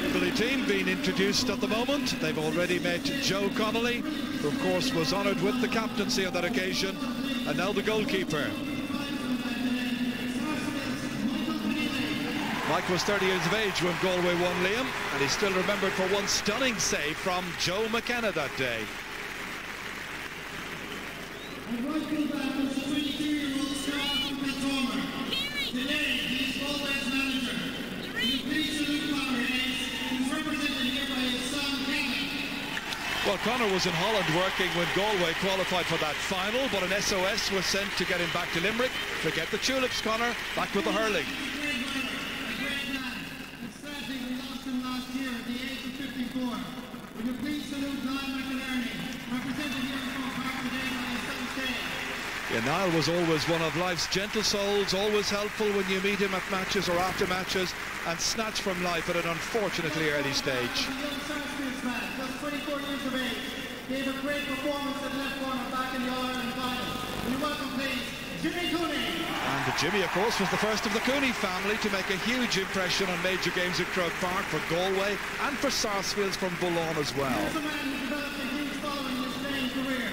Trimbley team being introduced at the moment. They've already met Joe Connolly, who of course was honoured with the captaincy on that occasion, and now the goalkeeper. Mike was 30 years of age when Galway won, Liam, and he's still remembered for one stunning save from Joe McKenna that day. Today, he's Galway's manager. Will you please salute Conor Hayes, who's represented here by his son, Kevin. Well, Conor was in Holland working when Galway qualified for that final, but an SOS was sent to get him back to Limerick. Forget the tulips, Conor, back with the hurling. A great man. And sadly, we lost him last year at the age of 54. Will you please salute Niall McInerney, represented here in Croke today by his son, Shane. Yeah, Niall was always one of life's gentle souls, always helpful when you meet him at matches or after matches, and snatched from life at an unfortunately early stage. A young Sarsfields man, just 24 years of age, gave a great performance at left corner back in the All-Ireland final. Will you welcome, please, Jimmy Cooney. And Jimmy, of course, was the first of the Cooney family to make a huge impression on major games at Croke Park for Galway and for Sarsfields from Boulogne as well. Here's a man who developed a huge following in his playing career.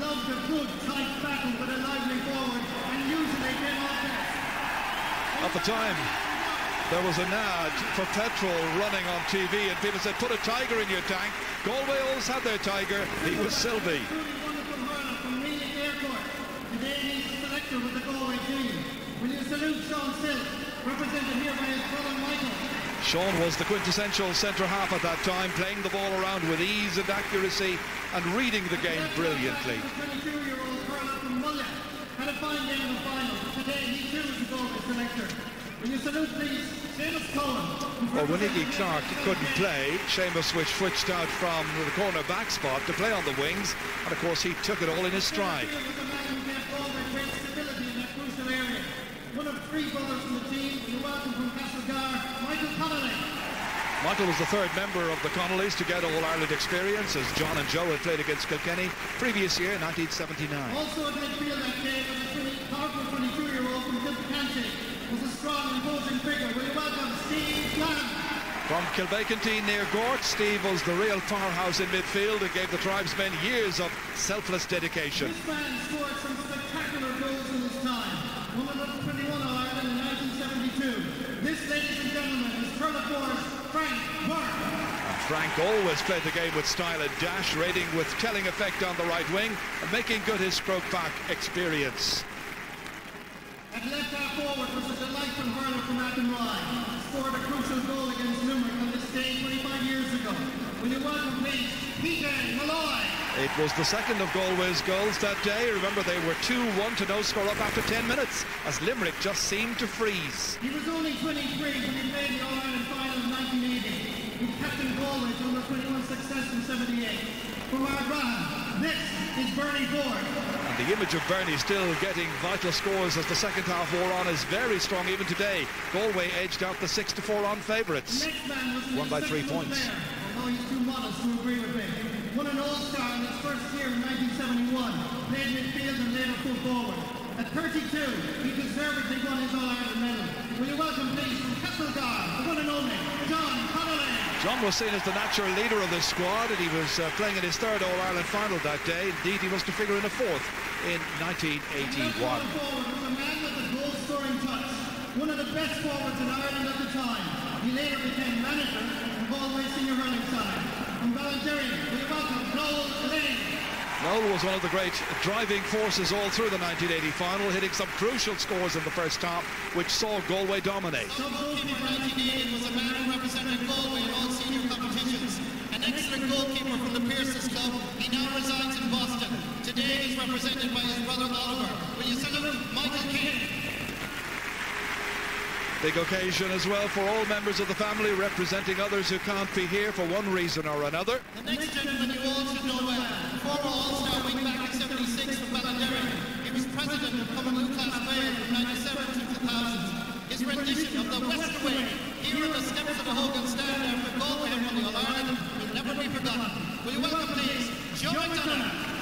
Loved a good, tight battle with a lively forward, and usually came off best. At the time, there was an ad for petrol running on TV, and people said, put a tiger in your tank. Galway always had their tiger. He was Sylvie. Wonderful hurler from Mealy Airport. Today he's the selector with the Galway team. Will you salute Sean Silk, represented here by his brother Michael. Sean was the quintessential centre-half at that time, playing the ball around with ease and accuracy and reading the game brilliantly. The 22-year-old hurler from Mullen had a fine game in the final. Today he too is the Galway selector. Will you salute, please, Seamus Cohen? Well, when Iggy Clark couldn't play, Seamus switched out from the corner back spot to play on the wings, and of course he took it all in his stride. He was a man who gave Galway great stability in that crucial area. One of three brothers from the team. Will you welcome from Castlegar, Michael Connolly. Michael was the third member of the Connollys to get All-Ireland experience, as John and Joe had played against Kilkenny previous year, 1979. Also at midfield that day was a powerful 22-year-old from Kilkenny. Was a strong, imposing figure. Will you welcome Steve Glann? From Kilbacantine near Cork, Steve was the real powerhouse in midfield and gave the tribesmen years of selfless dedication. This man scored some spectacular goals in his time. 121 Ireland in 1972. This, ladies and gentlemen, is Turlough Frank Burke. Frank always played the game with style and dash, raiding with telling effect on the right wing and making good his Croke Park experience. At left half forward was a delightful hurler from Athenry. Scored a crucial goal against Limerick on this day 25 years ago. Will you welcome, please, Peter Malloy? It was the second of Galway's goals that day. Remember, they were 2-1 to no score up after 10 minutes, as Limerick just seemed to freeze. He was only 23 when he played the All-Ireland final in 1980. He captained Galway to under 21 success in 78. From Ardrahan, this is Bernie Ford. And the image of Bernie still getting vital scores as the second half wore on is very strong even today. Galway edged out the 6-4 on favourites. Won by 3 points. Player, although he's too modest to agree with me. Won an All-Star in his first year in 1971. Played midfield and later full forward. At 32, he deservedly won his All-Ireland medal. Will you welcome, please, from Castlegar, the one and only, John Connolly. John was seen as the natural leader of this squad, and he was playing in his third All-Ireland final that day. Indeed, he was to figure in a fourth in 1981. Forward was a man with a goal-scoring touch. One of the best forwards in Ireland at the time. He later became manager of Galway senior hurling side. From Ballinderry, we welcome Noel Lane. Noel was one of the great driving forces all through the 1980 final, hitting some crucial scores in the first half, which saw Galway dominate. Goalkeeper 1980 was a man who represented Galway in all senior competitions. An excellent goalkeeper from the Pearses Club. He now resides in Boston. Today he's represented by his brother Oliver. Will you salute Michael King? Big occasion as well for all members of the family, representing others who can't be here for one reason or another. The next gentleman you all should know well. Former All-Star wing back in 76 from Ballinderry. He was president of Common Class Wales from 97 to 2000. His rendition of the West Way here at the steps of the Hogan stand after Galway had won the All-Ireland will never be forgotten. Will you welcome, please, Joe McDonagh?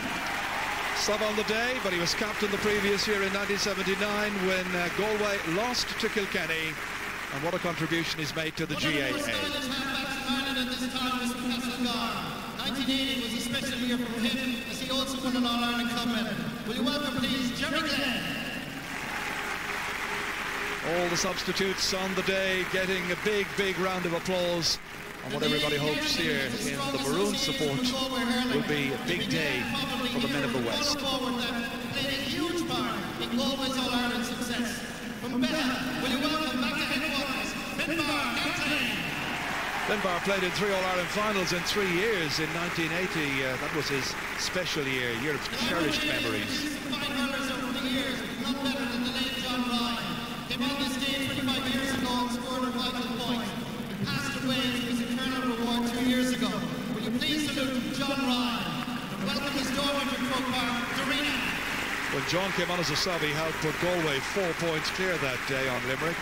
Sub on the day, but he was captain the previous year in 1979 when Galway lost to Kilkenny, and what a contribution he's made to the GAA. his time was with Castlegar. 1980 was a special year for him as he also won an All-Ireland Cup medal. Will you welcome, please, Jerry Glenn? All the substitutes on the day getting a big, big round of applause. And what everybody hopes here in the Maroon support will be a big day for the men of the West. Played a huge part in Galway's All-Ireland success. From Bella, will you welcome back to headquarters, Finbar Captain. Finbar played in 3 All-Ireland finals in 3 years. In 1980, that was his special year of cherished memories. Fine hurlers over the years, none better than the late John Ryan. Came on this day 25 years ago and scored a vital point. He passed away to his eternal reward 2 years ago. Will you please salute John Ryan and welcome his daughter to Croke Park, Dorina. When John came on as a sub, he helped put Galway 4 points clear that day on Limerick.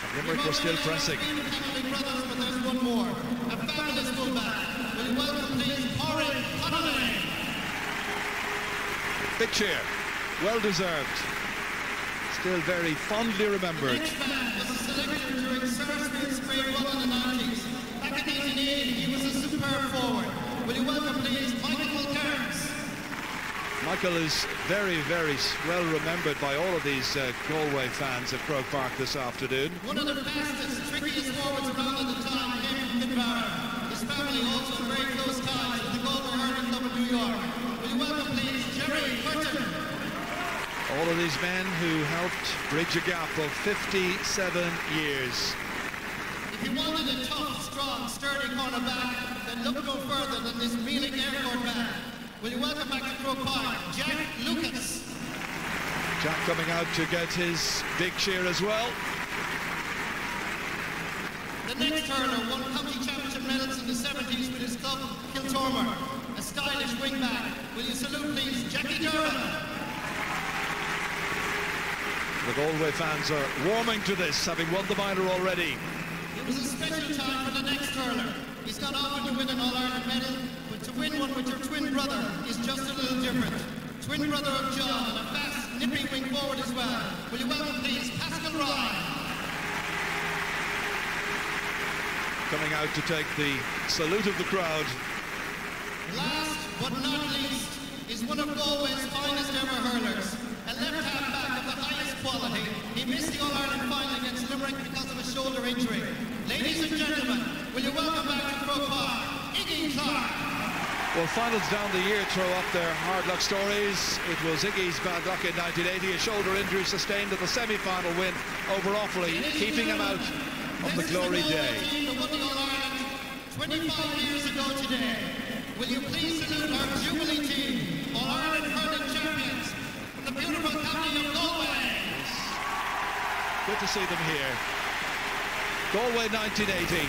And Limerick was still pressing. Brothers, but there's one more. A fabulous fullback. Will you welcome please Corey Connolly. Big cheer. Well deserved. Still very fondly remembered. The next man was a selector during Sarsfield's grade 1 in the 90s. Back in 1980, he was a superb forward. Will you welcome please Michael Mulcairns. Michael is very, very well remembered by all of these Galway fans at Croke Park this afternoon. One of the fastest, trickiest forwards around at the time came from Finbar. His family also had very close ties with the Galway Hurling Club of New York. Will you welcome please Jerry Curtin. All of these men who helped bridge a gap of 57 years. If you wanted a tough, strong, sturdy cornerback, then look no further than this Mealing Airport man. Will you welcome back to Croke Park, Jack Lucas. Jack coming out to get his big cheer as well. The next hurler won county championship medals in the 70s with his club, Kiltormer. A stylish wingback. Will you salute please, Jackie Durham. The Galway fans are warming to this, having won the minor already. It was a special time for the next hurler. He's not often to win an All-Ireland medal, but to win one with your twin brother is just a little different. Twin brother of John, and a fast, nippy wing forward as well. Will you welcome please, Pascal Ryan. Coming out to take the salute of the crowd. Last but not least is one of Galway's finest ever hurlers. A left-hand back of the highest quality. He missed the All-Ireland final against Limerick because of a shoulder injury. Ladies and gentlemen, will you welcome back to Croke Park, Iggy Clark. Well, finals down the year throw up their hard luck stories. It was Iggy's bad luck in 1980, a shoulder injury sustained at the semi-final win over Offaly, keeping him out of the glory day. Team that won the All-Ireland 25 years ago today. Will you please salute our Jubilee team, All-Ireland hurling champions from the beautiful county of Galway. Good to see them here. Galway 1980.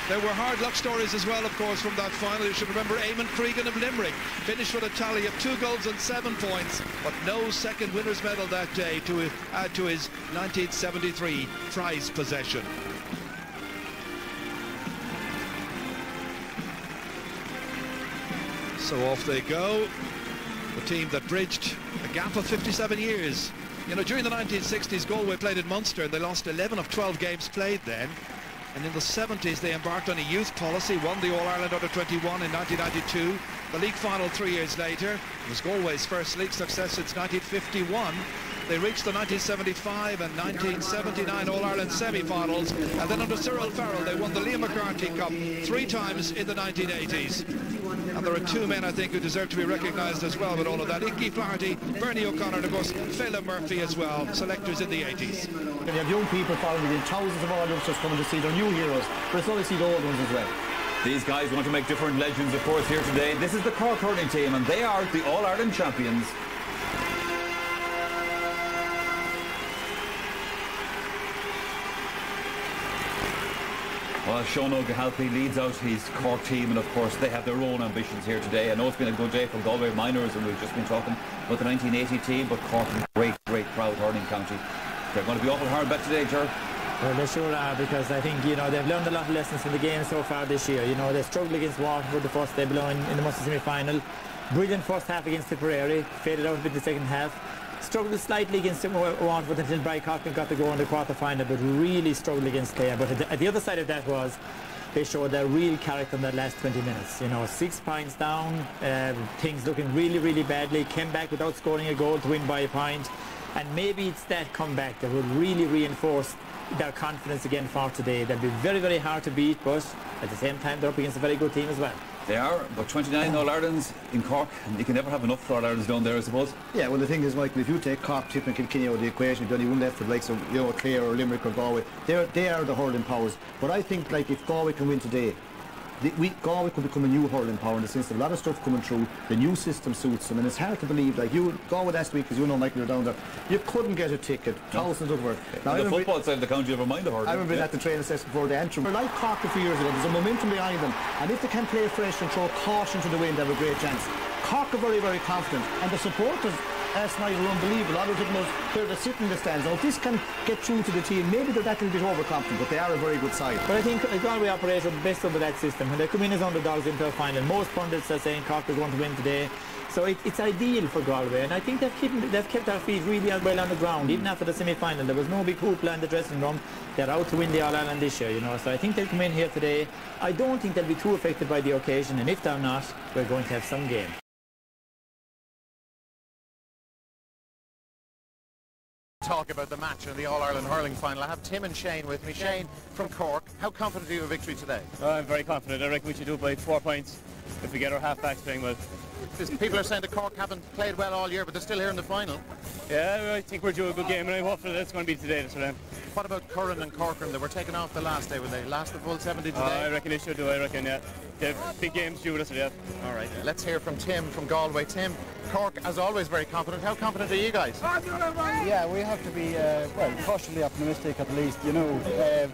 There were hard luck stories as well, of course, from that final. You should remember Eamon Cregan of Limerick finished with a tally of 2 goals and 7 points, but no second winner's medal that day to add to his 1973 prize possession. So off they go. The team that bridged a gap of 57 years. You know, during the 1960s, Galway played in Munster and they lost 11 of 12 games played then. And in the 70s, they embarked on a youth policy, won the All-Ireland Under-21 in 1992. The league final 3 years later. It was Galway's first league success since 1951. They reached the 1975 and 1979 All-Ireland semi-finals, and then under Cyril Farrell they won the Liam McCarthy Cup 3 times in the 1980s. And there are 2 men, I think, who deserve to be recognised as well with all of that. Inky Flaherty, Bernie O'Connor, and of course Phelan Murphy as well, selectors in the 80s. And you have young people following in, thousands of youngsters coming to see their new heroes, but it's only see the old ones as well. These guys want to make different legends, of course, here today. This is the Cork hurling team, and they are the All-Ireland champions. Well, Sean O'Gehalpy leads out his Cork team, and of course they have their own ambitions here today. I know it's been a good day for Galway minors, and we've just been talking about the 1980 team, but Cork is a great, great, proud hurling county. They're going to be awful hard bet today, Ger. Well, they sure are, because I think, you know, they've learned a lot of lessons from the game so far this year. You know, they struggled against Waterford the first day below in the Munster semi-final. Brilliant first half against Tipperary, faded out a bit in the second half. Struggled slightly against Waterford until Brian Cochran got the go in the quarter-final, but really struggled against them. But at the other side of that was they showed their real character in that last 20 minutes. You know, 6 points down, things looking really, really badly, came back without scoring a goal to win by a point. And maybe it's that comeback that will really reinforce their confidence again for today. They'll be very, very hard to beat, but at the same time, they're up against a very good team as well. They are, but 29 All-Irelands in Cork, and you can never have enough All-Irelands down there, I suppose. Yeah, well, the thing is, Michael, if you take Cork, Tip and Kilkenny out of the equation, you've only one left for the likes of, you know, Clare or Limerick or Galway. They are the hurling powers. But I think, like, if Galway can win today, Galway could become a new hurling power in the sense of a lot of stuff coming through. The new system suits them, and it's hard to believe. Like Galway last week, as you know, Michael, you're down there. You couldn't get a ticket. Thousands of work. Now, the football side of the county, never mind the hurling. I remember at the training session before the entry. Like Cork a few years ago, there's a momentum behind them, and if they can play fresh and throw caution to the wind, they have a great chance. Cork are very, very confident, and the supporters last night were unbelievable. All of them was where they're sitting in the stands. Now, if this can get through to the team, maybe they're that little bit overconfident, but they are a very good side. But I think Galway operate with the best under that system. When they come in as underdogs into a final, most pundits are saying Cork are going to win today. So it's ideal for Galway, and I think they've kept their feet really well on the ground. Even after the semi-final, there was no big hoopla in the dressing room. They're out to win the All-Ireland this year, you know. So I think they'll come in here today. I don't think they'll be too affected by the occasion, and if they're not, we're going to have some game. Talk about the match in the All-Ireland hurling final. I have Tim and Shane with me. Shane from Cork, how confident are you of victory today? I'm very confident. I reckon we should do it by 4 points if we get our half-backs playing well. People are saying that Cork haven't played well all year, but they're still here in the final. Yeah, I think we're due a good game, and I hope that it's going to be today for them. What about Curran and Corcoran? They were taken off the last day, were they? Last the full 70 today? I reckon they should do, I reckon, yeah. They have big games due with us, yeah. All right, let's hear from Tim from Galway. Tim, Cork, as always, very confident. How confident are you guys? Yeah, we have to be, well, cautiously optimistic at least. You know,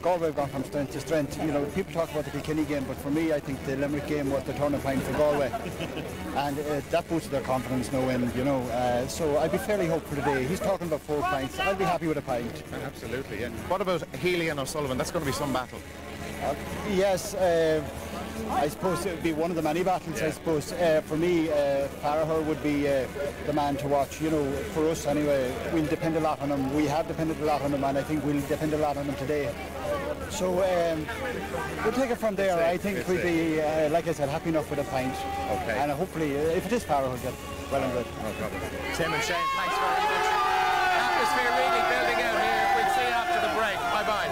Galway have gone from strength to strength. You know, people talk about the Kilkenny game, but for me, I think the Limerick game was the turning point for Galway. And that boosted their confidence no end, you know. So I'd be fairly hopeful today. He's talking about 4 pints. I'll be happy with a pint. Absolutely, yeah. What about Healy and O'Sullivan? That's going to be some battle. Yes, I suppose it would be one of the many battles, yeah. I suppose. For me, Farragher would be the man to watch. You know, for us anyway, we'll depend a lot on him. We have depended a lot on him, and I think we'll depend a lot on him today. So we'll take it from there. I think we'll be, like I said, happy enough with a pint. Okay. And hopefully, if it is Farragher, get well and good. No problem. Tim and Shane, thanks very much. Atmosphere really building out here. We'll see you after the break. Bye-bye.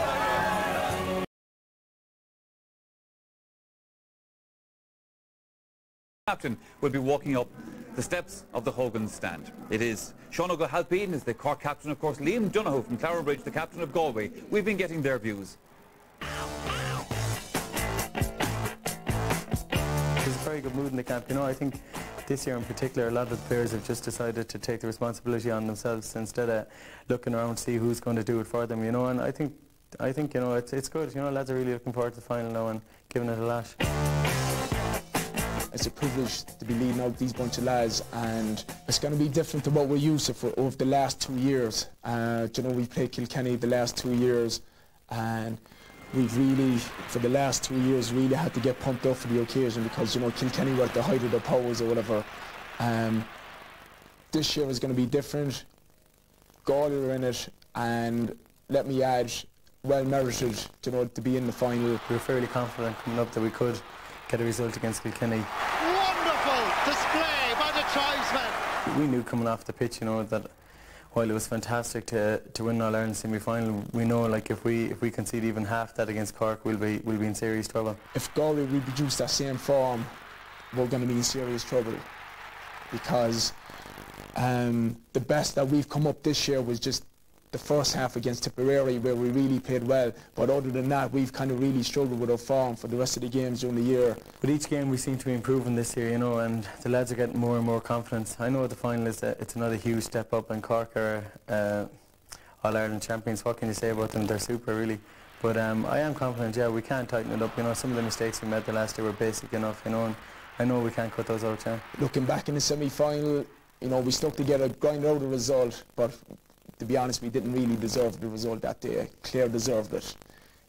Captain will be walking up the steps of the Hogan stand. It is Sean O'Halpine is the Cork captain, of course, Liam Donoghue from Clarabridge, the captain of Galway. We've been getting their views. There's a very good mood in the camp. You know, I think this year in particular, a lot of the players have just decided to take the responsibility on themselves instead of looking around to see who's going to do it for them, you know, and I think you know, it's good. You know, lads are really looking forward to the final now and giving it a lash. It's a privilege to be leading out these bunch of lads, and it's going to be different to what we're used to for over the last 2 years. You know, we played Kilkenny the last 2 years, and we've really, for the last 2 years, really had to get pumped up for the occasion because, you know, Kilkenny were at the height of their powers or whatever. This year is going to be different. Galway are in it, and let me add, well merited, you know, to be in the final. We were fairly confident coming up that we could get a result against Kilkenny. Wonderful display by the tribesmen. We knew coming off the pitch, you know, that while it was fantastic to win All Ireland semi-final, we know, like, if we concede even half that against Cork, we'll be in serious trouble. If Galway reproduce that same form, we're going to be in serious trouble because the best that we've come up this year was just the first half against Tipperary, where we really played well, but other than that we've kind of really struggled with our form for the rest of the games during the year. But each game we seem to be improving this year, you know, and the lads are getting more and more confidence. I know the final is it's another huge step up, and Cork are All-Ireland champions. What can you say about them? They're super, really. But I am confident, yeah, we can tighten it up. You know, some of the mistakes we made the last year were basic enough, you know, and I know we can't cut those out, yeah. Looking back in the semi-final, you know, we stuck together, grinded out a result, but to be honest, we didn't really deserve the result that day. Clare deserved it.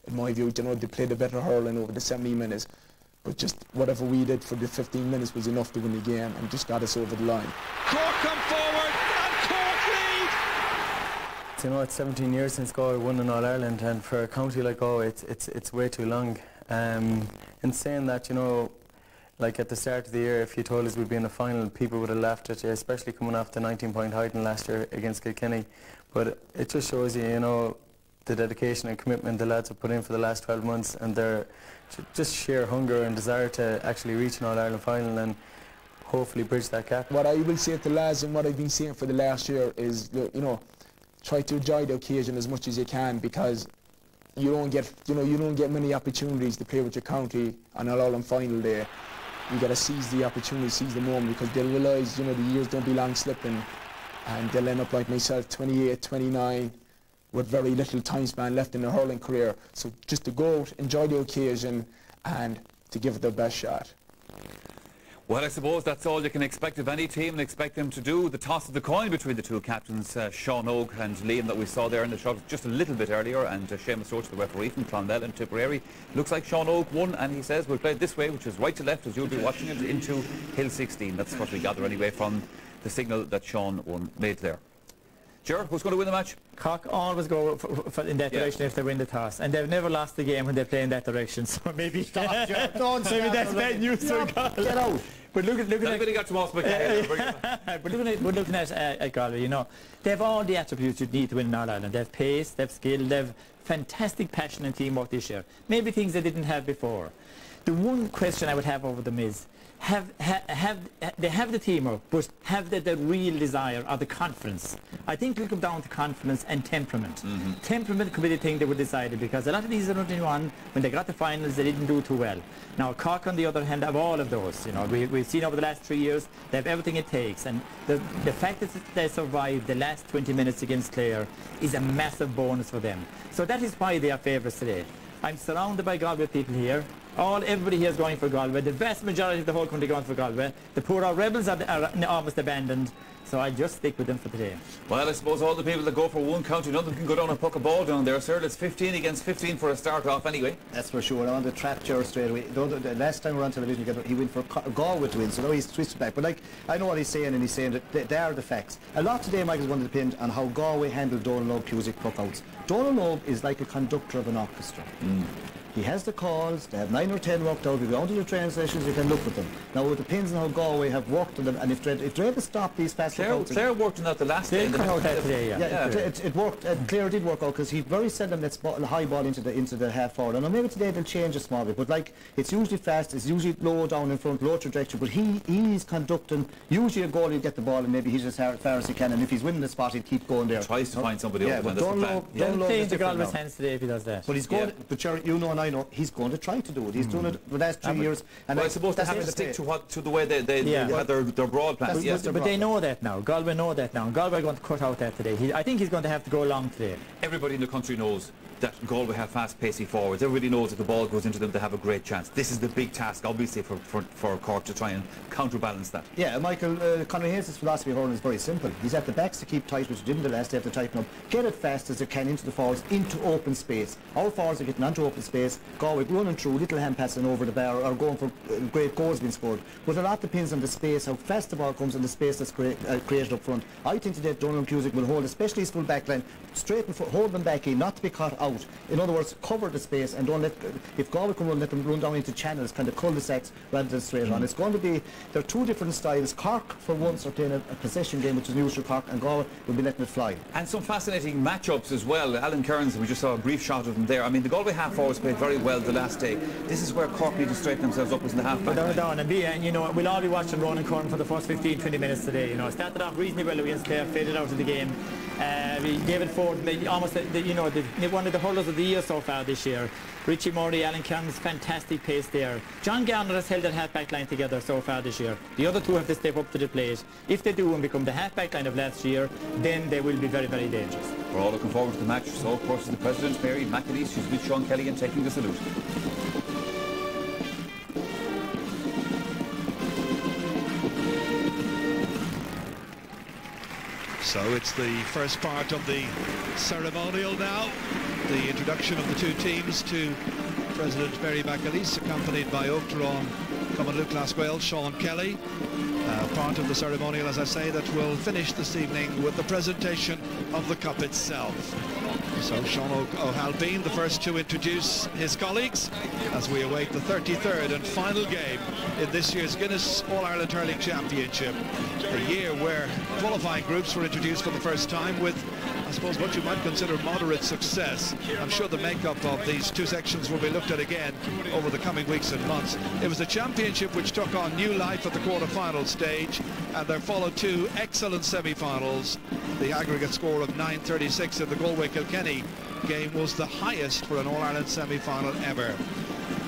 In my view, you know, they played a better hurling over the 70 minutes, but just whatever we did for the 15 minutes was enough to win the game and just got us over the line. Cork come forward and Cork lead! You know, it's 17 years since Galway won in All-Ireland, and for a county like Galway, it's way too long. In saying that, you know, like at the start of the year, if you told us we'd be in the final, people would have laughed at you, especially coming off the 19-point hiding last year against Kilkenny. But it just shows you, you know, the dedication and commitment the lads have put in for the last 12 months, and their just sheer hunger and desire to actually reach an All-Ireland final and hopefully bridge that gap. What I will say to the lads and what I've been saying for the last year is, you know, try to enjoy the occasion as much as you can, because you don't get many opportunities to play with your county on an All-Ireland final day. You got to seize the opportunity, seize the moment, because they'll realise, you know, the years don't be long slipping, and they'll end up like myself, 28, 29, with very little time span left in their hurling career. So just to go out, enjoy the occasion, and to give it their best shot. Well, I suppose that's all you can expect of any team, and expect them to do. The toss of the coin between the two captains, Sean Oak and Liam, that we saw there in the shot just a little bit earlier, and Seamus Roach, the referee from Clonmel and Tipperary. Looks like Sean Oak won, and he says we'll play it this way, which is right to left, as you'll be watching it, into Hill 16. That's what we gather anyway from the signal that Sean made there. Ger, who's going to win the match? Cork always go in that direction if they win the toss, and they've never lost the game when they play in that direction. So maybe maybe that's bad news to Get out. But looking at Galway, you know, they have all the attributes you need to win in All-Ireland. They have pace, they have skill, they have fantastic passion and teamwork this year. Maybe things they didn't have before. The one question I would have over them is, they have the teamwork, but have they the real desire or the confidence? I think it'll come down to confidence and temperament. Temperament could be the thing they would decide, because a lot of these are under one, when they got the finals, they didn't do too well. Now, Cork, on the other hand, have all of those. You know, we've seen over the last 3 years, they have everything it takes. And the fact that they survived the last 20 minutes against Clare is a massive bonus for them. So that is why they are favourites today. I'm surrounded by Galway people here. Everybody here is going for Galway. The vast majority of the whole country going for Galway. The poor rebels are almost abandoned. So I just stick with them for today. Well, I suppose all the people that go for one county, none of them can go down and puck a ball down there, sir. It's 15 against 15 for a start off anyway. That's for sure. I want to trap Ger straight away. The last time we were on television, he went for Galway to win, so now he's twisted back. But like, I know what he's saying, and he's saying that they are the facts. A lot today, Michael, is going to depend on how Galway handled Donal Logue Cusick puck-outs. Donal Logue is like a conductor of an orchestra. He has the calls, they have 9 or 10 worked out. If you go to the training sessions, you can look at them. Now, it depends on how Galway have worked on them, and if they're able to stop these fast Clare worked on that the last day. It worked. Clare did work out, because he very seldom lets the high ball into the half forward. And maybe today they'll change a small bit, but like, it's usually fast, it's usually low down in front, low trajectory, but he's conducting. Usually a goalie will get the ball, and maybe he's as far as he can, and if he's winning the spot, he'll keep going there. Tries to find somebody else. But Donal Logue plays the Galway's hands today if he does that. But he's going. But you know, and I know, he's going to try to do it. He's done it the last 3 years. And I suppose they have to stick to the way they had their broad plans. But they know that now. Galway know that now. Galway are going to cut out that today. I think he's going to have to go along today. Everybody in the country knows that Galway have fast pacey forwards. Everybody knows if the ball goes into them, they have a great chance. This is the big task, obviously, for Cork to try and counterbalance that. Yeah, Michael, Conor Hayes' philosophy of hurling is very simple. He's at the backs to keep tight, which he did in the last. They have to tighten up. Get it fast as they can into the forwards, into open space. Our forwards are getting onto open space. Galway running through, little hand passing over the bar, or going for great goals being scored. But a lot depends on the space, how fast the ball comes, and the space that's created up front. I think today Donal Cusick will hold, especially his full back line, straight and hold them back in, not to be caught out. In other words, cover the space, and don't let, if Galway come run, let them run down into channels, kind of cul-de-sacs rather than straight on. It's going to be, there are two different styles. Cork, for once, are playing a possession game, which is neutral Cork, and Galway will be letting it fly. And some fascinating matchups as well. Alan Kearns, we just saw a brief shot of him there. I mean, the Galway half forwards played very well the last day. This is where Cork need to straighten themselves up as in the half back. And you know, we'll all be watching Ronan Curran for the first 15-20 minutes today. You know, started off reasonably well against Clare, faded out of the game. David Ford, almost one of the hurlers of the year so far this year. Richie Murray, Alan Kearns, fantastic pace there. John Garner has held that half-back line together so far this year. The other two have to step up to the plate. If they do and become the half-back line of last year, then they will be very, very dangerous. We're all looking forward to the match. So, of course, is the President, Mary McAleese. She's with Sean Kelly and taking the salute. So it's the first part of the ceremonial now. The introduction of the two teams to President Mary McAleese, accompanied by Oak Tyrone, Common Luke Glasgow, Sean Kelly. Part of the ceremonial, as I say, that will finish this evening with the presentation of the cup itself. So Sean O'Halpine, the first to introduce his colleagues as we await the 33rd and final game in this year's Guinness All-Ireland Hurling Championship. A year where qualifying groups were introduced for the first time with, I suppose, what you might consider moderate success. I'm sure the makeup of these two sections will be looked at again over the coming weeks and months. It was a championship which took on new life at the quarter-final stage, and there followed two excellent semi-finals. The aggregate score of 9-36 in the Galway-Kilkenny game was the highest for an All-Ireland semi-final ever.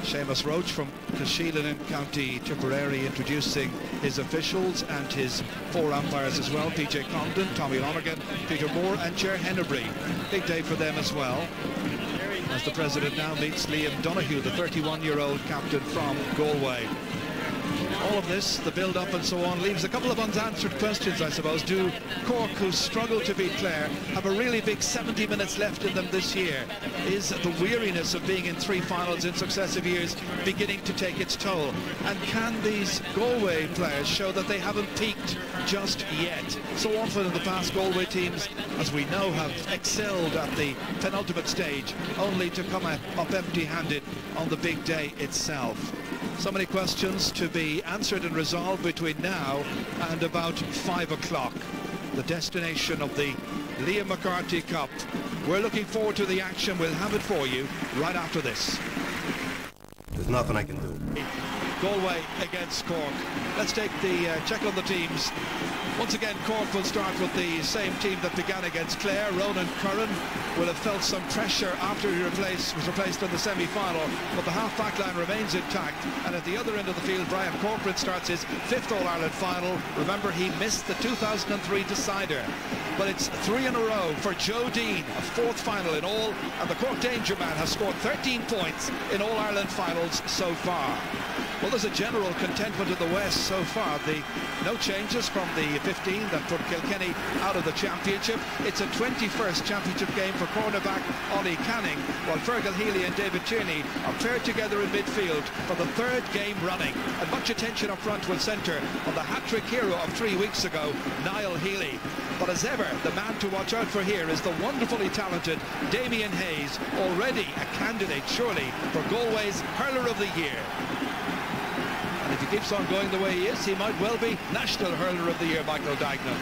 Seamus Roach from Casheelan in County Tipperary introducing his officials and his four umpires as well. PJ Condon, Tommy Lonergan, Peter Moore and Ger Hennebree. Big day for them as well, as the president now meets Liam Donoghue, the 31-year-old captain from Galway. All of this, the build-up and so on, leaves a couple of unanswered questions, I suppose. Do Cork, who struggled to beat Clare, have a really big 70 minutes left in them this year? Is the weariness of being in three finals in successive years beginning to take its toll? And can these Galway players show that they haven't peaked just yet? So often in the past, Galway teams, as we know, have excelled at the penultimate stage, only to come up empty-handed on the big day itself. So many questions to be answered and resolved between now and about 5 o'clock. The destination of the Liam McCarthy Cup. We're looking forward to the action. We'll have it for you right after this. There's nothing I can do. Galway against Cork. Let's take the check on the teams. Once again, Cork will start with the same team that began against Clare. Ronan Curran will have felt some pressure after he was replaced in the semi-final, but the half-back line remains intact. And at the other end of the field, Brian Corcoran starts his 5th All-Ireland final. Remember, he missed the 2003 decider. But it's 3 in a row for Joe Dean, a 4th final in all, and the Cork Danger Man has scored 13 points in All-Ireland finals so far. Well, there's a general contentment in the West so far. No changes from the 15 that put Kilkenny out of the championship. It's a 21st championship game for cornerback Ollie Canning, while Fergal Healy and David Tierney are paired together in midfield for the 3rd game running. And much attention up front will centre on the hat-trick hero of 3 weeks ago, Niall Healy. But as ever, the man to watch out for here is the wonderfully talented Damien Hayes, already a candidate, surely, for Galway's Hurler of the Year. And if he keeps on going the way he is, he might well be National Hurler of the Year, Michael Dagenham.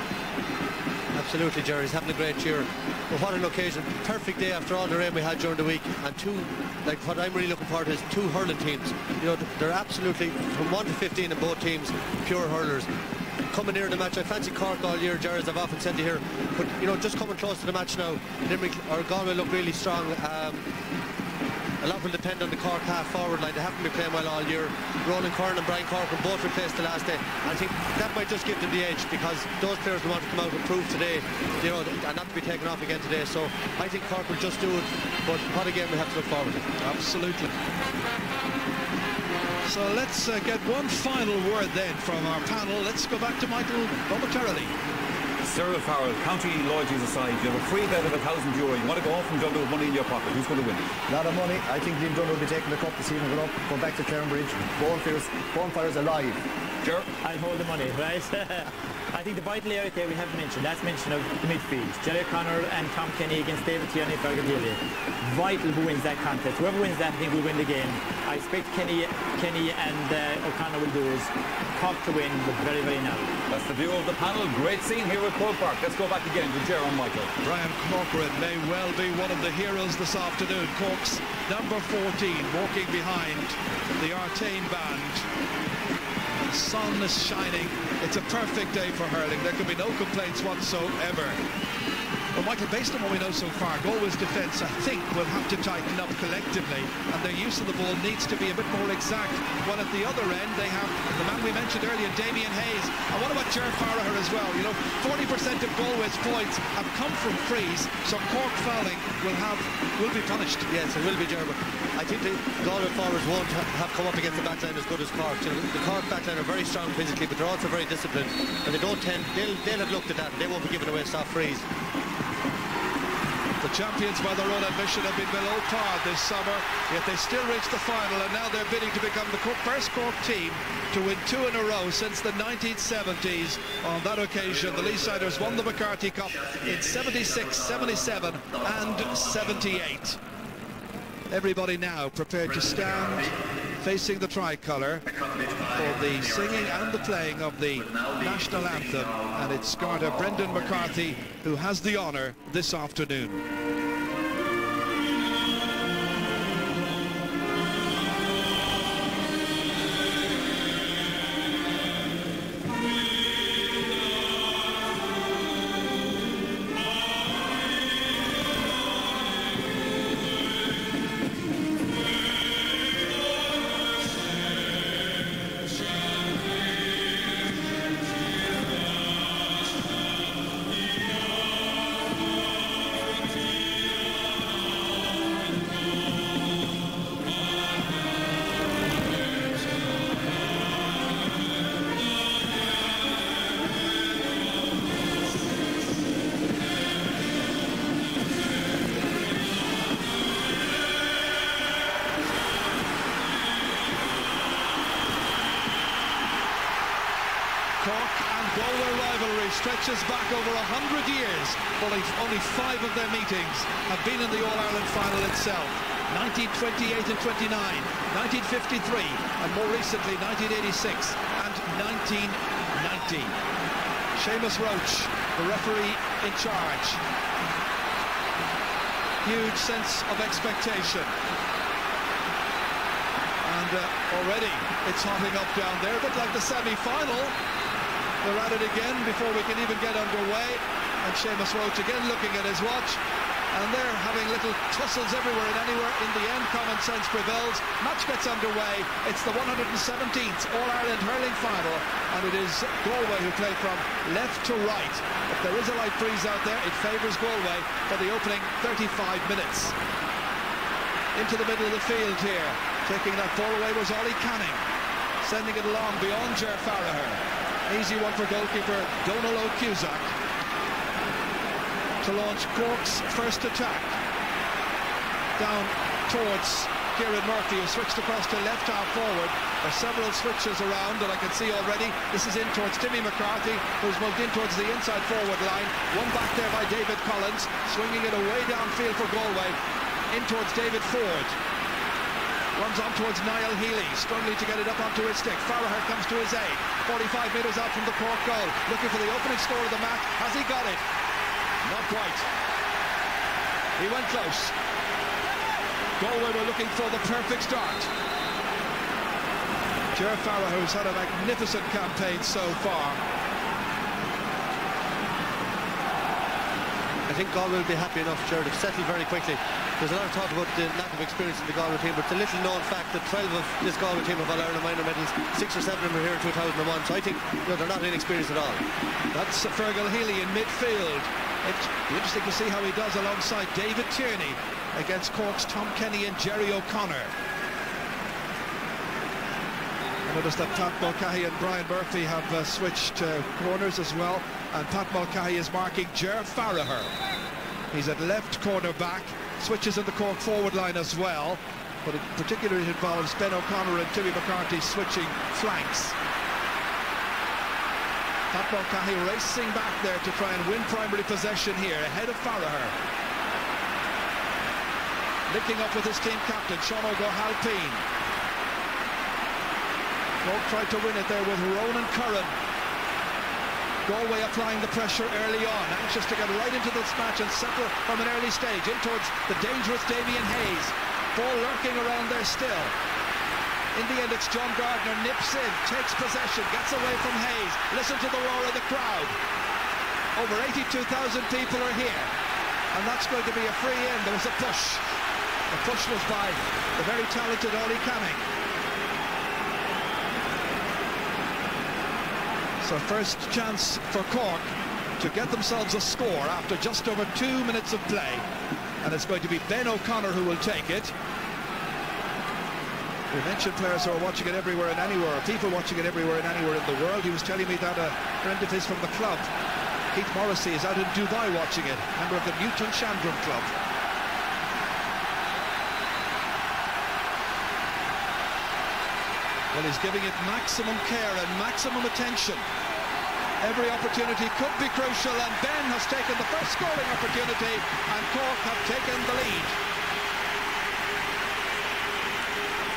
Absolutely, Jerry. He's having a great year. But what an occasion. Perfect day after all the rain we had during the week. And what I'm really looking forward to is 2 hurling teams. You know, they're absolutely, from 1 to 15 in both teams, pure hurlers. Coming near the match, I fancy Cork all year, Jerry, as I've often said to here. But, you know, just coming close to the match now, Limerick or Galway look really strong. A lot will depend on the Cork half-forward line. They haven't been playing well all year. Ronan Curran and Brian Corcoran both replaced the last day. I think that might just give them the edge, because those players will want to come out and prove today, you know, and not to be taken off again today. So I think Cork will just do it, but what a game we have to look forward to. Absolutely. So let's get one final word then from our panel. Let's go back to Michael momentarily. Cyril Farrell, county loyalties aside, you have a free bet of €1,000. You want to go home from Dublin with money in your pocket. Who's going to win? A lot of money. I think Liam Dunn will be taking the cup this evening, going back to Clarenbridge. Bonfires alive. Sure. I'll hold the money, right? I think the vital area there we haven't mentioned, that's mention of the midfield. Jerry O'Connor and Tom Kenny against David Tierney and Fergal Healy. Vital who wins that contest. Whoever wins that, I think will win the game. I expect Kenny and O'Connor will do is Cork to win, but very, very narrow. That's the view of the panel. Great scene here at Croke Park. Let's go back again to Ger and Michael. Brian Corcoran may well be one of the heroes this afternoon. Cork's number 14 walking behind the Artane band. The sun is shining. It's a perfect day for hurling. There can be no complaints whatsoever. Well, Michael, based on what we know so far, Galway's defence, I think, will have to tighten up collectively, and their use of the ball needs to be a bit more exact. While at the other end, they have the man we mentioned earlier, Damien Hayes. And what about Ger Farragher as well? You know, 40% of Galway's points have come from frees, so Cork fouling will be punished. Yes, it will be, Ger. I think the Galway forwards won't have come up against the backline as good as Cork. You know, the Cork backline are very strong physically, but they're also very disciplined, and they don't tend. They'll have looked at that, and they won't be giving away soft frees. The champions by their own admission have been below par this summer, yet they still reached the final, and now they're bidding to become the first Cork team to win 2 in a row since the 1970s. On that occasion, the Leesiders won the McCarthy Cup in 76, 77 and 78. Everybody now prepared to stand facing the tricolour for the singing and the playing of the national anthem, and it's Garda Brendan McCarthy who has the honour this afternoon. Cork and Galway rivalry stretches back over 100 years. Only 5 of their meetings have been in the All-Ireland final itself. 1928 and 29, 1953, and more recently 1986 and 1990. Seamus Roach, the referee in charge. Huge sense of expectation. And already it's hotting up down there, a bit like the semi-final. They're at it again before we can even get underway. And Seamus Roach again looking at his watch. And they're having little tussles everywhere and anywhere. In the end, common sense prevails. Match gets underway. It's the 117th All-Ireland hurling final. And it is Galway who play from left to right. If there is a light breeze out there, it favours Galway for the opening 35 minutes. Into the middle of the field here. Taking that ball away was Ollie Canning. Sending it along beyond Ger Farragher. Easy one for goalkeeper Donal O'Cusack to launch Cork's first attack. Down towards Kieran Murphy, who switched across to left half forward. There's several switches around that I can see already. This is in towards Timmy McCarthy, who's moved in towards the inside forward line. One back there by David Collins, swinging it away downfield for Galway. In towards David Ford. Runs on towards Niall Healy, struggling to get it up onto his stick. Farragher comes to his aid. 45 metres out from the Cork goal. Looking for the opening score of the match. Has he got it? Not quite. He went close. Galway were looking for the perfect start. Ger Farragher, who's had a magnificent campaign so far. I think Galway will be happy enough, Ger, to settle very quickly. There's a lot of talk about the lack of experience in the Galway team, but it's a little known fact that 12 of this Galway team have All-Ireland minor medals, 6 or 7 of them were here in 2001, so I think they're not inexperienced at all. That's Fergal Healy in midfield. It's interesting to see how he does alongside David Tierney against Cork's Tom Kenny and Jerry O'Connor. I noticed that Pat Mulcahy and Brian Murphy have switched corners as well, and Pat Mulcahy is marking Ger Farragher. He's at left corner back, switches in the Cork forward line as well, but it particularly involves Ben O'Connor and Timmy McCarthy switching flanks. Pat Mulcahy racing back there to try and win primary possession here, ahead of Farragher. Linking up with his team captain, Sean O'Halpine. Cork tried to win it there with Ronan Curran. Galway applying the pressure early on, anxious to get right into this match and settle from an early stage in towards the dangerous Damien Hayes. Ball lurking around there still. In the end, it's John Gardner, nips in, takes possession, gets away from Hayes. Listen to the roar of the crowd. Over 82,000 people are here, and that's going to be a free in. There was a push. The push was by the very talented Ollie Canning. So first chance for Cork to get themselves a score after just over 2 minutes of play, and it's going to be Ben O'Connor who will take it. We mentioned players who are watching it everywhere and anywhere, people watching it everywhere and anywhere in the world. He was telling me that a friend of his from the club Keith Morrissey is out in Dubai watching it, member of the Newton Chandram Club. Well, he's giving it maximum care and maximum attention. Every opportunity could be crucial, and Ben has taken the first scoring opportunity, and Cork have taken the lead.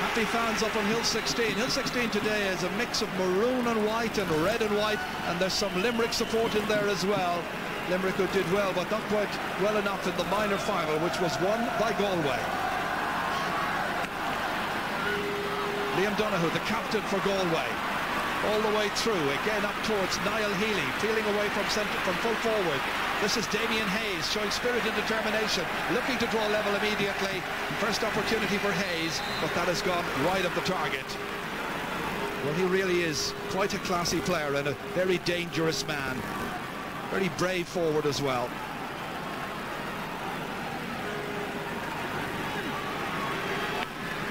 Happy fans up on Hill 16. Hill 16 today is a mix of maroon and white and red and white, and there's some Limerick support in there as well. Limerick who did well, but not quite well enough in the minor final, which was won by Galway. Liam Donoghue, the captain for Galway, all the way through, again up towards Niall Healy, peeling away from full forward. This is Damien Hayes showing spirit and determination, looking to draw level immediately. First opportunity for Hayes, but that has gone wide of the target. Well, he really is quite a classy player and a very dangerous man. Very brave forward as well.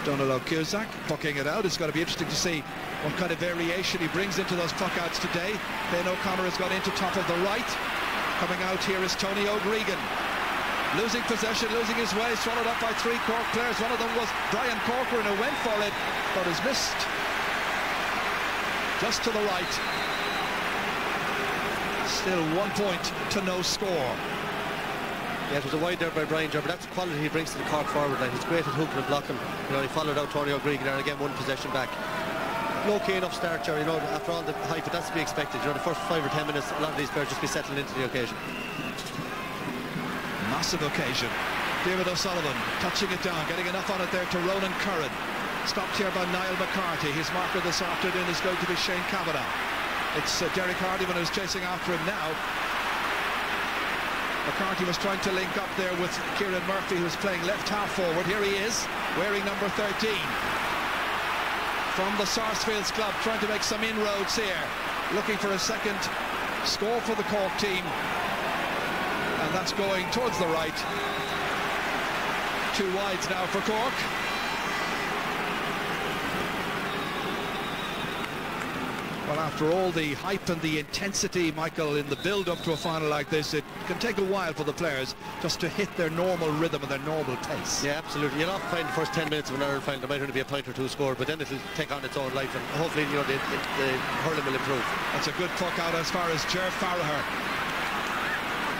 Donald Cusack pucking it out. It's going to be interesting to see what kind of variation he brings into those puck-outs today. Ben O'Connor has got into top of the right. Coming out here is Tony O'Gregan. Losing possession, losing his way, swallowed up by 3 Cork players. One of them was Brian Corcoran, who went for it, but is missed. Just to the right. Still 1 point to no score. Yeah, it was a wide there by Brian Ger, but that's the quality he brings to the Cork forward line. He's great at hooping and blocking. You know, he followed out Tony O'Gregan there and again 1 possession back. No key enough start, Ger, you know, after all the hype, but that's to be expected. You know, the first 5 or 10 minutes, a lot of these players just be settling into the occasion. Massive occasion. David O'Sullivan touching it down, getting enough on it there to Ronan Curran. Stopped here by Niall McCarthy. His marker this afternoon is going to be Shane Kavanagh. It's Derek Hardiman who's chasing after him now. McCarthy was trying to link up there with Kieran Murphy, who's playing left half forward. Here he is, wearing number 13. From the Sarsfields club, trying to make some inroads here. Looking for a second score for the Cork team. And that's going towards the right. 2 wides now for Cork. Well, after all the hype and the intensity, Michael, in the build-up to a final like this, it can take a while for the players just to hit their normal rhythm and their normal pace. Yeah, absolutely. You'll often find the first 10 minutes of an Ireland final there might only be a point or 2 scored, but then it'll take on its own life, and hopefully, you know, the hurling will improve. That's a good puck out as far as Ger Farragher.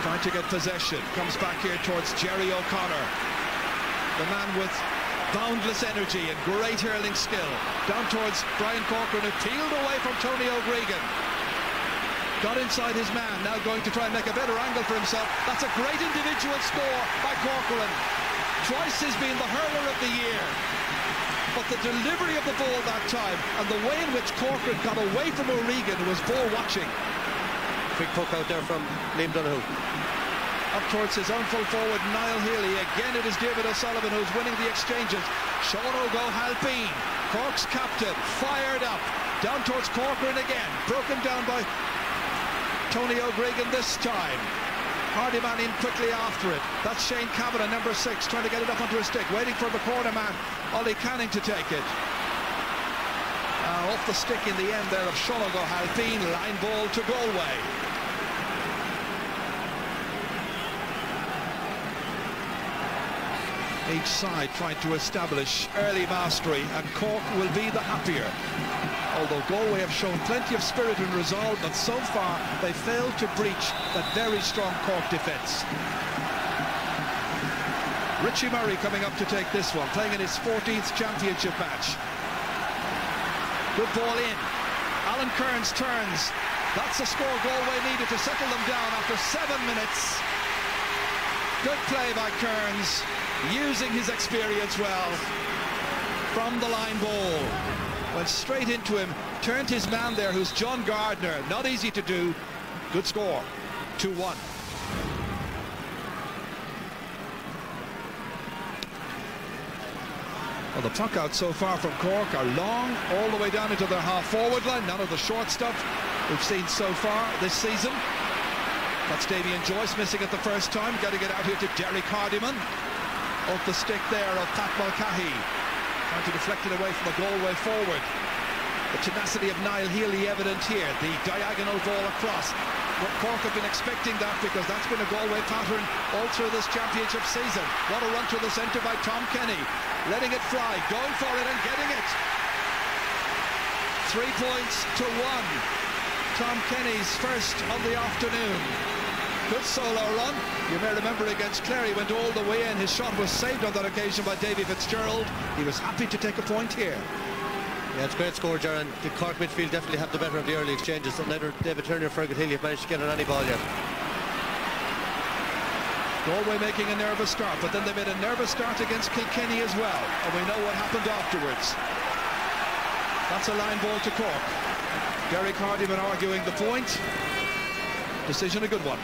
Trying to get possession. Comes back here towards Jerry O'Connor. The man with boundless energy and great hurling skill. Down towards Brian Corcoran, who peeled away from Tony O'Gregan. Got inside his man, now going to try and make a better angle for himself. That's a great individual score by Corcoran. Twice he's been the hurler of the year. But the delivery of the ball that time and the way in which Corcoran got away from O'Regan was ball watching. Big puck out there from Liam Donoghue. Up towards his own full forward, Niall Healy. Again, it is David O'Sullivan who's winning the exchanges. Sean O'Halpine, Cork's captain, fired up. Down towards Corcoran again. Broken down by Tony O'Gregan this time. Hardiman in quickly after it. That's Shane Kavanagh, number 6, trying to get it up onto a stick. Waiting for the corner man, Ollie Canning, to take it. Off the stick in the end there of Sean O'Halpine. Line ball to Galway. Each side trying to establish early mastery, and Cork will be the happier. Although Galway have shown plenty of spirit and resolve, but so far they failed to breach that very strong Cork defence. Richie Murray coming up to take this one, playing in his 14th championship match. Good ball in. Alan Kearns turns. That's the score Galway needed to settle them down after 7 minutes. Good play by Kearns, using his experience well. From the line ball, went straight into him, turned his man there, who's John Gardner. Not easy to do. Good score, 2-1. Well, the puck out so far from Cork are long, all the way down into their half-forward line. None of the short stuff we've seen so far this season. That's Damien Joyce missing it the first time, getting it out here to Derek Hardiman. Off the stick there of Pat Mulcahy, trying to deflect it away from the Galway forward. The tenacity of Niall Healy evident here. The diagonal ball across. Cork have been expecting that because that's been a Galway pattern all through this championship season. What a run through the centre by Tom Kenny. Letting it fly, going for it and getting it. 3 points to 1. Tom Kenny's first of the afternoon. Good solo run. You may remember against Clare, he went all the way in. His shot was saved on that occasion by Davy Fitzgerald. He was happy to take a point here. Yeah, it's a great score, Ger, and the Cork midfield definitely have the better of the early exchanges. Neither David Turner or Fergal Healy have managed to get on any ball yet. Galway making a nervous start, but then they made a nervous start against Kilkenny as well, and we know what happened afterwards. That's a line ball to Cork. Derek Hardyman arguing the point. Decision a good one.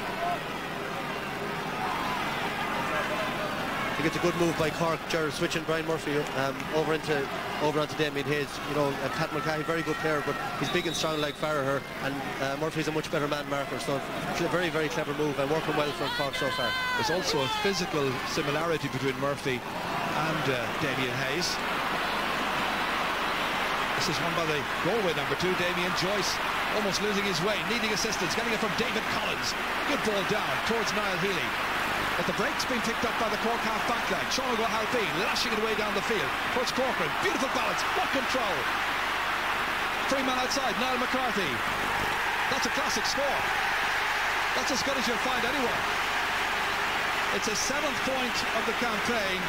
I think it's a good move by Cork, Ger, switching Brian Murphy over onto Damien Hayes. You know, Pat Mulcahy, very good player, but he's big and strong like Farragher, and Murphy's a much better man marker. So it's a very, very clever move and working well for Cork so far. There's also a physical similarity between Murphy and Damien Hayes. This is won by the Galway number 2, Damien Joyce, almost losing his way, needing assistance, getting it from David Collins. Good ball down towards Niall Healy. But the break's been picked up by the Cork half-back line. Sean O'Halpine lashing it away down the field towards Corcoran. Beautiful balance, what control. Free man outside, Niall McCarthy. That's a classic score. That's as good as you'll find anywhere. It's his 7th point of the campaign.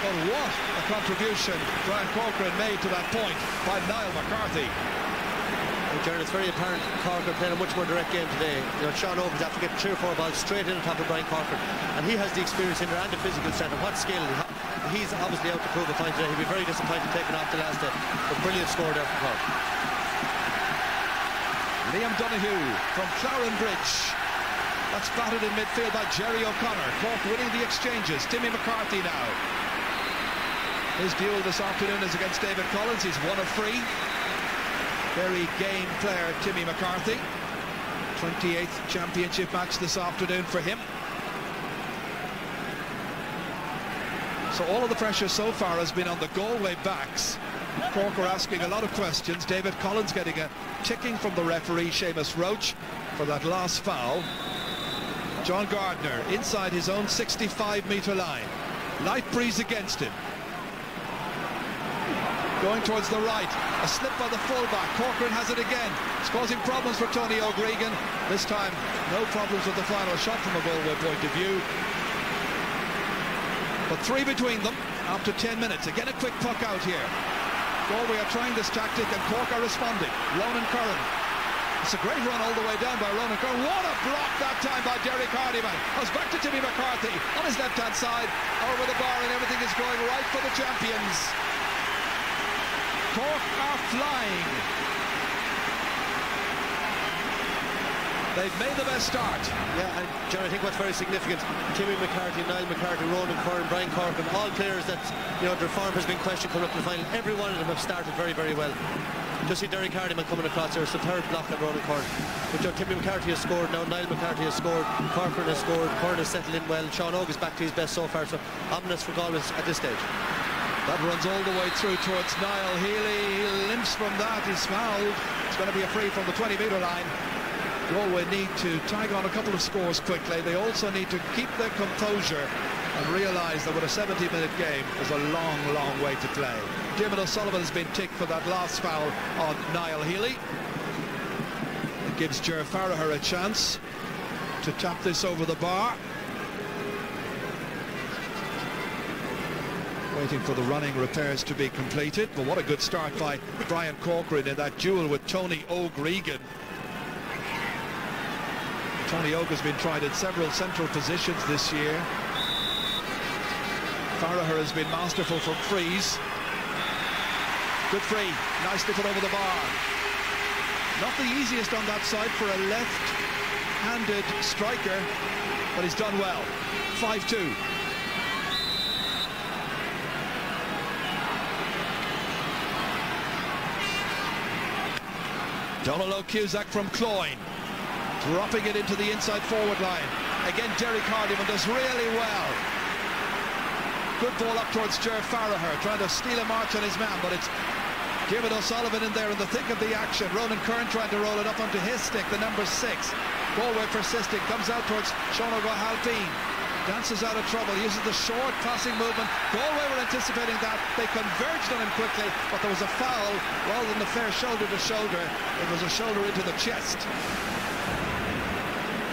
But what a contribution Brian Corcoran made to that point by Niall McCarthy. Jaron, it's very apparent Cork are playing a much more direct game today. You know, Sean Ovens after getting 3 or 4 balls straight in on top of Brian Corcoran, and he has the experience in there and the physical strength. And what skill! He's obviously out to prove a point today. He'll be very disappointed taking off the last day. But brilliant score there from Cork. Liam Donoghue from Claren Bridge. That's batted in midfield by Jerry O'Connor. Cork winning the exchanges. Timmy McCarthy now. His duel this afternoon is against David Collins. He's 1 of 3. Very game player, Timmy McCarthy. 28th championship match this afternoon for him. So all of the pressure so far has been on the Galway backs. Cork are asking a lot of questions. David Collins getting a ticking from the referee, Seamus Roach, for that last foul. John Gardner inside his own 65-metre line. Light breeze against him. Going towards the right, a slip by the fullback. Corcoran has it again. It's causing problems for Tony O'Gregan. This time, no problems with the final shot from a Galway point of view. But 3 between them after 10 minutes. Again, a quick puck out here. Galway are trying this tactic and Cork are responding. Ronan Curran. It's a great run all the way down by Ronan Curran. What a block that time by Derek Hardyman. Goes back to Timmy McCarthy on his left-hand side. Over the bar and everything is going right for the champions. Cork are flying. They've made the best start. Yeah, and John, I think what's very significant, Timmy McCarthy, Niall McCarthy, Ronan Curran, Brian Corcoran, all players that, you know, their form has been questioned coming up to the final. Every one of them have started very, very well. Just see Derek Hardyman coming across there. It's the 3rd block at Ronan Curran. But Timmy McCarthy has scored now. Niall McCarthy has scored. Corcoran has scored. Curran has settled in well. Sean Og is back to his best so far. So ominous for Galway at this stage. That runs all the way through towards Niall Healy. He limps from that. He's fouled. It's going to be a free from the 20-metre line. Galway need to tag on a couple of scores quickly. They also need to keep their composure and realise that with a 70-minute game, there's a long, long way to play. Dermot O'Sullivan has been ticked for that last foul on Niall Healy. It gives Ger Farragher a chance to tap this over the bar. Waiting for the running repairs to be completed, but what a good start by Brian Corcoran in that duel with Tony O'Gregan. Tony Og has been tried in several central positions this year. Farragher has been masterful from frees. Good free, nicely put over the bar. Not the easiest on that side for a left-handed striker, but he's done well. 5-2. Donald O'Cusack from Cloyne, dropping it into the inside forward line. Again, Derek Hardyman does really well. Good ball up towards Ger Farragher, trying to steal a march on his man, but it's Diarmuid O'Sullivan in there in the thick of the action. Ronan Kern trying to roll it up onto his stick, the number 6. Galway persisting, comes out towards Sean O'Halpine. Dances out of trouble, uses the short passing movement. Galway were anticipating that. They converged on him quickly, but there was a foul rather than a fair shoulder to shoulder. It was a shoulder into the chest.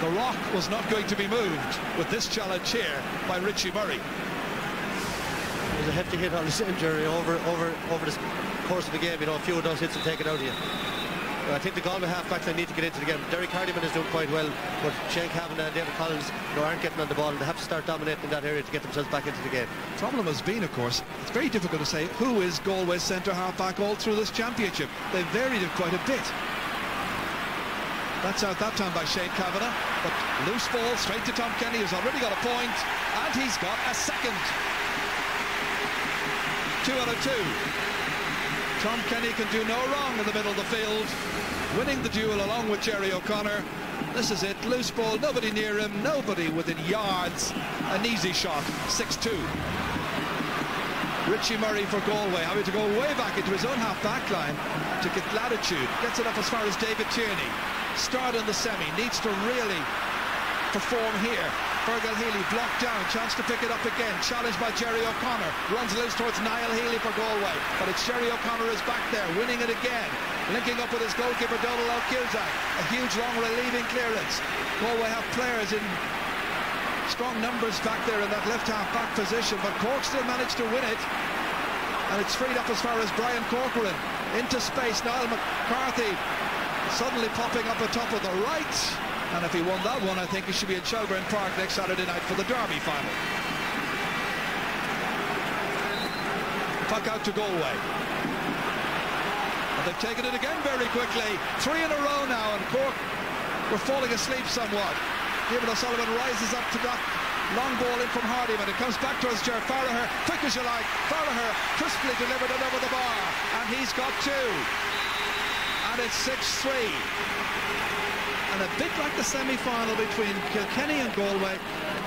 The rock was not going to be moved with this challenge here by Richie Murray. It was a hefty hit on his injury over the course of the game. You know, a few of those hits will take it out of you. But I think the Galway halfbacks, they need to get into the game. Derek Hardiman is doing quite well, but Shane Cavanagh and David Collins, you know, aren't getting on the ball, and they have to start dominating in that area to get themselves back into the game. The problem has been, of course, it's very difficult to say who is Galway's centre halfback all through this championship. They've varied it quite a bit. That's out that time by Shane Cavanagh, but loose ball straight to Tom Kenny, who's already got a point, and he's got a second. 2 out of 2. Tom Kenny can do no wrong in the middle of the field, winning the duel along with Jerry O'Connor. This is it, loose ball, nobody near him, nobody within yards, an easy shot, 6-2. Richie Murray for Galway, having to go way back into his own half-back line to get latitude, gets it up as far as David Tierney. Start in the semi, needs to really perform here. Fergal Healy blocked down, chance to pick it up again, challenged by Jerry O'Connor, runs loose towards Niall Healy for Galway, but it's Jerry O'Connor is back there, winning it again, linking up with his goalkeeper Donald O'Cusack, a huge long relieving clearance. Galway have players in strong numbers back there in that left half back position, but Cork still managed to win it, and it's freed up as far as Brian Corcoran, into space. Niall McCarthy suddenly popping up atop of the right, and if he won that one, I think he should be in Shelburne Park next Saturday night for the Derby final. Puck out to Galway, and they've taken it again very quickly. 3 in a row now, and Cork were falling asleep somewhat. Diarmuid O'Sullivan rises up to that long ball in from Hardiman. It comes back towards Ger Farragher, quick as you like. Farragher crisply delivered it over the bar, and he's got 2. And it's 6-3. And a bit like the semi-final between Kilkenny and Galway,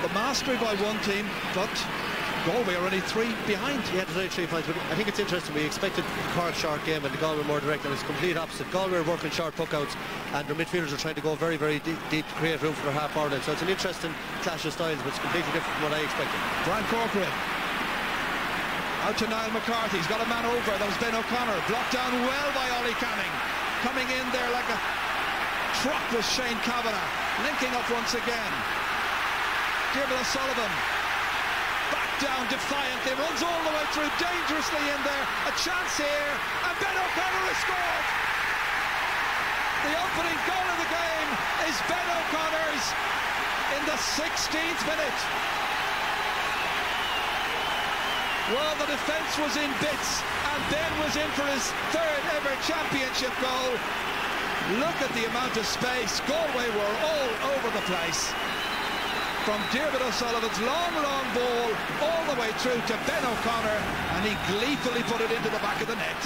the mastery by one team, but Galway are only 3 behind. Yeah, there's only 3 points, but I think it's interesting. We expected Cork short game and the Galway more direct, and it's complete opposite. Galway are working short puck-outs, and their midfielders are trying to go very, very deep to create room for their half-forward line. So it's an interesting clash of styles, but it's completely different from what I expected. Brian Corcoran out to Niall McCarthy. He's got a man over. That was Ben O'Connor, blocked down well by Ollie Canning. Coming in there like a truck was Shane Cavanagh, linking up once again. Diarmuid O'Sullivan back down defiantly, runs all the way through, dangerously in there. A chance here, and Ben O'Connor has scored. The opening goal of the game is Ben O'Connor's in the 16th minute. Well, the defence was in bits, and Ben was in for his 3rd ever championship goal. Look at the amount of space. Galway were all over the place. From Diarmuid O'Sullivan's long ball all the way through to Ben O'Connor, and he gleefully put it into the back of the net.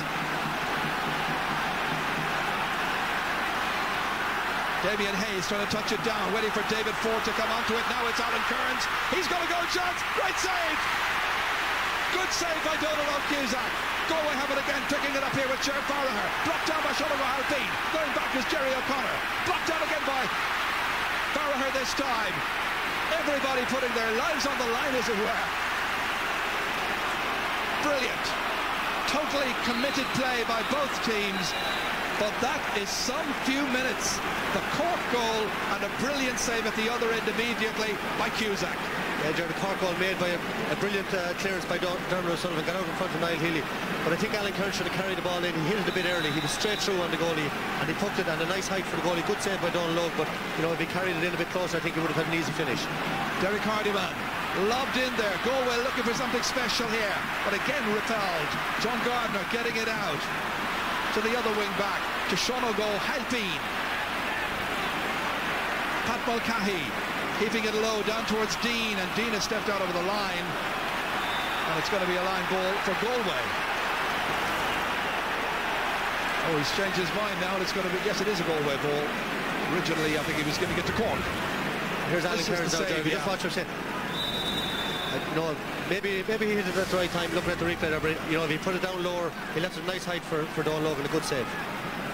Damien Hayes trying to touch it down, waiting for David Ford to come onto it. Now it's Alan Kearns. He's got a goal chance. Great save! Good save by Donald O'Cusack. Galway have it again, picking it up here with Ger Farragher. Blocked down by Sean O'Halpine. Going back is Jerry O'Connor. Blocked down again by Farragher this time. Everybody putting their lives on the line, as it were. Brilliant. Totally committed play by both teams. But that is some few minutes. The Cork goal and a brilliant save at the other end immediately by Cusack. Yeah, Jared, the Cork goal made by a brilliant clearance by Diarmuid O'Sullivan, got out in front of Niall Healy. But I think Alan Kearns should have carried the ball in. He hit it a bit early. He was straight through on the goalie, and he poked it, and a nice height for the goalie. Good save by Donald Logue, but you know, if he carried it in a bit closer, I think he would have had an easy finish. Derek Hardiman lobbed in there. Galway looking for something special here, but again repelled. John Gardner getting it out to the other wing back, to Sean O'Halpine. Pat Mulcahy keeping it low down towards Dean, and Dean has stepped out over the line, and it's going to be a line ball for Galway. Oh, he's changed his mind now, and it's going to be, yes, it is a Galway ball. Originally, I think he was giving it to Cork. Here's Alan Kearns out there. Just watch him say, know, maybe he hit it at the right time, looking at the replay there, but you know, if he put it down lower, he left a nice height for Donal Logan, a good save.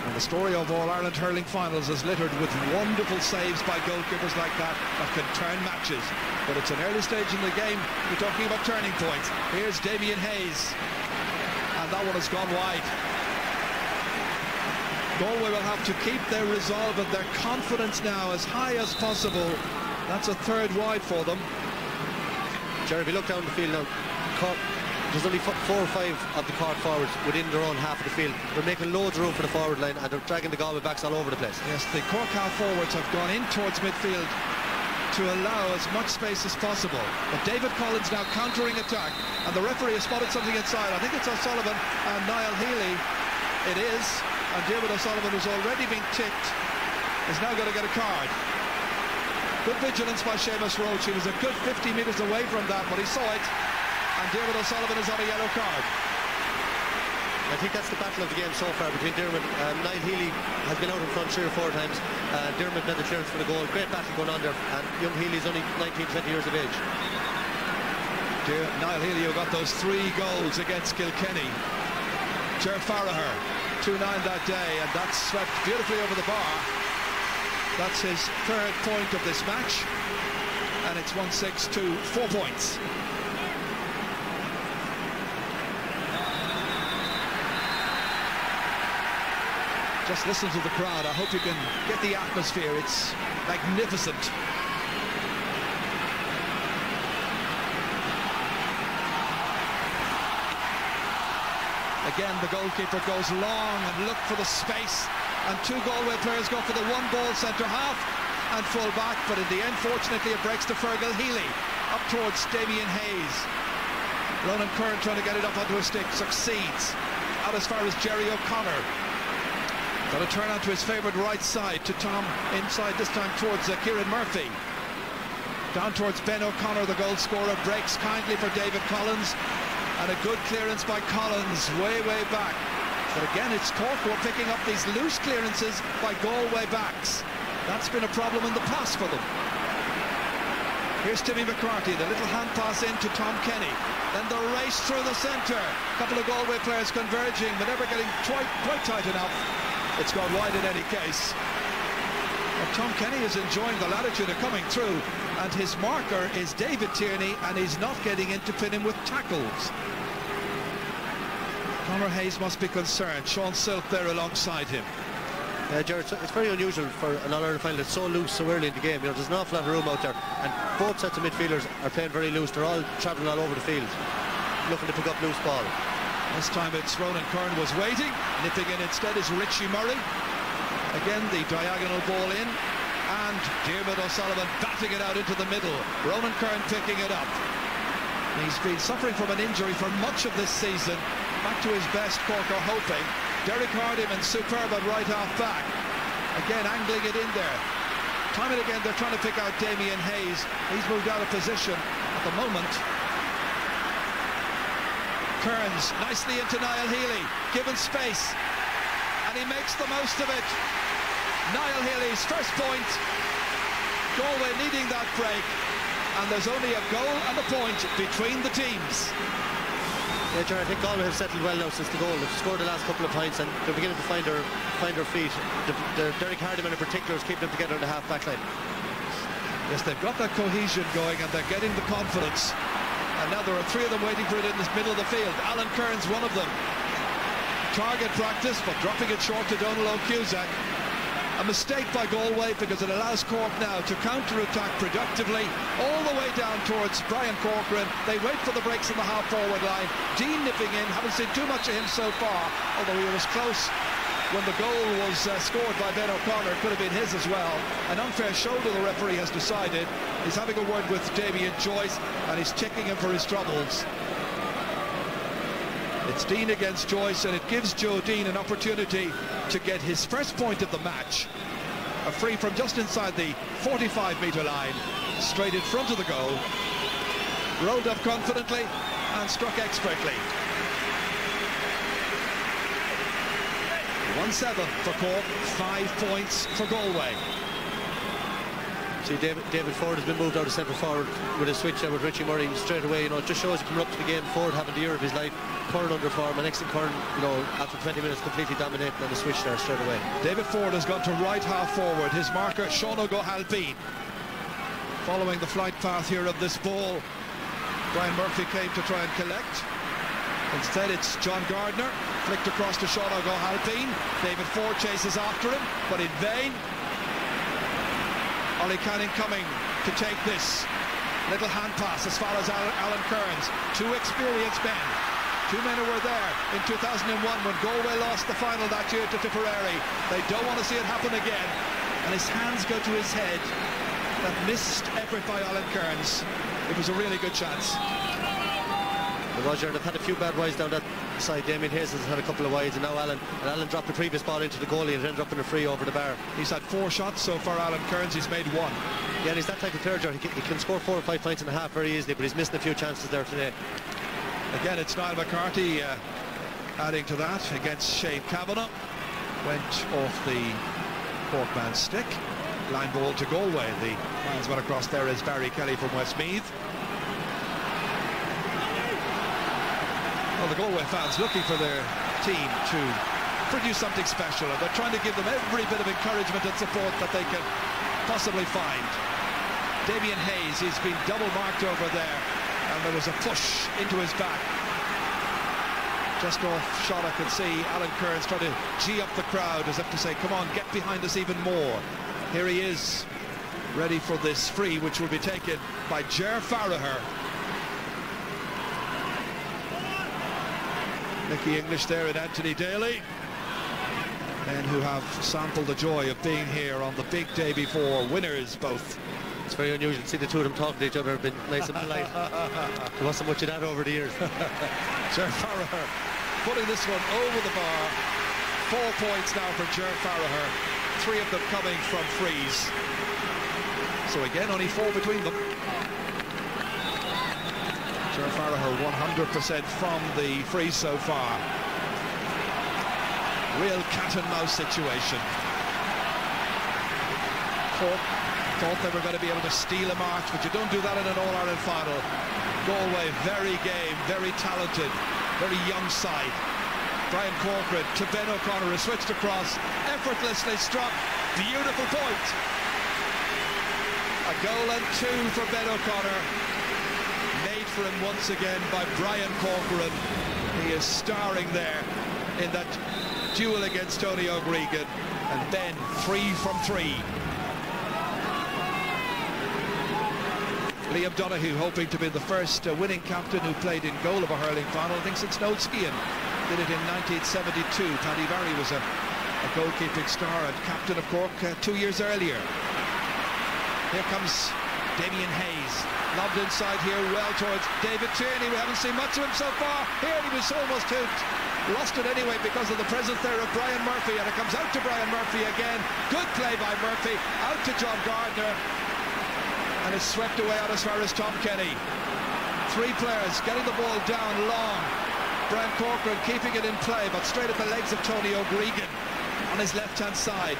And the story of All-Ireland hurling finals is littered with wonderful saves by goalkeepers like that can turn matches. But it's an early stage in the game. We're talking about turning points. Here's Damien Hayes, and that one has gone wide. Galway will have to keep their resolve and their confidence now as high as possible. That's a third wide for them. Jerry, if you look down the field now, Cork, there's only 4 or 5 of the Cork forwards within their own half of the field. They're making loads of room for the forward line, and they're dragging the Galway backs all over the place. Yes, the Cork half forwards have gone in towards midfield to allow as much space as possible. But David Collins now countering attack, and the referee has spotted something inside. I think it's O'Sullivan and Niall Healy. It is, and David O'Sullivan, who's already been ticked, is now going to get a card. Good vigilance by Seamus Roach. He was a good 50 metres away from that, but he saw it, and David O'Sullivan is on a yellow card. I think that's the battle of the game so far between Dermot. Niall Healy has been out in front 3 or 4 times. Dermot made the clearance for the goal. Great battle going on there, and young Healy's only 19, 20 years of age. Niall Healy, who got those 3 goals against Kilkenny. Ger Farragher, 2-9 that day, and that's swept beautifully over the bar. That's his 3rd point of this match, and it's 1-6 to 4 points. Just listen to the crowd. I hope you can get the atmosphere. It's magnificent. Again, the goalkeeper goes long and look for the space, and 2 Galway players go for the 1 ball centre half and full back, but in the end, fortunately, it breaks to Fergal Healy up towards Damien Hayes. Ronan Curran trying to get it up onto a stick, succeeds. Out as far as Jerry O'Connor. Got to turn onto his favourite right side to Tom inside, this time towards Kieran Murphy. Down towards Ben O'Connor, the goal scorer, breaks kindly for David Collins, and a good clearance by Collins way back. But again, it's Cork who are picking up these loose clearances by Galway backs. That's been a problem in the past for them. Here's Timmy McCarthy, the little hand pass in to Tom Kenny. Then the race through the centre. A couple of Galway players converging, but never getting quite tight enough. It's gone wide in any case. But Tom Kenny is enjoying the latitude of coming through, and his marker is David Tierney, and he's not getting in to pin him with tackles. Conor Hayes must be concerned. Sean Silk there alongside him. Jared, it's very unusual for an All-Ireland final that's so loose so early in the game. You know, there's an awful lot of room out there, and both sets of midfielders are playing very loose. They're all travelling all over the field, looking to pick up loose ball. This time it's Ronan Curran was waiting. Nipping in instead is Richie Murray. Again, the diagonal ball in, and Diarmuid O'Sullivan batting it out into the middle. Ronan Curran picking it up. He's been suffering from an injury for much of this season. Back to his best, Cork are hoping. Derek Hardiman superb at right half back. Again, angling it in there. Time and again, they're trying to pick out Damien Hayes. He's moved out of position at the moment. Kearns nicely into Niall Healy, given space, and he makes the most of it. Niall Healy's first point. Galway needing that break, and there's only a goal and a point between the teams. Yeah, Gerard, I think Galway have settled well now since the goal. They've scored the last couple of points, and they're beginning to find their feet. The Derek Hardiman in particular is keeping them together in the half-back line. Yes, they've got that cohesion going, and they're getting the confidence. And now there are 3 of them waiting for it in the middle of the field. Alan Kearns, one of them. Target practice, but dropping it short to Donal Cusack. A mistake by Galway, because it allows Cork now to counter-attack productively all the way down towards Brian Corcoran. They wait for the breaks in the half-forward line. Dean nipping in, haven't seen too much of him so far, although he was close when the goal was scored by Ben O'Connor. It could have been his as well. An unfair shoulder, the referee has decided. He's having a word with Damien Joyce, and he's checking him for his troubles. It's Dean against Joyce, and it gives Joe Dean an opportunity to get his first point of the match. A free from just inside the 45-metre line, straight in front of the goal. Rolled up confidently and struck expertly. 1-7 for Cork, 5 points for Galway. See, David Ford has been moved out of centre forward with a switch there with Richie Murray straight away. You know, it just shows you coming up to the game, Ford having the year of his life, Curran under form, and next thing Curran, you know, after 20 minutes completely dominating on the switch there straight away. David Ford has gone to right half forward. His marker, Sean O'Halpine. Following the flight path here of this ball, Brian Murphy came to try and collect. Instead, it's John Gardner, flicked across to Sean O'Halpine. David Ford chases after him, but in vain. Ollie Canning coming to take this. Little hand pass as far as Alan Kearns. Two experienced men. Two men who were there in 2001 when Galway lost the final that year to Tipperary. They don't want to see it happen again. And his hands go to his head. That missed effort by Alan Kearns. It was a really good chance. Roger, they've had a few bad wides down that side. Damien Hayes has had a couple of wides, and now Alan dropped the previous ball into the goalie and it ended up in a free over the bar. He's had 4 shots so far, Alan Kearns. He's made 1. Yeah, and he's that type of player, He can score 4 or 5 points and a half very easily, but he's missing a few chances there today. Again, it's Niall McCarthy adding to that against Shane Kavanagh. Went off the Cork man's stick. Line ball to Galway. The linesman across there is Barry Kelly from Westmeath. Well, the Galway fans looking for their team to produce something special, and they're trying to give them every bit of encouragement and support that they can possibly find. Damien Hayes, he's been double marked over there, and there was a push into his back. Just off shot, I could see Alan Kearns trying to gee up the crowd as if to say, come on, get behind us even more. Here he is, ready for this free, which will be taken by Ger Farragher. Nicky English there and Anthony Daly, men who have sampled the joy of being here on the big day before, winners both. It's very unusual to see the two of them talking to each other, been nice and polite. There wasn't much of that over the years. Ger Farragher putting this one over the bar. 4 points now for Ger Farragher, 3 of them coming from frees. So again, only 4 between them. Ger Farragher 100% from the free so far. Real cat and mouse situation. Cork thought they were going to be able to steal a march, but you don't do that in an All-Ireland final. Galway, very game, very talented, very young side. Brian Corcoran to Ben O'Connor, who switched across, effortlessly struck, beautiful point. A goal and 2 for Ben O'Connor. Made for him once again by Brian Corcoran. He is starring there in that duel against Tony O'Gregan, and Ben 3 from 3. Liam Donahue hoping to be the first winning captain who played in goal of a hurling final, I think since Noel Skehan did it in 1972. Paddy Barry was a goalkeeping star and captain of Cork 2 years earlier. Here comes Damien Hayes, lobbed inside here well towards David Tierney. We haven't seen much of him so far. Here he was almost hooked. Lost it anyway because of the presence there of Brian Murphy, and it comes out to Brian Murphy again. Good play by Murphy, out to John Gardner, and it's swept away out as far as Tom Kenny. 3 players getting the ball down long. Brian Corcoran keeping it in play, but straight at the legs of Tony O'Gregan on his left-hand side,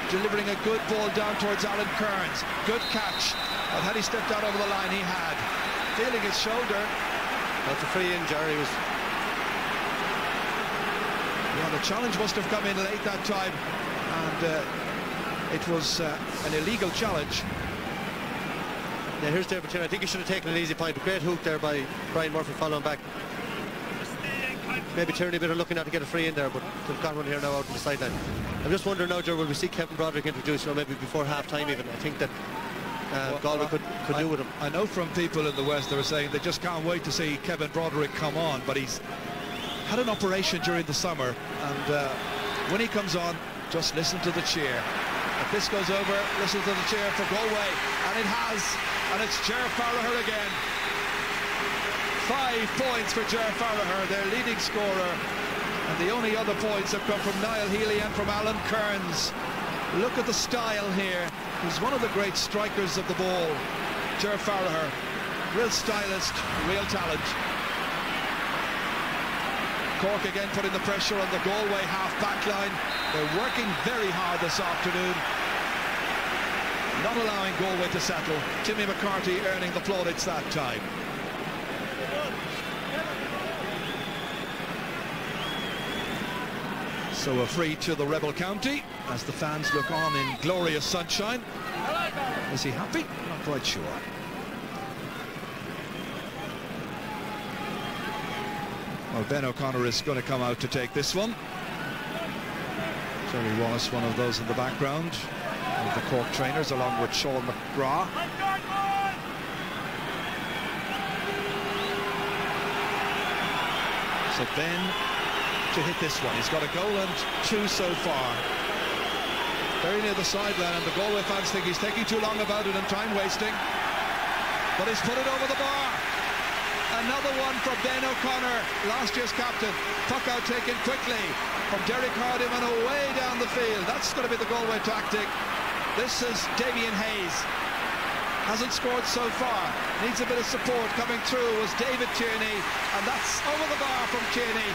delivering a good ball down towards Alan Kearns. Good catch, but had he stepped out over the line, he had. Feeling his shoulder. That's a free in, Jerry. Yeah, the challenge must have come in late that time, and it was an illegal challenge. Yeah, here's David Tierney. I think he should have taken an easy point. A great hook there by Brian Murphy following back. Maybe Tierney better looking out to get a free in there, but they've got one here now out on the sideline. I'm just wondering now, Joe, will we see Kevin Broderick introduced, maybe before half-time even? I think that Galway could do with him. I know from people in the West they were saying they just can't wait to see Kevin Broderick come on, but he's had an operation during the summer, and when he comes on, just listen to the cheer. If this goes over, listen to the cheer for Galway, and it has, and it's Ger Farragher again. 5 points for Ger Farragher, their leading scorer, and the only other points have come from Niall Healy and from Alan Kearns. Look at the style here. He's one of the great strikers of the ball, Ger Farragher. Real stylist, real talent. Cork again putting the pressure on the Galway half-back line. They're working very hard this afternoon. not allowing Galway to settle. Timmy McCarthy earning the plaudits that time. So a free to the rebel county as the fans look on in glorious sunshine. Is he happy? Not quite sure. Well, Ben O'Connor is going to come out to take this one. Jerry Wallace, one of those in the background of the Cork trainers, along with Sean McGrath. So Ben to hit this one. He's got a goal and 2 so far. Very near the sideline, and the Galway fans think he's taking too long about it and time wasting. But he's put it over the bar. Another one from Ben O'Connor, last year's captain. Puck out taken quickly from Derek Hardiman away down the field. That's going to be the Galway tactic. This is Damien Hayes. Hasn't scored so far. Needs a bit of support. Coming through was David Tierney, and that's over the bar from Tierney.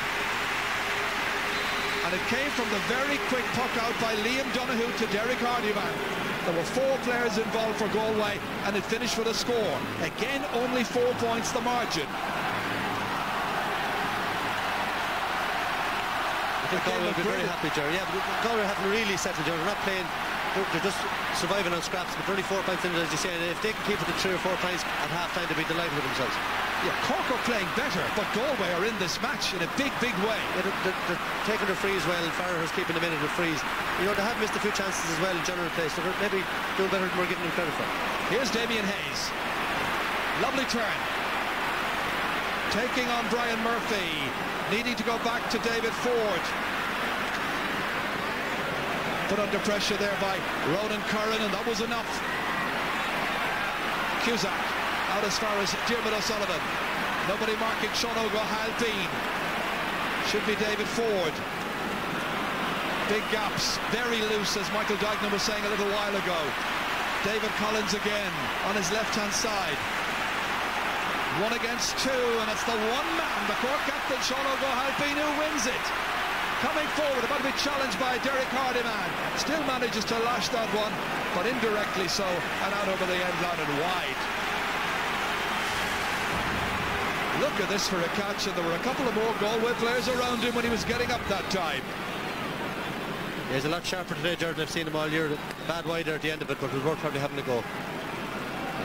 And it came from the very quick puck out by Liam Donoghue to Derek Hardiman. There were 4 players involved for Galway, and it finished with a score. Again, only 4 points the margin. I think Galway will be very happy, Jerry. Yeah, but Galway haven't really settled down. They're not playing. They're just surviving on scraps, but they're only 4 points in it, as you say. And if they can keep it to 3 or 4 points at half-time, they'll be delighted with themselves. Yeah, Cork are playing better, but Galway are in this match in a big, big way. Yeah, they're taking their frees well, and Farrah's keeping them in at the frees. You know, they have missed a few chances as well in general play, so they're maybe doing better than we're giving them credit for. Here's Damien Hayes. Lovely turn. Taking on Brian Murphy. Needing to go back to David Ford. Put under pressure there by Ronan Curran, and that was enough. Cusack out as far as Diarmuid O'Sullivan. Nobody marking Sean O'Halpine. Should be David Ford. Big gaps, very loose, as Michael Dignan was saying a little while ago. David Collins again on his left-hand side. 1 against 2, and it's the one man, the Cork captain, Sean O'Halpine, who wins it. Coming forward, about to be challenged by Derek Hardiman. Still manages to lash that one, but indirectly so, and out over the end line and wide. Look at this for a catch, and there were a couple of more Galway players around him when he was getting up that time. Yeah, he's a lot sharper today, Jordan. I've seen him all year. Bad wide there at the end of it, but it was worth probably having a go.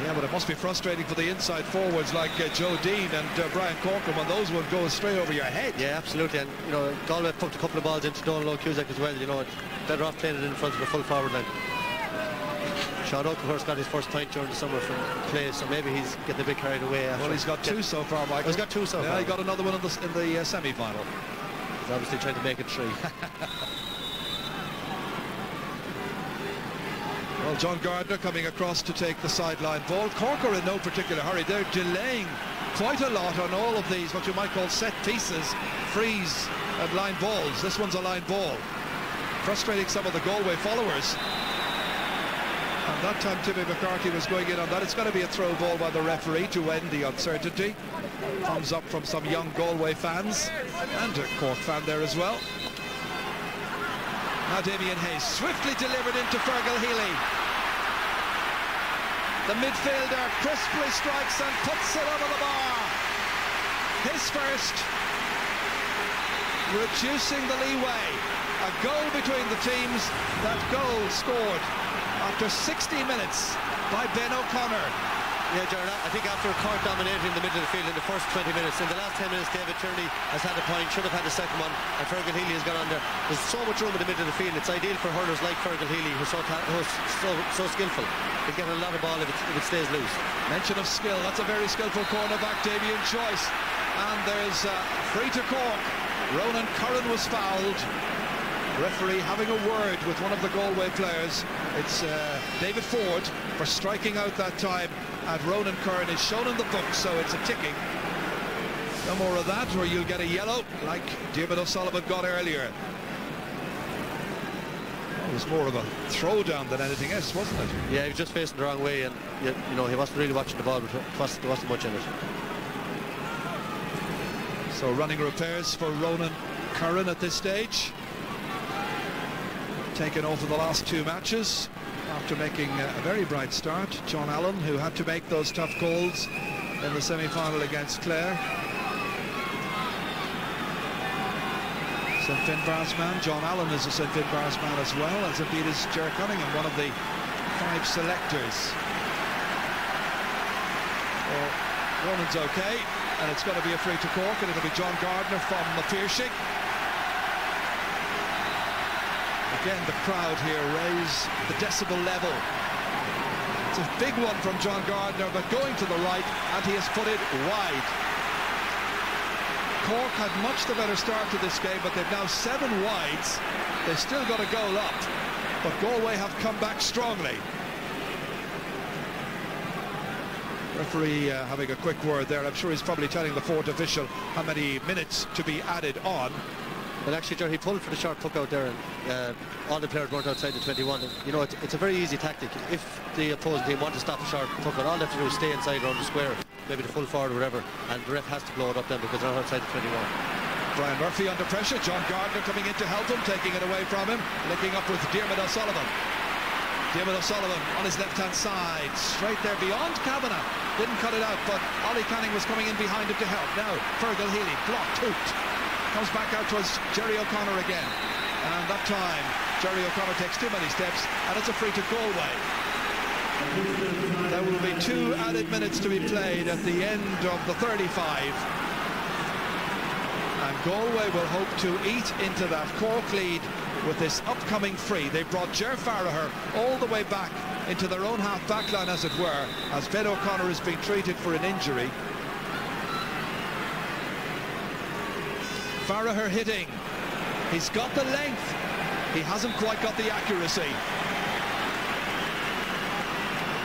Yeah, but it must be frustrating for the inside forwards like Joe Dean and Brian Corcoran when those would go straight over your head. Yeah, absolutely. And, you know, Galway put a couple of balls into Donald Cusack as well. You know, it's better off playing it in front of the full forward line. Sean O'Connor got his first point during the summer from play, so maybe he's getting a bit carried away. Well, he's got 2 so far, Michael. Oh, he's got 2 so far. Yeah, he got another one in the semi-final. He's obviously trying to make it 3. Well, John Gardner coming across to take the sideline ball. Cork are in no particular hurry. They're delaying quite a lot on all of these, what you might call set pieces, frees and line balls. This one's a line ball. Frustrating some of the Galway followers. And that time Timmy McCarthy was going in on that. It's going to be a throw ball by the referee to end the uncertainty. Thumbs up from some young Galway fans and a Cork fan there as well. Now Damien Hayes swiftly delivered into Fergal Healy. The midfielder crisply strikes and puts it over the bar. His first, reducing the leeway. A goal between the teams. That goal scored after 60 minutes by Ben O'Connor. Yeah, Jared, I think after Cork dominating the middle of the field in the first 20 minutes, in the last 10 minutes David Tierney has had a point, should have had a second one, and Fergal Healy has gone on there. There's so much room in the middle of the field. It's ideal for hurlers like Fergal Healy, who's so skillful. He'll get a lot of ball if it stays loose. Mention of skill, that's a very skillful cornerback, Damien Choice. And there's free to Cork. Ronan Curran was fouled. Referee having a word with one of the Galway players. It's David Ford for striking out that time, and Ronan Curran is shown in the book, so it's a ticking. No more of that, or you'll get a yellow like Diarmuid O'Sullivan got earlier. It was more of a throwdown than anything else, wasn't it? Yeah, he was just facing the wrong way, and you know, he wasn't really watching the ball, but there wasn't much in it. So running repairs for Ronan Curran at this stage. Taken over the last 2 matches after making a very bright start. John Allen, who had to make those tough calls in the semi-final against Clare. St Finbarr's man. John Allen is a St Finbarr's man as well, as indeed is Ger Cunningham, one of the 5 selectors. Well, Ronan's okay, and it's going to be a free to Cork, and it'll be John Gardner from the Piercing. Again, the crowd here raise the decibel level. It's a big one from John Gardner, but going to the right, and he has put it wide. Cork had much the better start to this game, but they've now 7 wides. They've still got a goal up, but Galway have come back strongly. Referee having a quick word there. I'm sure he's probably telling the 4th official how many minutes to be added on. Well, actually, Joe, he pulled for the short puck out there, and all the players weren't outside the 21. You know, it's a very easy tactic. If the opposing team want to stop a short puck out, all they have to do is stay inside around the square, maybe the full forward or whatever, and the ref has to blow it up then because they're not outside the 21. Brian Murphy under pressure. John Gardner coming in to help him, taking it away from him, linking up with Diarmuid O'Sullivan. Diarmuid O'Sullivan on his left-hand side, straight there beyond Kavanagh. Didn't cut it out, but Ollie Canning was coming in behind him to help. Now, Fergal Healy, blocked, hooked. Comes back out towards Jerry O'Connor again. And that time, Jerry O'Connor takes too many steps, and it's a free to Galway. There will be 2 added minutes to be played at the end of the 35. And Galway will hope to eat into that Cork lead with this upcoming free. They brought Ger Farragher all the way back into their own half back line, as it were, as Ben O'Connor is being treated for an injury. Farragher hitting. He's got the length. He hasn't quite got the accuracy.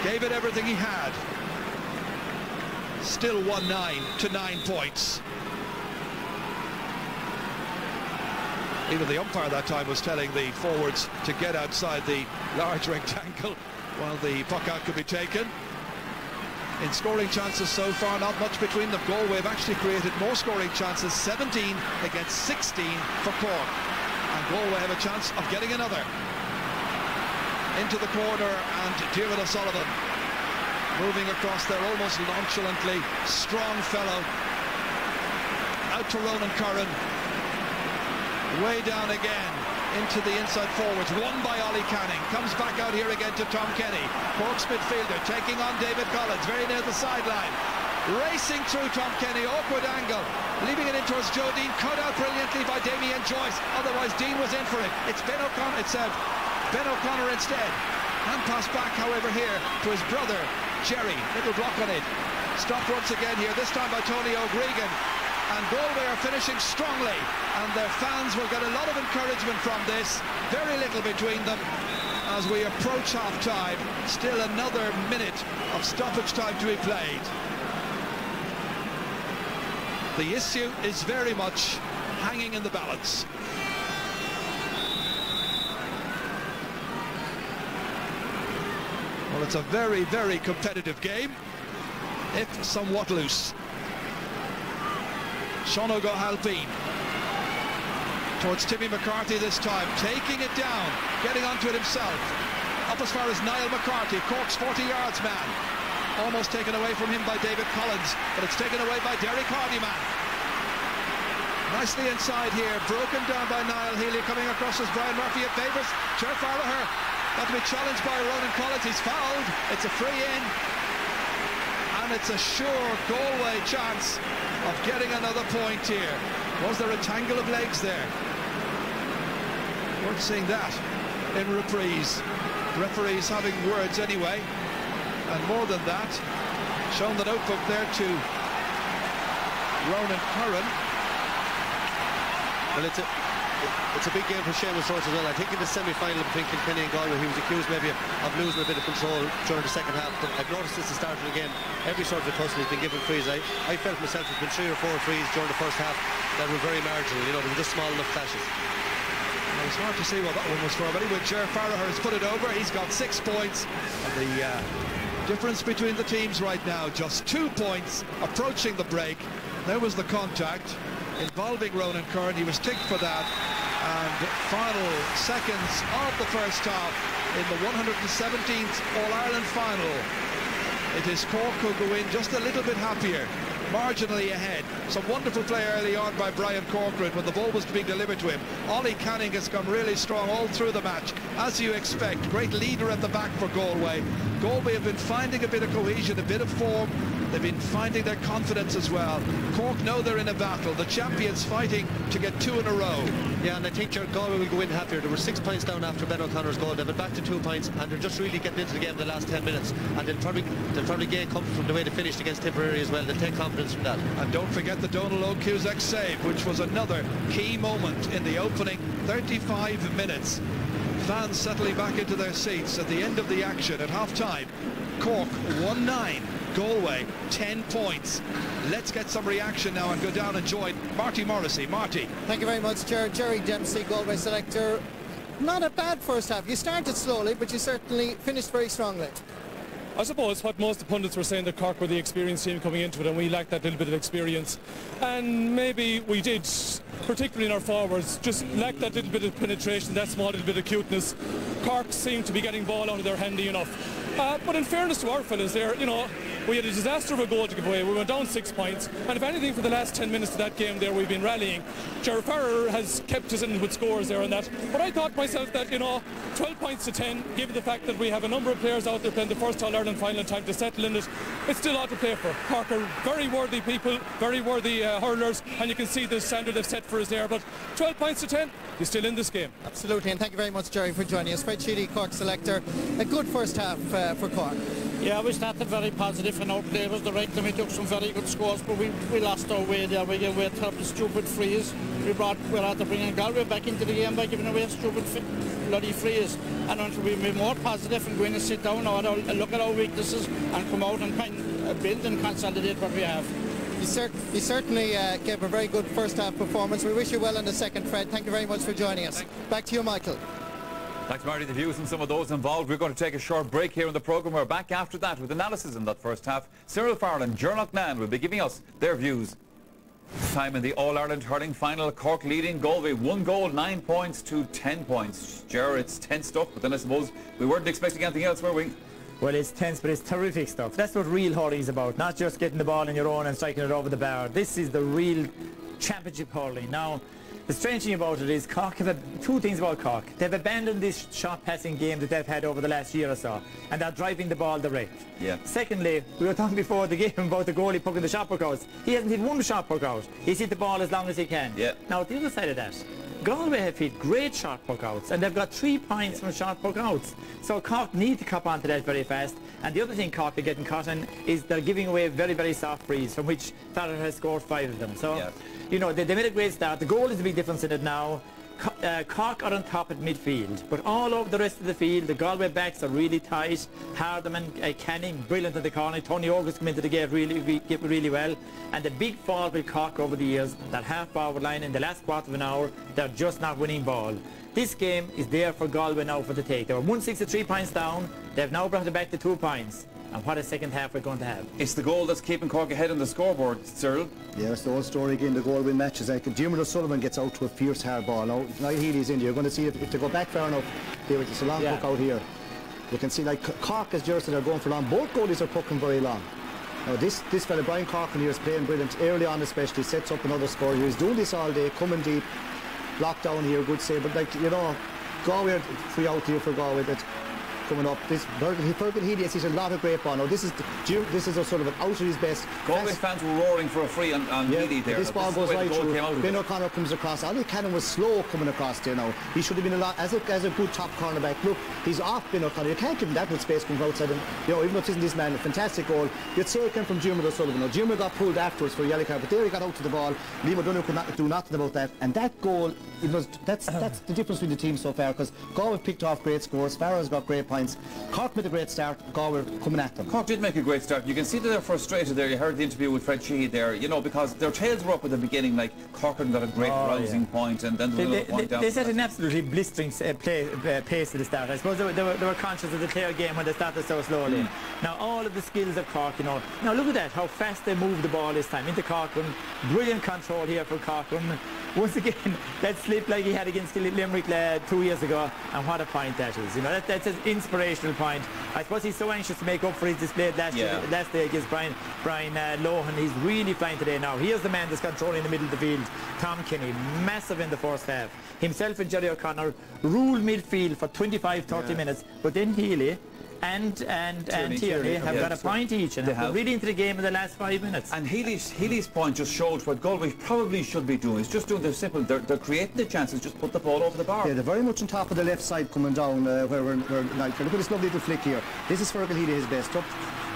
Gave it everything he had. Still 1-9 to 9 points. Even the umpire that time was telling the forwards to get outside the large rectangle while the puck out could be taken. In scoring chances so far, not much between them. Galway have actually created more scoring chances, 17 against 16 for Cork. And Galway have a chance of getting another. Into the corner, and Diarmuid O'Sullivan moving across there almost nonchalantly. Strong fellow. Out to Ronan Curran. Way down again. Into the inside forwards, won by Ollie Canning. Comes back out here again to Tom Kenny. Cork's midfielder taking on David Collins, very near the sideline. Racing through Tom Kenny, awkward angle. Leaving it in towards Joe Dean, cut out brilliantly by Damien Joyce. Otherwise, Dean was in for it. It's Ben O'Connor, Ben O'Connor instead. Hand pass back, however, here to his brother, Jerry. Little block on it. Stopped once again here, this time by Tony O'Gregan. And Galway are finishing strongly, and their fans will get a lot of encouragement from this. Very little between them as we approach half-time. Still another minute of stoppage time to be played. The issue is very much hanging in the balance. Well, it's a very, very competitive game, if somewhat loose. Sean O'Halpine towards Timmy McCarthy this time, taking it down, getting onto it himself. Up as far as Niall McCarthy, Cork's 40-yards man. Almost taken away from him by David Collins, but it's taken away by Derek Hardyman. Nicely inside here, broken down by Niall Healy, coming across as Brian Murphy. It favours Ger Farragher. Got to be challenged by Ronan Collins. He's fouled. It's a free in. And it's a sure Galway chance of getting another point here. Was there a tangle of legs there? Worth seeing that in reprise. Referees having words anyway. And more than that, shown the notebook there to Ronan Curran. Well, it's a big game for Seamus Roach as well. I think in the semi-final between Kilkenny and Galway, he was accused maybe of losing a bit of control during the second half. But I've noticed since the start of the game, every sort of tussle has been given frees. I felt myself there's been 3 or 4 frees during the first half that were very marginal. You know, they were just small enough clashes. Well, it's hard to see what that one was for, but anyway, Ger Farragher has put it over. He's got 6 points. And the difference between the teams right now, just 2 points approaching the break. There was the contact involving Ronan Curran. He was ticked for that. And final seconds of the first half, in the 117th All-Ireland final. It is Cork who go in just a little bit happier, marginally ahead. Some wonderful play early on by Brian Corcoran when the ball was being delivered to him. Ollie Canning has come really strong all through the match, as you expect. Great leader at the back for Galway. Galway have been finding a bit of cohesion, a bit of form. They've been finding their confidence as well. Cork know they're in a battle. The champions fighting to get 2 in a row. Yeah, and I think Galway will go in happier. There were 6 points down after Ben O'Connor's goal. They've been back to 2 points, and they're just really getting into the game in the last 10 minutes. And they'll probably gain comfort from the way they finished against Tipperary as well. They'll take confidence from that. And don't forget the Donal O'Cusack save, which was another key moment in the opening 35 minutes. Fans settling back into their seats at the end of the action at half-time. Cork 1-9, Galway 10 points. Let's get some reaction now and go down and join Marty Morrissey. Marty. Thank you very much, Jerry Dempsey, Galway selector. Not a bad first half. You started slowly, but you certainly finished very strongly. I suppose what most of the pundits were saying, that Cork were the experienced team coming into it, and we lacked that little bit of experience. And maybe we did, particularly in our forwards, just lacked that little bit of penetration, that small little bit of cuteness. Cork seemed to be getting ball out of their handy enough. But in fairness to our fellas there, you know, we had a disaster of a goal to give away. We went down 6 points, and if anything, for the last 10 minutes of that game there, we've been rallying. Gerard Farrer has kept us in with scores there and that, but I thought myself that, you know, 12 points to 10, given the fact that we have a number of players out there playing the first All-Ireland final in time to settle in it, it's still ought to play for. Cork are very worthy people, very worthy hurlers, and you can see the standard they've set for us there, but 12 points to 10, you're still in this game. Absolutely, and thank you very much, Jerry, for joining us. Fred Sheedy, Cork selector. A good first half for Cork. Yeah, we started very positive, and our play was the right time. We took some very good scores, but we lost our way there. We gave away terrible stupid frees. We're out to bring Galway back into the game by giving away stupid bloody frees. And until we be more positive and go in and sit down now and look at our weaknesses and come out and kind of build and consolidate what we have. You certainly gave a very good first half performance. We wish you well in the second, Fred. Thank you very much for joining us. Back to you, Michael. Thanks, Marty. The views from some of those involved. We're going to take a short break here in the programme. We're back after that with analysis in that first half. Cyril Farrell and Gerard Nan will be giving us their views. Time in the All-Ireland hurling final. Cork leading Galway 1 goal, 9 points to 10 points. Gerard, it's tense stuff, but then I suppose we weren't expecting anything else, were we? Well, it's tense, but it's terrific stuff. That's what real hurling is about, not just getting the ball on your own and striking it over the bar. This is the real championship hurling. Now, the strange thing about it is Cork have two things about Cork. They've abandoned this short passing game that they've had over the last year or so, and they're driving the ball direct. Yeah. Secondly, we were talking before the game about the goalie pucking the shot puck out. He hasn't hit one shot puck out. He's hit the ball as long as he can. Yeah. Now, the other side of that, Galway have hit great shot puck outs, and they've got 3 points from shot puck outs. So Cork need to cop onto that very fast. And the other thing Cork are getting caught in is they're giving away very, very soft frees, from which Farrer has scored 5 of them. So, yeah, you know, they made a great start. The goal is a big difference in it now. Cork are on top at midfield, but all over the rest of the field, the Galway backs are really tight. Hardeman, Canning, brilliant at the corner. Tony Organs come into the game really well. And the big fault with Cork over the years, that half-forward line in the last quarter of an hour, they're just not winning ball. This game is there for Galway now for the take. They were 163 points down. They've now brought it back to 2 points. And what a second half we're going to have. It's the goal that's keeping Cork ahead on the scoreboard, Cyril. Yeah, it's the whole story again, the goal win matches. Like, Jim O'Sullivan gets out to a fierce hard ball. Now Healy's in there. You're going to see if they go back far enough, here with the long puck out here. You can see, like, Cork, as Jerry said, are going for long. Both goalies are pucking very long. Now this fella, Brian Corcoran here, is playing brilliant. Early on especially, sets up another score. He's doing this all day, coming deep, locked down here, good save. But, like, you know, Galway free out here for Galway. That's coming up. This Fergal Healy has a lot of great ball. Now this is O'Sullivan out of his best. Galway fans were roaring for a free on Healy there. This ball goes right through. Ben O'Connor comes across. Ollie Cannon was slow coming across there now. He should have been a lot as a good top cornerback. Look, he's off Ben O'Connor. You can't give him that much space coming outside him. You know, even though it isn't this man, a fantastic goal. You'd say it came from Jim O'Sullivan. Now Jim got pulled afterwards for a yellow card, but there he got out to the ball. Liam O'Donoghue could not do nothing about that. And that goal, that's the difference between the teams so far, because Galway picked off great scores. Farrell's got great points. points. Cork made a great start, Galway coming at them. Cork did make a great start. You can see that they're frustrated there. You heard the interview with Fred Sheehy there, you know, because their tails were up at the beginning, like Cork had got a great rousing point, and then they set an absolutely blistering pace at the start. I suppose they were conscious of the clear game when they started so slowly. Now all of the skills of Cork, you know, now look at that, how fast they moved the ball this time into Corcoran. Brilliant control here for Corcoran. Once again, that slip like he had against Limerick 2 years ago, and what a point that is. You know, that's an inspirational point. I suppose he's so anxious to make up for his display last day against Brian Lohan. He's really flying today now. Here's the man that's controlling the middle of the field, Tom Kenny, massive in the first half. Himself and Jerry O'Connor ruled midfield for 25-30 minutes, but then Healy and Tierney have got a point each, and have really into the game in the last 5 minutes. And Healy's point just showed what Galway probably should be doing. It's just doing the simple. They're creating the chances, just put the ball over the bar. Yeah, they're very much on top of the left side coming down where we're like, look at this lovely little flick here. This is Fergal Healy, his best.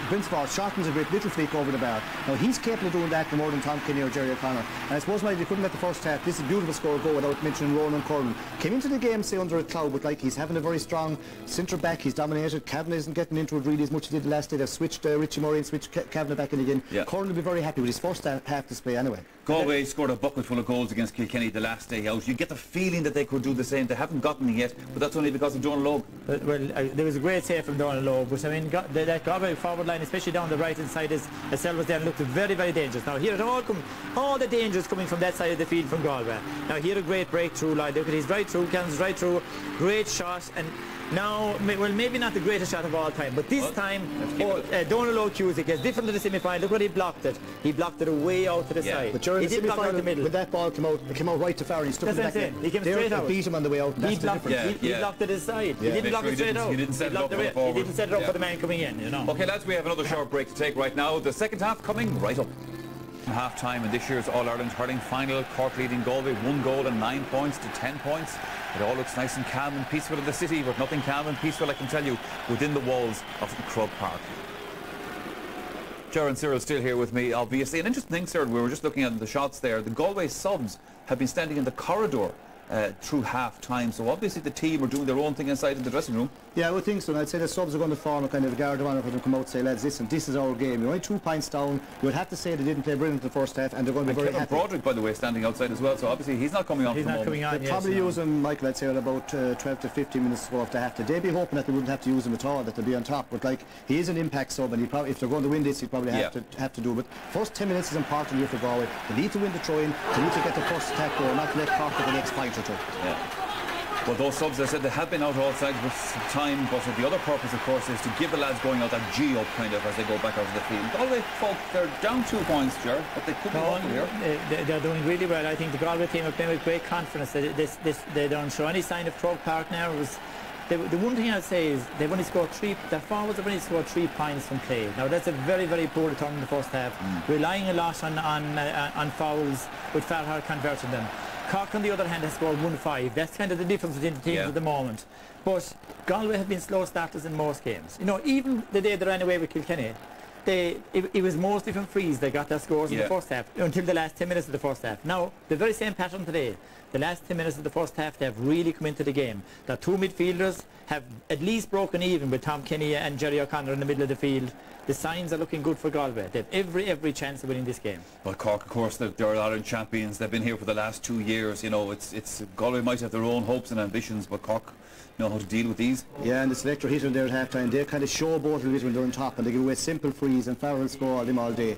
Prince Ball shortens a great little flick over the bar. Now he's capable of doing that more than Tom Kenny or Jerry O'Connor. And I suppose maybe they couldn't let the first half. This is a beautiful score go without mentioning Ronan Curran. Came into the game, say, under a cloud, but like he's having a very strong centre back. He's dominated. Kavanagh isn't getting into it really as much as he did last day. They've switched Richie Murray and switched Kavanagh back in again. Curran will be very happy with his first half display anyway. Galway scored a bucket full of goals against Kilkenny the last day out. You get the feeling that they could do the same. They haven't gotten it yet, but that's only because of Donal Logue. Well, there was a great save from Donal Logue, but I mean, that Galway forward line, especially down the right hand side, as Sel was there, looked very, very dangerous. Now here it all the dangers coming from that side of the field from Galway. Now here a great breakthrough line. Look at his right through, Cameron's right through, great shot, and now, well, maybe not the greatest shot of all time, but this time, Donal Logue Cusick is different to the semi-final. Look what he blocked it. He blocked it away out to the side. But during he the did block it out the middle. When that ball came out, it came out right to Farrell. He stuck it back in. He came straight out. Beat him on the way out. That's the difference. He blocked it his side. He didn't block it straight out. He didn't set it up for the forward. He didn't set it up for the man coming in, you know. Okay, lads, we have another short break to take right now. The second half coming right up. Half time in this year's All-Ireland hurling final. Cork leading Galway 1 goal and 9 points to 10 points. It all looks nice and calm and peaceful in the city, but nothing calm and peaceful, I can tell you, within the walls of Croke Park. Ger and Cyril still here with me, obviously. An interesting thing, Cyril, we were just looking at the shots there. The Galway subs have been standing in the corridor through half time, so obviously the team are doing their own thing inside in the dressing room. Yeah, I would think so, and I'd say the subs are going to form a kind of guard of honour for them to come out and say, lads, listen, this is our game. You're only 2 points down. You would have to say they didn't play brilliant in the first half, and they're going to be very happy. Broderick, by the way, standing outside as well, so obviously he's not coming on. He's not coming on. They'll probably use him, Michael, I'd say, at about 12 to 15 minutes before they have to. They'd be hoping that they wouldn't have to use him at all, that they'd be on top, but like, he is an impact sub, and he probably, if they're going to win this, he'd probably have to do it. But first 10 minutes is important here for Galway. They need to win the throw-in, they need to get the first attack goal, not let Cork get the next point or two. Well, those subs, I said, they have been out all sides with some time, but the other purpose, of course, is to give the lads going out that G-up kind of as they go back out of the field. Galway folk, they're down 2 points, Ger, but they could be on here. They're doing really well. I think the Galway team are playing with great confidence. They don't show any sign of Croke Park now. The one thing I'd say is they've only scored their forwards have only scored 3 points from play. Now that's a very, very poor return in the first half, relying a lot on fouls with Farrar converting them. Cork, on the other hand, has scored 1-5. That's kind of the difference between the teams at the moment. But Galway have been slow starters in most games. You know, even the day they ran away with Kilkenny, it was mostly from frees they got their scores in the first half, until the last 10 minutes of the first half. Now, the very same pattern today. The last 10 minutes of the first half, they have really come into the game. Their 2 midfielders have at least broken even with Tom Kenny and Jerry O'Connor in the middle of the field. The signs are looking good for Galway. They have every chance of winning this game. Well, Cork, of course, they're Ireland champions. They've been here for the last 2 years. You know, it's Galway might have their own hopes and ambitions, but Cork know how to deal with these. Yeah, and the selector hit them there at half time. They kind of showboat a little when they're on top, and they give away simple frees, and Farrell scored them all day.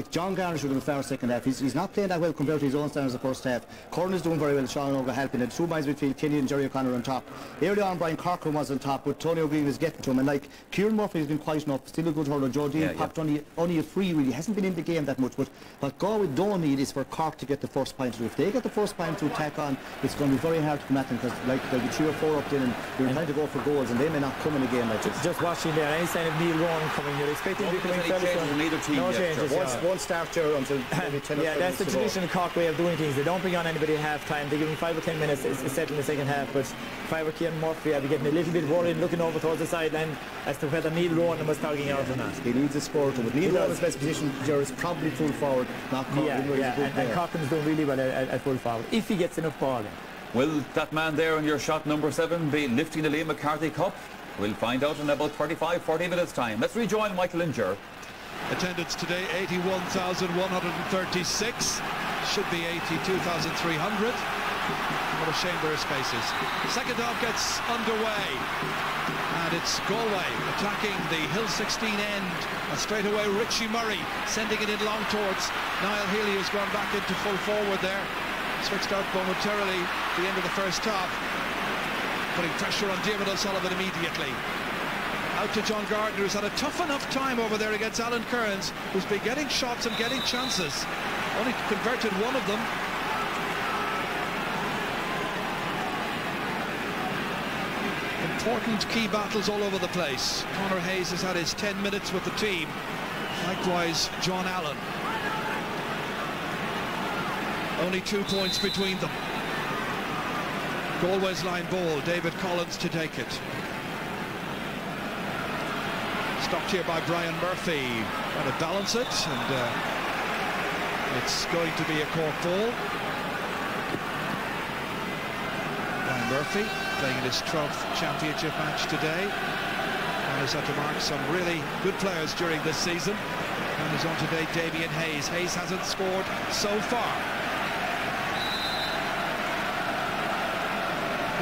John Garner should have a fair second half. He's not playing that well compared to his own standards the first half. Curran is doing very well. Sean Oga helping it. 2 minds midfield, Kenny and Jerry O'Connor on top. Early on, Brian Corcoran was on top, but Tony O'Green was getting to him, and like Kieran Murphy has been quiet enough, still a good hurler. Joe Dean popped only a free, really. He hasn't been in the game that much, but what Galway don't need is for Cork to get the first point through. If they get the first point to attack on, it's going to be very hard to come at them, because like there'll be 3 or 4 up there, and you're trying to go for goals, and they may not come in a game like this. Just watching there, any sign of Neil Rowan coming, you're expecting to be coming no changes. Won't start Ger until maybe 10 or 15 that's the traditional Cork way of doing things. They don't bring on anybody at half time. They give them 5 or 10 minutes. It's set in the second half, but if I were Kieran Murphy, I'd be getting a little bit worried looking over towards the sideline as to whether Neil Rowan was tagging out or not. He needs a score too, but Neil Rowan's best position, Ger, is probably full forward, not Cork. And Corkin's doing really well at full forward, if he gets enough ball in. Will that man there on your shot number 7 be lifting the Liam McCarthy Cup? We'll find out in about 35-40 minutes time. Let's rejoin Michael and Ger. Attendance today 81,136. Should be 82,300. What a shame there are spaces. Second half gets underway, and it's Galway attacking the Hill 16 end, and straight away Richie Murray sending it in long towards Niall Healy, who's gone back into full forward there. Switched out momentarily at the end of the first half, putting pressure on David O'Sullivan immediately. Out to John Gardner, who's had a tough enough time over there against Alan Kearns, who's been getting shots and getting chances. Only converted one of them. Important key battles all over the place. Conor Hayes has had his 10 minutes with the team. Likewise, John Allen. Only 2 points between them. Galway's line ball, David Collins to take it. Stopped here by Brian Murphy. Trying to balance it, and it's going to be a Cork ball. Brian Murphy playing in his 12th championship match today, and has had to mark some really good players during this season. And is on today Damien Hayes. Hayes hasn't scored so far.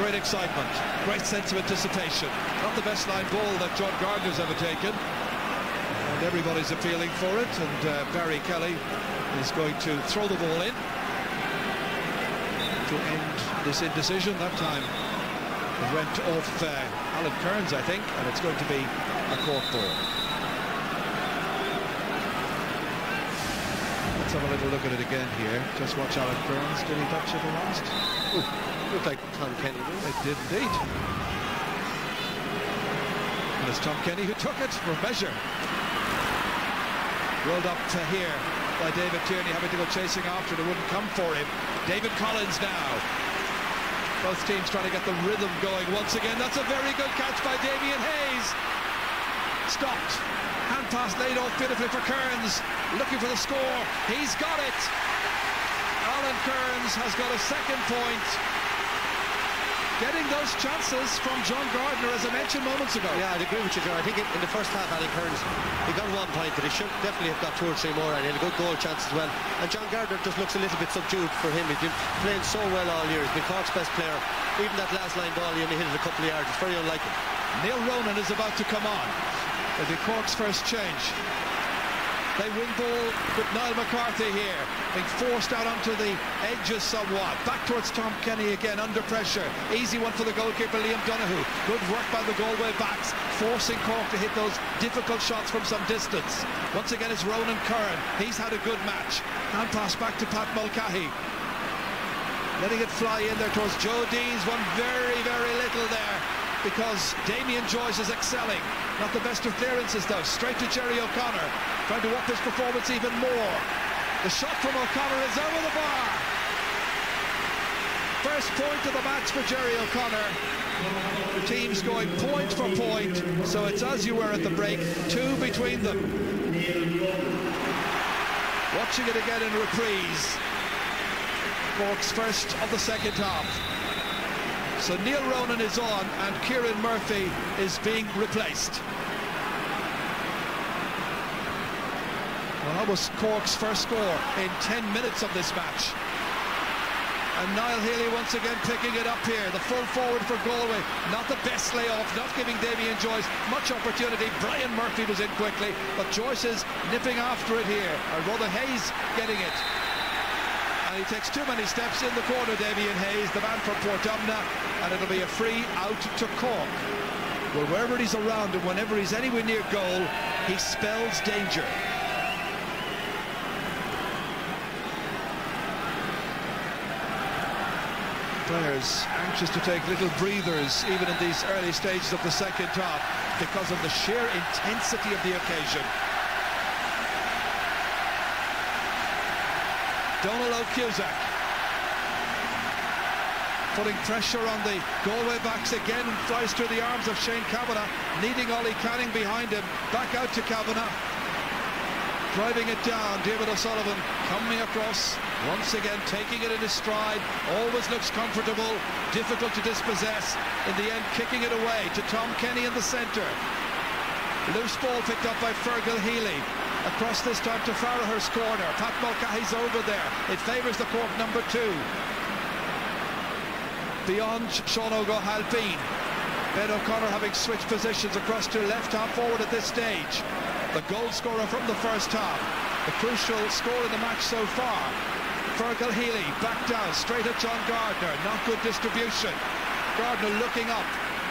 Great excitement, great sense of anticipation. Not the best line ball that John Gardner's ever taken, and everybody's appealing for it, and Barry Kelly is going to throw the ball in to end this indecision. That time it went off Alan Kearns, I think, and it's going to be a Cork ball. Let's have a little look at it again here. Just watch Alan Kearns. Did he touch it last? Ooh, looked like Tom Kenny. It did indeed. And it's Tom Kenny who took it for measure. Rolled up to here by David Tierney, having to go chasing after it. It wouldn't come for him. David Collins now. Both teams trying to get the rhythm going once again. That's a very good catch by Damien Hayes. Stopped. Hand pass laid off beautifully for Kearns. Looking for the score. He's got it. Alan Kearns has got a second point. Getting those chances from John Gardner, as I mentioned moments ago. Yeah, I'd agree with you, John. I think in the first half, Alan Kearns, he got 1 point, but he should definitely have got 2 or 3 more, and he had a good goal chance as well. And John Gardner just looks a little bit subdued for him. He's been playing so well all year. He's been Cork's best player. Even that last line ball, he only hit it a couple of yards. It's very unlike him. Neil Ronan is about to come on. It'll be Cork's first change. They win ball with Niall McCarthy here, being forced out onto the edges somewhat. Back towards Tom Kenny again, under pressure. Easy one for the goalkeeper, Liam Donoghue. Good work by the Galway backs, forcing Cork to hit those difficult shots from some distance. Once again, it's Ronan Curran. He's had a good match. Hand pass back to Pat Mulcahy. Letting it fly in there towards Joe Deans. One very, very little there, because Damien Joyce is excelling. Not the best of clearances though. Straight to Jerry O'Connor, trying to up his performance even more. The shot from O'Connor is over the bar. First point of the match for Jerry O'Connor. The team's going point for point, so it's as you were at the break, 2 between them. Watching it again in reprise. Cork's first of the second half. So Neil Ronan is on, and Kieran Murphy is being replaced. Well, that was Cork's first score in 10 minutes of this match. And Niall Healy once again picking it up here. The full forward for Galway. Not the best layoff, not giving Damien Joyce much opportunity. Brian Murphy was in quickly, but Joyce is nipping after it here. Or rather, Hayes getting it. And he takes too many steps in the corner, Damien Hayes, the man from Portumna, and it'll be a free out to Cork. Well, wherever he's around and whenever he's anywhere near goal, he spells danger. Players anxious to take little breathers even in these early stages of the second half because of the sheer intensity of the occasion. Donald O'Cusack putting pressure on the Galway backs again, and flies through the arms of Shane Kavanagh, needing Ollie Canning behind him. Back out to Kavanagh, driving it down. David O'Sullivan coming across Once again taking it in his stride, always looks comfortable, difficult to dispossess. In the end, kicking it away to Tom Kenny in the centre. Loose ball picked up by Fergal Healy. Across this time to Farragher's corner. Pat Mulcahy's over there. It favours the Cork number 2. Beyond Sean O'Halpine. Ben O'Connor having switched positions across to left half forward at this stage. The goal scorer from the first half. The crucial score in the match so far. Fergal Healy back down, straight at John Gardner. Not good distribution. Gardner looking up,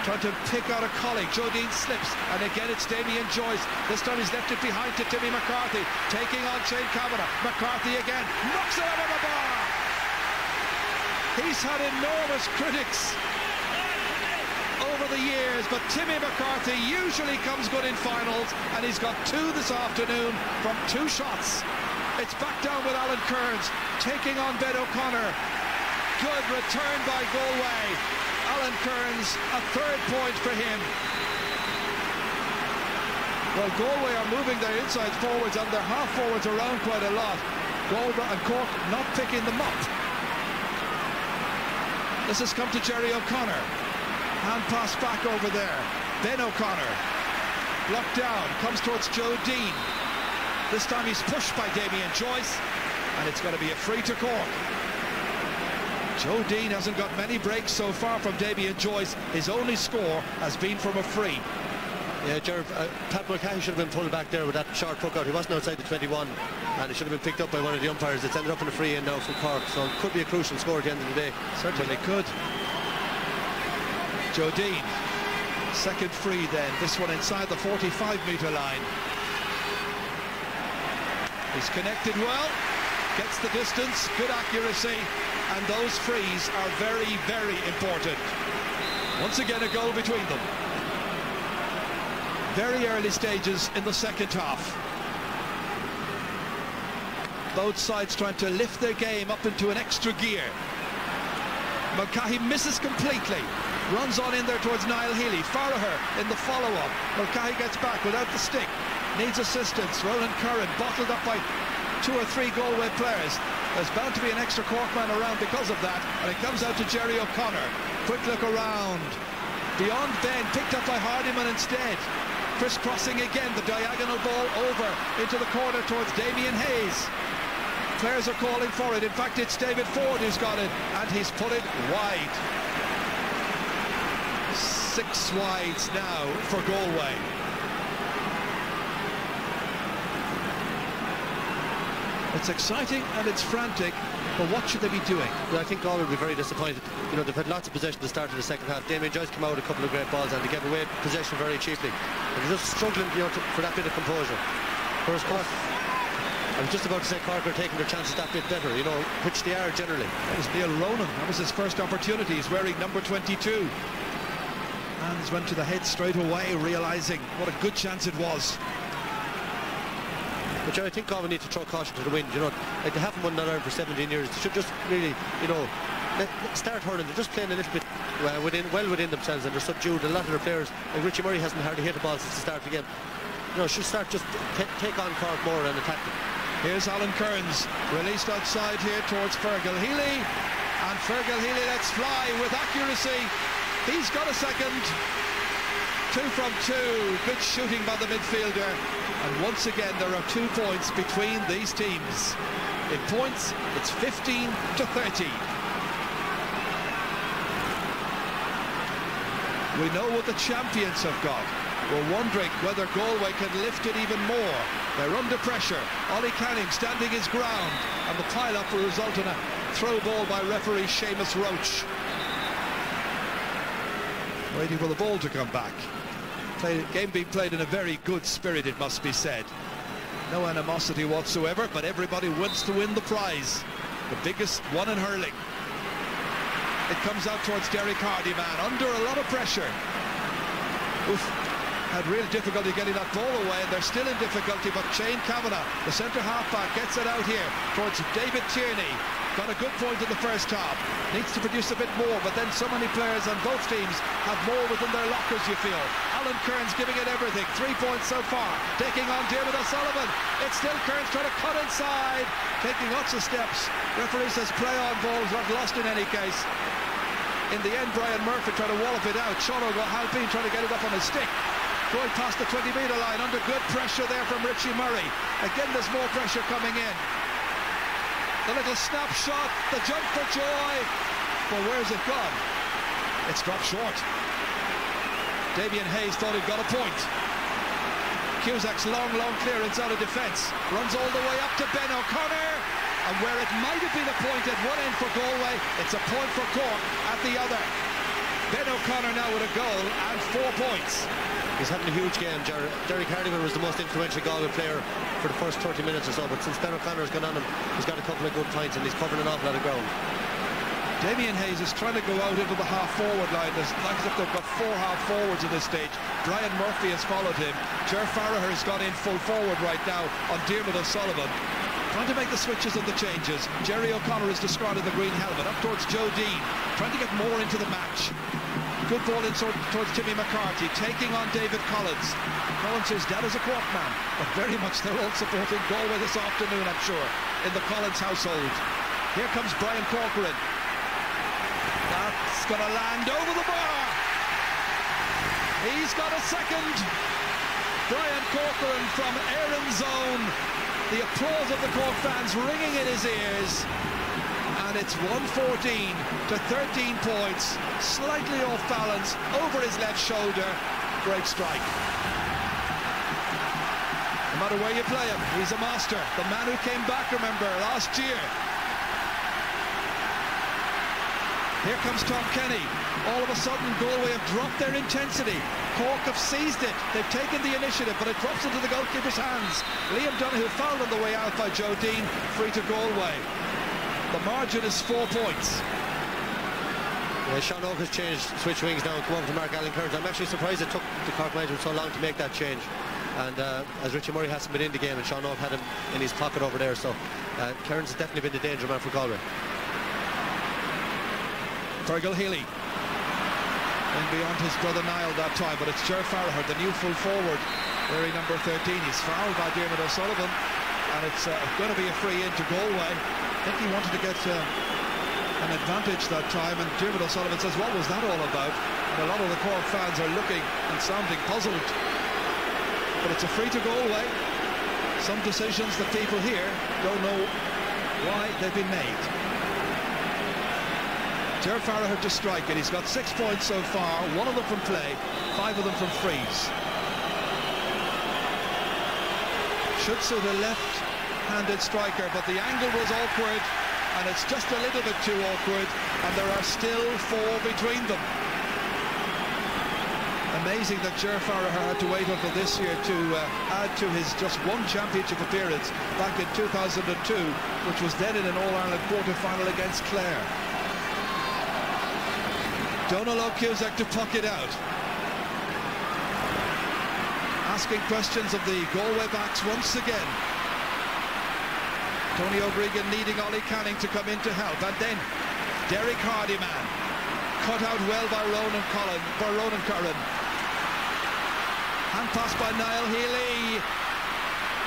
trying to pick out a colleague. Joe Dean slips, and again it's Damien Joyce. This time he's left it behind to Timmy McCarthy, taking on Shane Kavanagh. McCarthy again, knocks it out of the bar. He's had enormous critics over the years, but Timmy McCarthy usually comes good in finals, and he's got 2 this afternoon from 2 shots. It's back down with Alan Kearns, taking on Ben O'Connor. Good return by Galway. Alan Kearns, a 3rd point for him. Well, Galway are moving their inside forwards and their half forwards around quite a lot. Galway and Cork not picking them up. This has come to Jerry O'Connor. Hand pass back over there. Ben O'Connor blocked down, comes towards Joe Dean. This time he's pushed by Damien Joyce, and it's going to be a free to Cork. Joe Dean hasn't got many breaks so far from Damien Joyce. His only score has been from a free. Yeah, Gerard, Pat Mulcahy should have been pulled back there with that short hook out. He wasn't outside the 21, and it should have been picked up by one of the umpires. It's ended up in a free in now from Cork, so it could be a crucial score at the end of the day. Certainly could. Joe Dean, 2nd free then, this one inside the 45-metre line. He's connected well, gets the distance, good accuracy, and those frees are very, very important. Once again, a goal between them. Very early stages in the second half. Both sides trying to lift their game up into an extra gear. Mulcahy misses completely. Runs on in there towards Niall Healy. Farragher in the follow-up. Mulcahy gets back without the stick. Needs assistance. Roland Curran bottled up by 2 or 3 Galway players. There's bound to be an extra Cork man around because of that. And it comes out to Jerry O'Connor. Quick look around. Beyond Ben, picked up by Hardiman instead. Crisscrossing again. The diagonal ball over into the corner towards Damien Hayes. Players are calling for it. In fact, it's David Ford who's got it. And he's put it wide. 6 wides now for Galway. It's exciting and it's frantic, but what should they be doing? Well, I think Galway will be very disappointed. You know, they've had lots of possession at the start of the second half. Damien Joyce came out with a couple of great balls and they gave away possession very cheaply. And they're just struggling, you know, for that bit of composure. Whereas Cork, I was just about to say Cork are taking their chances that bit better, you know, which they are generally. That was Neil Ronan. That was his first opportunity. He's wearing number 22. Hands went to the head straight away, realising what a good chance it was. But I think Galway need to throw caution to the wind, you know. Like, they haven't won Ireland for 17 years. They should just really, you know, start hurling. They're just playing a little bit well within themselves, and they're subdued. A lot of their players, like Richie Murray, hasn't hardly hit the ball since the start of the game. You know, should start just take on Cork more and attack them. Here's Alan Kearns, released outside here towards Fergal Healy, and Fergal Healy lets fly with accuracy. He's got a second. 2 from 2. Good shooting by the midfielder. And once again, there are 2 points between these teams. In points, it's 15 to 30. We know what the champions have got. We're wondering whether Galway can lift it even more. They're under pressure. Ollie Canning standing his ground, and the pile-up will result in a throw ball by referee Seamus Roach. Waiting for the ball to come back. Game being played in a very good spirit, it must be said. No animosity whatsoever, but everybody wants to win the prize. The biggest one in hurling. It comes out towards Derek Hardiman, under a lot of pressure. Oof. Had real difficulty getting that ball away, and they're still in difficulty, but Shane Kavanagh, the centre half-back, gets it out here towards David Tierney. Got a good point in the first half. Needs to produce a bit more, but then so many players on both teams have more within their lockers, you feel. Alan Kearns giving it everything. 3 points so far. Taking on Dermot O'Sullivan. It's still Kearns trying to cut inside. Taking lots of steps. Referee says play on, ball's not lost in any case. In the end, Brian Murphy trying to wallop it out. Sean O'Halpine trying to get it up on his stick. Going past the 20-metre line under good pressure there from Richie Murray. Again, there's more pressure coming in. The little snapshot, the jump for joy. But where's it gone? It's dropped short. Damien Hayes thought he'd got a point. Cusack's long clearance out of defence. Runs all the way up to Ben O'Connor. And where it might have been a point at one end for Galway, it's a point for Cork at the other. Ben O'Connor now with a goal and 4 points. He's having a huge game, Jerry. Derek Hardiman was the most influential Galway player for the first 30 minutes or so, but since Ben O'Connor's gone on him, he's got a couple of good points and he's covering an awful lot of ground. Damien Hayes is trying to go out into the half-forward line. It's like as if they've got 4 half-forwards at this stage. Brian Murphy has followed him. Ger Farragher has gone in full forward right now on Dermot O'Sullivan. Trying to make the switches and the changes. Jerry O'Connor is discarded the green helmet. Up towards Joe Dean. Trying to get more into the match. Good ball in towards Timmy McCarthy. Taking on David Collins. Collins says dad is a Cork man. But very much they're all supporting Galway this afternoon, I'm sure, in the Collins household. Here comes Brian Corcoran. That's going to land over the bar. He's got a second. Brian Corcoran from Erin's Zone. The applause of the Cork fans ringing in his ears. And it's 114 to 13 points. Slightly off balance, over his left shoulder. Great strike. No matter where you play him, he's a master. The man who came back, remember, last year. Here comes Tom Kenny. All of a sudden, Galway have dropped their intensity. Cork have seized it. They've taken the initiative, but it drops into the goalkeeper's hands. Liam Donoghue fouled on the way out by Joe Dean. Free to Galway. The margin is 4 points. Yeah, Sean Oak has changed, switch wings now and come over to Mark Alan Kearns. I'm actually surprised it took the Cork management so long to make that change. And as Richie Murray hasn't been in the game, and Sean Oak had him in his pocket over there, so Kearns has definitely been the danger man for Galway. Fergal Healy. And beyond his brother Niall that time, but it's Ger Farragher, the new full forward, wearing number 13. He's fouled by Dermot O'Sullivan, and it's going to be a free in to Galway. I think he wanted to get an advantage that time, and Dermot O'Sullivan says, what was that all about? And a lot of the Cork fans are looking and sounding puzzled. But it's a free to Galway. Some decisions that people here don't know why they've been made. Ger Farragher to strike it. He's got 6 points so far, 1 of them from play, 5 of them from frees. Should suit a left-handed striker, but the angle was awkward, and it's just a little bit too awkward, and there are still 4 between them. Amazing that Ger Farragher had to wait until this year to add to his just 1 championship appearance back in 2002, which was then in an All-Ireland quarter-final against Clare. Don't allow Cusack to puck it out. Asking questions of the Galway backs once again. Tony O'Gregan needing Ollie Canning to come in to help. And then Derek Hardiman. Cut out well by Ronan Curran. Hand pass by Niall Healy.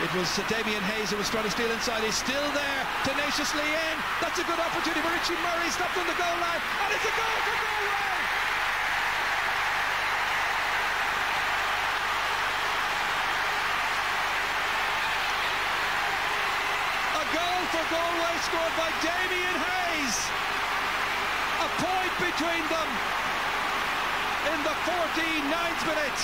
It was Damien Hayes who was trying to steal inside. He's still there, tenaciously in. That's a good opportunity for Richie Murray. Stopped on the goal line, and it's a goal for Galway! A goal for Galway scored by Damien Hayes. A point between them in the 49th minute.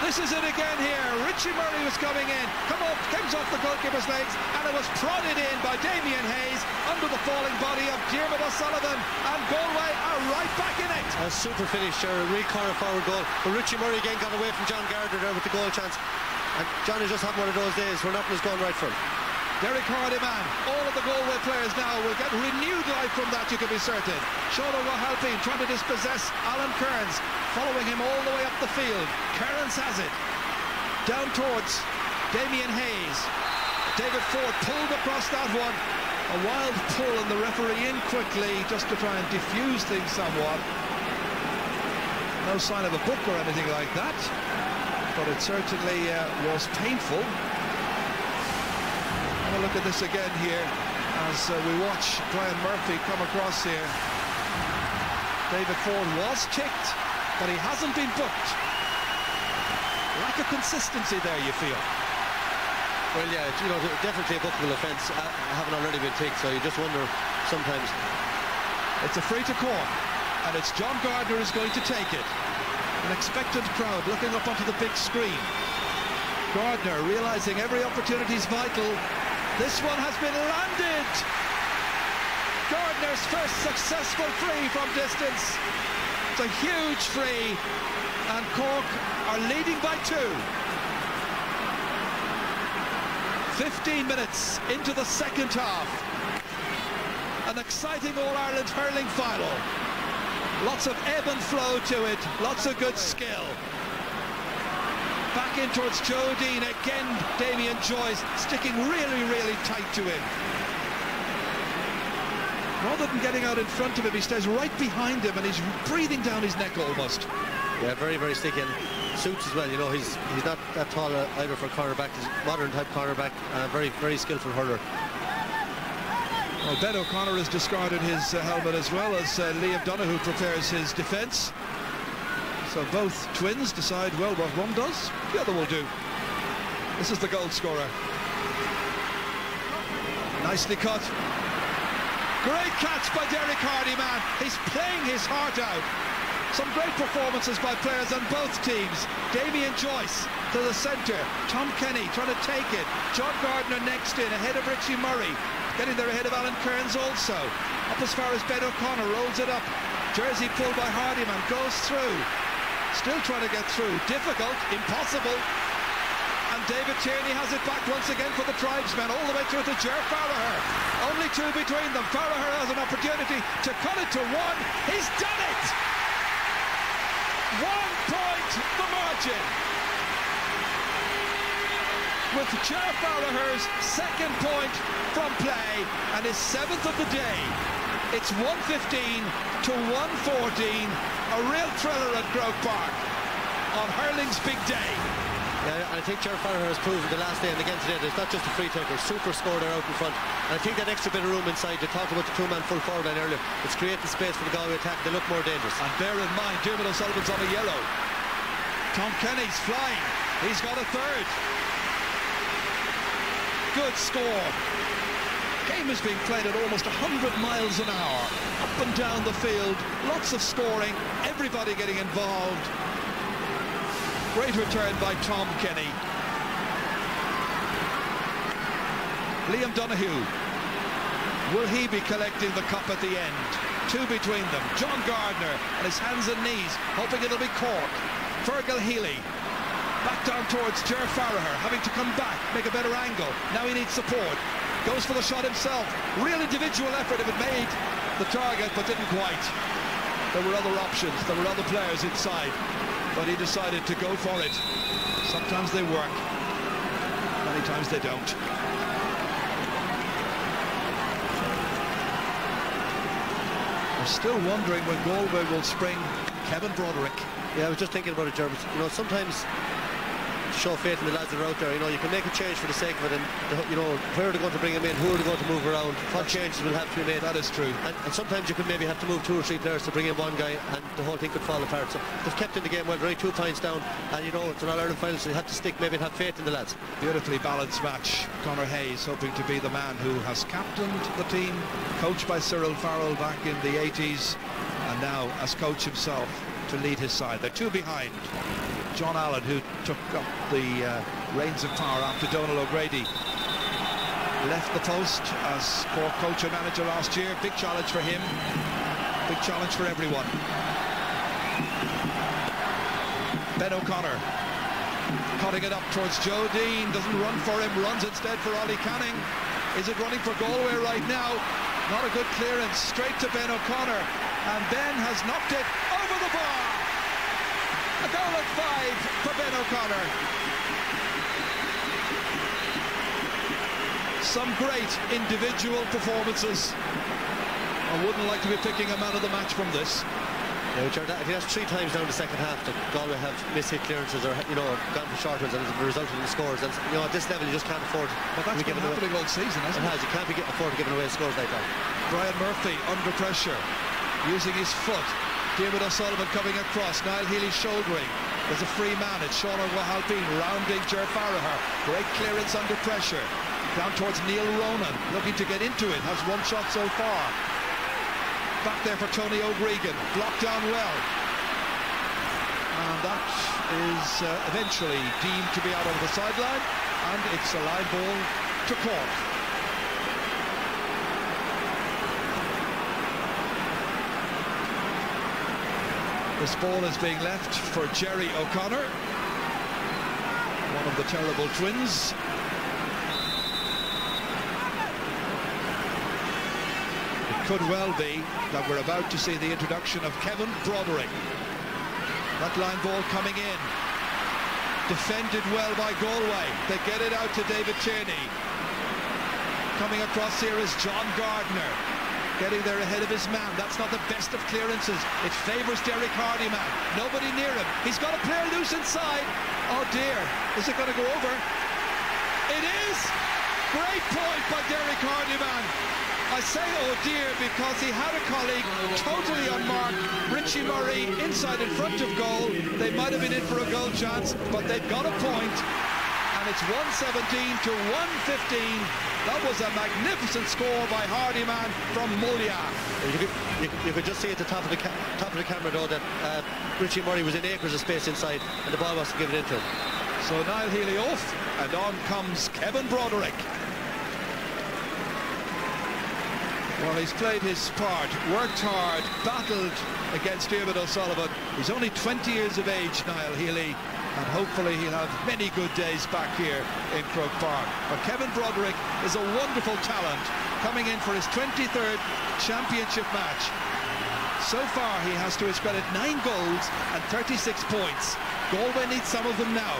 This is it again here. Richie Murray was coming in, comes off the goalkeeper's legs, and it was prodded in by Damien Hayes under the falling body of Dermot O'Sullivan, and Galway are right back in it. A super finish, a real corner forward goal. But Richie Murray again got away from John Gardner there with the goal chance. And John is just having one of those days where nothing is going right for him. Derek Hardiman, all of the Galway players now will get renewed life from that, you can be certain. Sean O'Halpine trying to dispossess Alan Kearns, following him all the way up the field. Kearns has it. Down towards Damien Hayes. David Ford pulled across that one. A wild pull, and the referee in quickly just to try and diffuse things somewhat. No sign of a book or anything like that, but it certainly was painful. Have a look at this again here as we watch Brian Murphy come across here. David Ford was kicked, but he hasn't been booked. Lack of consistency there, you feel? Well, yeah, you know, definitely a bookable offence, having already been ticked, so you just wonder sometimes. It's a free to Cork, and it's John Gardner who's going to take it. An expectant crowd looking up onto the big screen. Gardner realising every opportunity is vital. This one has been landed. Gardner's first successful free from distance. It's a huge free, and Cork are leading by 2. 15 minutes into the second half. An exciting All-Ireland hurling final. Lots of ebb and flow to it, lots of good skill. Back in towards Joe Dean, again Damien Joyce sticking really tight to him. Rather than getting out in front of him, he stays right behind him and he's breathing down his neck almost. Yeah, very sticky, and suits as well. You know, he's not that tall either for a cornerback. He's a modern type cornerback, very skillful hurler. Well, Ben O'Connor has discarded his helmet as well as Liam Donahue prepares his defence. So both twins decide, well, what one does, the other will do. This is the goal scorer. Nicely cut. Great catch by Derek Hardy, man. He's playing his heart out. Some great performances by players on both teams. Damien Joyce to the centre. Tom Kenny trying to take it. John Gardner next in, ahead of Richie Murray. Getting there ahead of Alan Kearns also. Up as far as Ben O'Connor, rolls it up. Jersey pulled by Hardyman, goes through. Still trying to get through. Difficult, impossible. And David Tierney has it back once again for the tribesmen, all the way through to Ger Farragher. Only 2 between them. Farragher has an opportunity to cut it to 1. He's done it! 1 point the margin. With Ger Farragher's second point from play and his 7th of the day. It's 1:15 to 1:14. A real thriller at Croke Park on hurling's big day. Yeah, I think Ger Farragher has proven the last day and again today that it's not just a free taker, super score there out in front. And I think that extra bit of room inside, they talked about the 2-man full forward line earlier, it's creating space for the Galway attack, they look more dangerous. And bear in mind, Dermot O'Sullivan's on a yellow. Tom Kenny's flying, he's got a 3rd. Good score. Game is being played at almost 100 miles an hour, up and down the field, lots of scoring, everybody getting involved. Great return by Tom Kenny. Liam Donahue, will he be collecting the cup at the end? 2 between them. John Gardner on his hands and knees, hoping it'll be Cork. Fergal Healy, back down towards Ger Farragher, having to come back, make a better angle. Now he needs support. Goes for the shot himself. Real individual effort if it made the target, but didn't quite. There were other options, there were other players inside, but he decided to go for it. Sometimes they work, many times they don't. I'm still wondering when Galway will spring Kevin Broderick. Yeah, I was just thinking about it, Jeremy. You know, sometimes to show faith in the lads that are out there, you know, you can make a change for the sake of it, and you know, where are they going to bring him in, who are they going to move around, what changes will have to be made. That is true. And sometimes you can maybe have to move 2 or 3 players to bring in one guy, and the whole thing could fall apart. So they've kept in the game well, they're only 2 points down, and you know, it's an All-Ireland final, so you have to stick maybe and have faith in the lads. Beautifully balanced match. Conor Hayes hoping to be the man who has captained the team, coached by Cyril Farrell back in the 80s, and now as coach himself to lead his side. They're 2 behind. John Allen, who took up the reins of power after Donal O'Grady left the post as Cork coach and manager last year. Big challenge for him, big challenge for everyone. Ben O'Connor cutting it up towards Joe Dean, doesn't run for him, runs instead for Ollie Canning. Is it running for Galway right now? Not a good clearance, straight to Ben O'Connor, and Ben has knocked it over the bar. A goal at 5 for Ben O'Connor. Some great individual performances. I wouldn't like to be picking a man of the match from this. Yeah, Jared, I think that's 3 times down the second half that Galway have missed-hit clearances or, you know, gone for short ones, and as a result of the scores. And, you know, at this level, you just can't afford but that's been happening all season, hasn't it? It has. You can't afford giving away scores like that. Brian Murphy under pressure, using his foot. David O'Sullivan coming across. Niall Healy shouldering. There's a free man. It's Sean O'Halpine rounding Ger Farragher. Great clearance under pressure. Down towards Neil Ronan, looking to get into it. Has 1 shot so far. Back there for Tony O'Gregan. Blocked down well. And that is eventually deemed to be out over the sideline. And it's a line ball to Cork. This ball is being left for Jerry O'Connor, one of the terrible twins. It could well be that we're about to see the introduction of Kevin Broderick. That line ball coming in. Defended well by Galway. They get it out to David Tierney. Coming across here is John Gardner. Getting there ahead of his man. That's not the best of clearances. It favours Derek Hardyman. Nobody near him. He's got a player loose inside. Oh dear. Is it going to go over? It is! Great point by Derek Hardyman. I say oh dear because he had a colleague totally unmarked. Richie Murray inside in front of goal. They might have been in for a goal chance, but they've got a point. And it's 117 to 115. That was a magnificent score by Hardyman from Mullia. You could just see at the top of the camera though that Richie Murray was in acres of space inside and the ball wasn't given into him. So Niall Healy off and on comes Kevin Broderick. Well, he's played his part, worked hard, battled against David O'Sullivan. He's only 20 years of age, Niall Healy, and hopefully he'll have many good days back here in Croke Park. But Kevin Broderick is a wonderful talent, coming in for his 23rd championship match. So far, he has to his credit 9 goals and 36 points. Galway needs some of them now.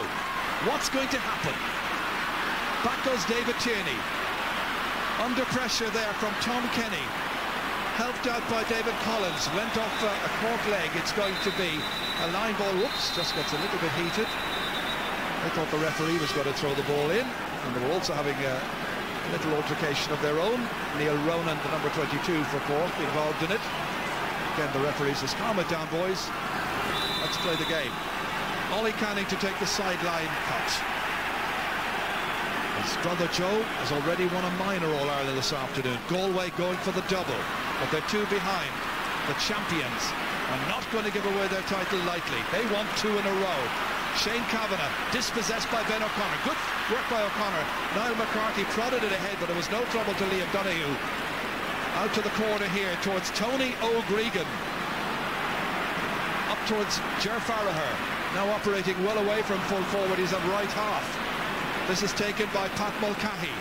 What's going to happen? Back goes David Tierney. Under pressure there from Tom Kenny. Helped out by David Collins. Went off a Cork leg. It's going to be a line ball. Whoops, just gets a little bit heated. I thought the referee was going to throw the ball in. And they were also having a little altercation of their own. Neil Ronan, the number 22 for Cork, involved in it. Again, the referee says, calm it down, boys. Let's play the game. Ollie Canning to take the sideline cut. His brother Joe has already won a minor All-Ireland this afternoon. Galway going for the double, but they're 2 behind. The champions are not going to give away their title lightly. They want 2 in a row. Shane Kavanagh dispossessed by Ben O'Connor. Good work by O'Connor. Niall McCarthy prodded it ahead, but it was no trouble to Liam Donoghue. Out to the corner here towards Tony O'Gregan. Up towards Ger Farragher. Now operating well away from full forward. He's at right half. This is taken by Pat Mulcahy.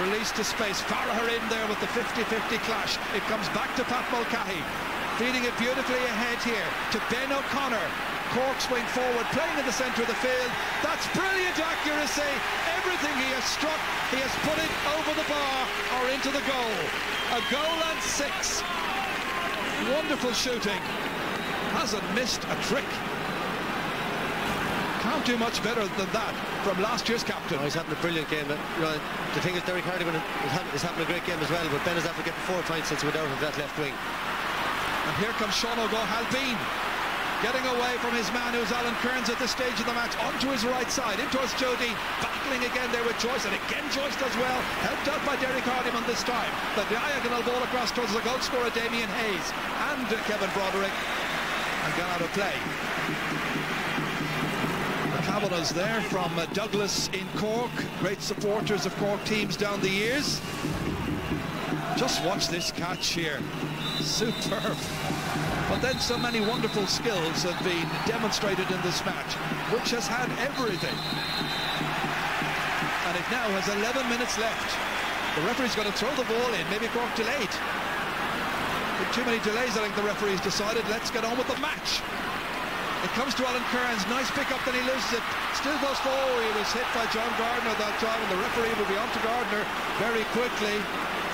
Released to space. Farragher in there with the 50-50 clash. It comes back to Pat Mulcahy. Feeding it beautifully ahead here to Ben O'Connor. Cork swing forward, playing in the centre of the field. That's brilliant accuracy. Everything he has struck, he has put it over the bar or into the goal. A goal and 6. Wonderful shooting. Hasn't missed a trick. Can't do much better than that from last year's captain. Oh, he's having a brilliant game. You know, the thing is, Derek Hardyman is having a great game as well, but Ben is after getting 4 points since he went out of that left wing. And here comes Sean O'Halpine, getting away from his man, who's Alan Kearns at this stage of the match, onto his right side, in towards Jody, battling again there with Joyce, and again Joyce does well, helped out by Derek Hardyman this time. The diagonal ball across towards the goal scorer Damien Hayes and Kevin Broderick, and got out of play. Kavanagh's there from Douglas in Cork, great supporters of Cork teams down the years. Just watch this catch here, superb. But then so many wonderful skills have been demonstrated in this match, which has had everything. And it now has 11 minutes left. The referee's going to throw the ball in, maybe Cork delayed. With too many delays, I think the referee's decided, let's get on with the match. It comes to Alan Kearns, nice pick up, then he loses it. Still goes forward, he was hit by John Gardner that time, and the referee will be on to Gardner very quickly.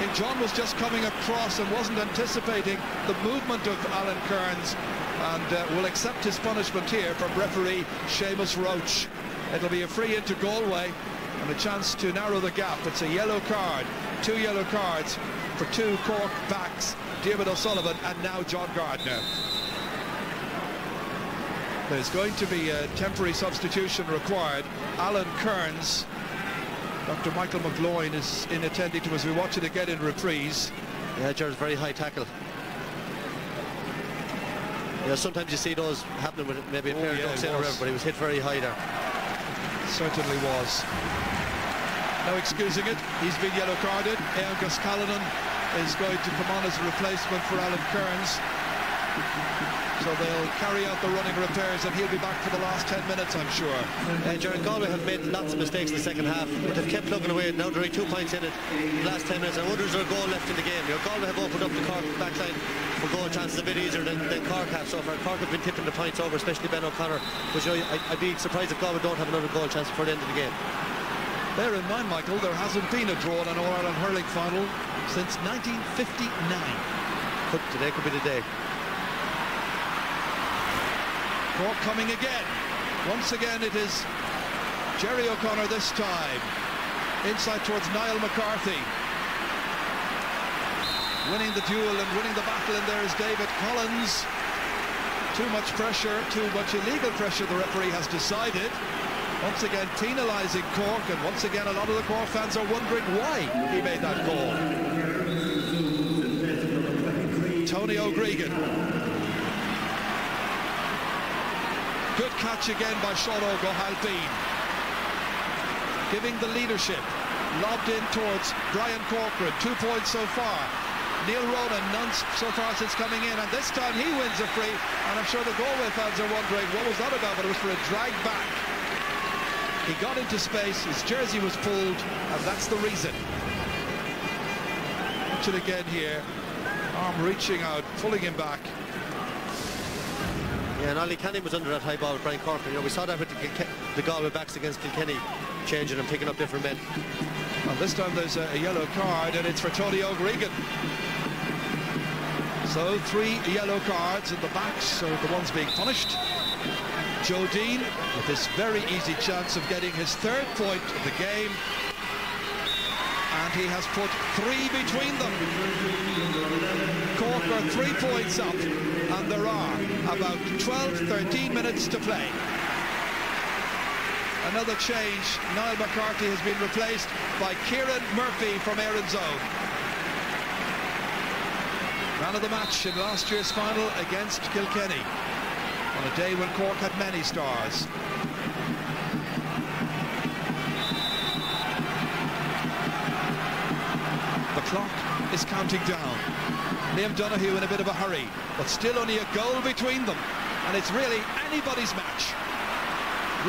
think John was just coming across and wasn't anticipating the movement of Alan Kearns, and will accept his punishment here from referee Seamus Roach. It'll be a free into Galway and a chance to narrow the gap. It's a yellow card, 2 yellow cards for 2 Cork backs, David O'Sullivan and now John Gardner. There's going to be a temporary substitution required. Alan Kearns, Dr. Michael McGloin is in attending to us. We watch it again in reprise. Yeah, Gerard's very high tackle. Yeah, sometimes you see those happening with maybe a pair of ducks in or whatever, but he was hit very high there. Certainly was. No excusing it. He's been yellow carded. Angus Callanan is going to come on as a replacement for Alan Kearns. So they'll carry out the running repairs and he'll be back for the last 10 minutes, I'm sure. Gerard, Galway have made lots of mistakes in the second half, but they've kept plugging away. Now they're 2 points in it the last 10 minutes. I wonder is there a goal left in the game. Galway have opened up the Cork backline for goal chances a bit easier than Cork have so far. Cork have been tipping the points over, especially Ben O'Connor. But I'd be surprised if Galway don't have another goal chance before the end of the game. Bear in mind, Michael, there hasn't been a draw in an All-Ireland hurling final since 1959. Today could be the day. Cork coming again. Once again it is Jerry O'Connor this time. Inside towards Niall McCarthy. Winning the duel and winning the battle, and there is David Collins. Too much pressure, too much illegal pressure, the referee has decided. Once again penalising Cork, and once again a lot of the Cork fans are wondering why he made that call. Tony O'Gregan. Good catch again by Sean O'Halpine. Giving the leadership. Lobbed in towards Brian Corcoran. 2 points so far. Neil Ronan, none so far since coming in. And this time he wins a free. And I'm sure the Galway fans are wondering what was that about, but it was for a drag back. He got into space, his jersey was pulled, and that's the reason. Watch it again here. Arm reaching out, pulling him back. Yeah, and Ollie Canning was under that high ball with Brian Corcoran. We saw that with the Galway backs against Kilkenny, changing and picking up different men. And this time there's a yellow card, and it's for Tony O'Gregan. So 3 yellow cards in the backs, so the ones being punished. Joe Dean with this very easy chance of getting his 3rd point of the game. And he has put 3 between them. Cork are 3 points up, and there are about 12-13 minutes to play. Another change. Niall McCarthy has been replaced by Kieran Murphy from Erin's Own. Man of the match in last year's final against Kilkenny, on a day when Cork had many stars. The clock is counting down. Liam Donoghue in a bit of a hurry, but still only a goal between them, and it's really anybody's match.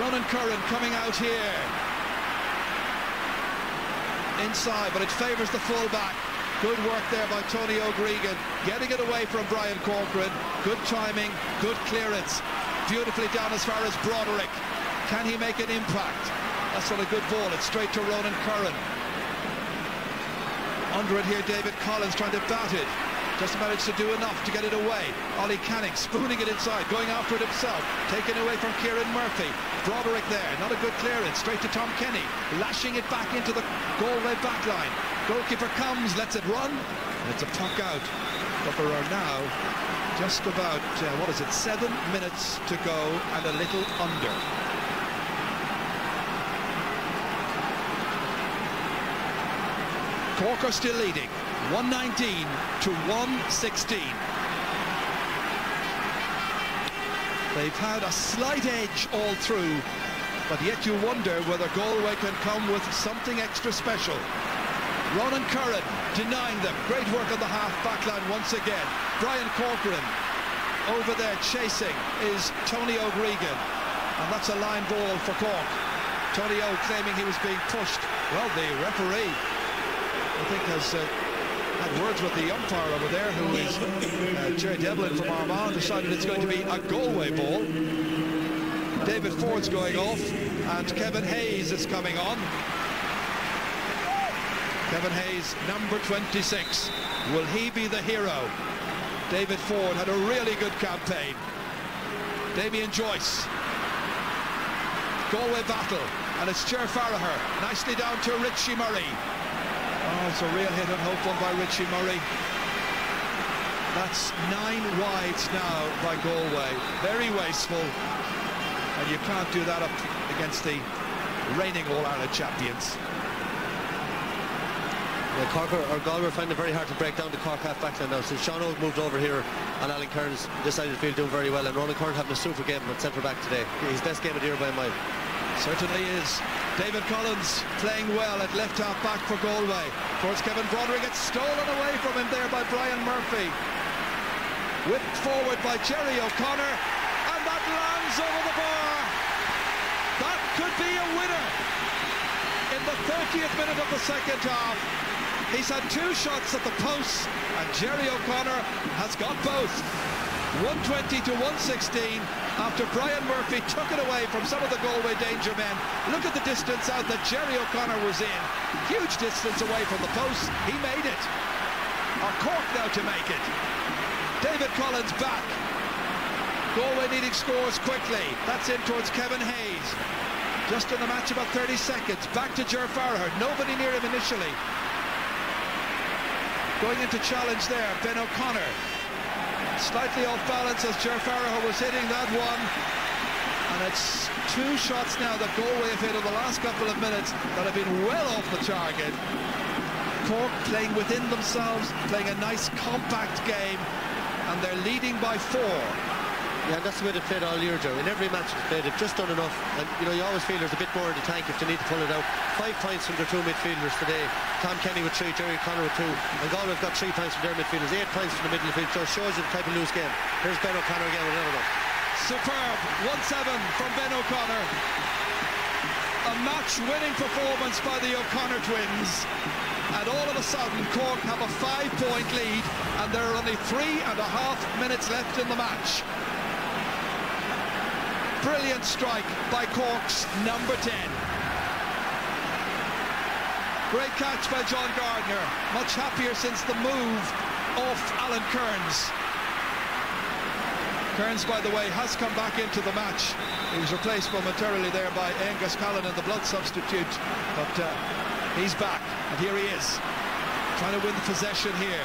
Ronan Curran coming out here. Inside, but it favours the full-back. Good work there by Tony O'Gregan, getting it away from Brian Corcoran. Good timing, good clearance. Beautifully down as far as Broderick. Can he make an impact? That's not a good ball. It's straight to Ronan Curran. Under it here, David Collins trying to bat it. Just managed to do enough to get it away. Ollie Canning spooning it inside, going after it himself. Taken away from Kieran Murphy. Broderick there, not a good clearance. Straight to Tom Kenny, lashing it back into the Galway backline. Goalkeeper comes, lets it run, and it's a puck out. But there are now just about, 7 minutes to go and a little under. Cork are still leading, 119 to 116. They've had a slight edge all through, but yet you wonder whether Galway can come with something extra special. Ronan Curran denying them. Great work on the half-back line once again. Brian Corcoran over there chasing is Tony O'Gregan, and that's a line ball for Cork. Tony O claiming he was being pushed. Well, the referee, I think, has had words with the umpire over there, who is Jerry Devlin from Armagh, decided it's going to be a Galway ball. David Ford's going off, and Kevin Hayes is coming on. Kevin Hayes, number 26. Will he be the hero? David Ford had a really good campaign. Damien Joyce. Galway battle, and it's Ger Farragher. Nicely down to Richie Murray. Oh, it's a real hit and hope one by Richie Murray. That's 9 wides now by Galway. Very wasteful. And you can't do that up against the reigning All-Ireland champions. Yeah, Cork or Galway are finding it very hard to break down the Cork half-back line now. Since Sean Old moved over here and Alan Kearns this side of the field doing very well, and Ronan Curran having a super game at centre-back today. His best game of the year by a mile. Certainly is. David Collins playing well at left half-back for Galway. Towards Kevin Broderick, it's stolen away from him there by Brian Murphy. Whipped forward by Jerry O'Connor, and that lands over the bar. That could be a winner in the 30th minute of the second half. He's had 2 shots at the posts, and Jerry O'Connor has got both. 120 to 116 after Brian Murphy took it away from some of the Galway danger men. Look at the distance out that Jerry O'Connor was in. Huge distance away from the post. He made it. Or Cork now to make it. David Collins back. Galway needing scores quickly. That's in towards Kevin Hayes. Just in the match about 30 seconds. Back to Ger Farragher. Nobody near him initially. Going into challenge there, Ben O'Connor. Slightly off balance as Ger Farragher was hitting that one. And it's 2 shots now that Galway have hit in the last couple of minutes that have been well off the target. Cork playing within themselves, playing a nice compact game, and they're leading by 4. Yeah, and that's the way they've played all year, Joe. In every match they've played, they've just done enough. And, you know, you always feel there's a bit more in the tank if they need to pull it out. 5 points from their 2 midfielders today. Tom Kenny with 3, Jerry O'Connor with 2. And Galway have got 3 points from their midfielders. 8 points from the middle of the field. So it shows you the type of loose game. Here's Ben O'Connor again with another one. Superb. 1-7 from Ben O'Connor. A match-winning performance by the O'Connor twins. And all of a sudden, Cork have a 5-point lead, and there are only 3.5 minutes left in the match. Brilliant strike by Cork's number 10. Great catch by John Gardner. Much happier since the move off Alan Kearns. Kearns, by the way, has come back into the match. He was replaced momentarily there by Angus Callan in the blood substitute. But he's back, and here he is, trying to win the possession here.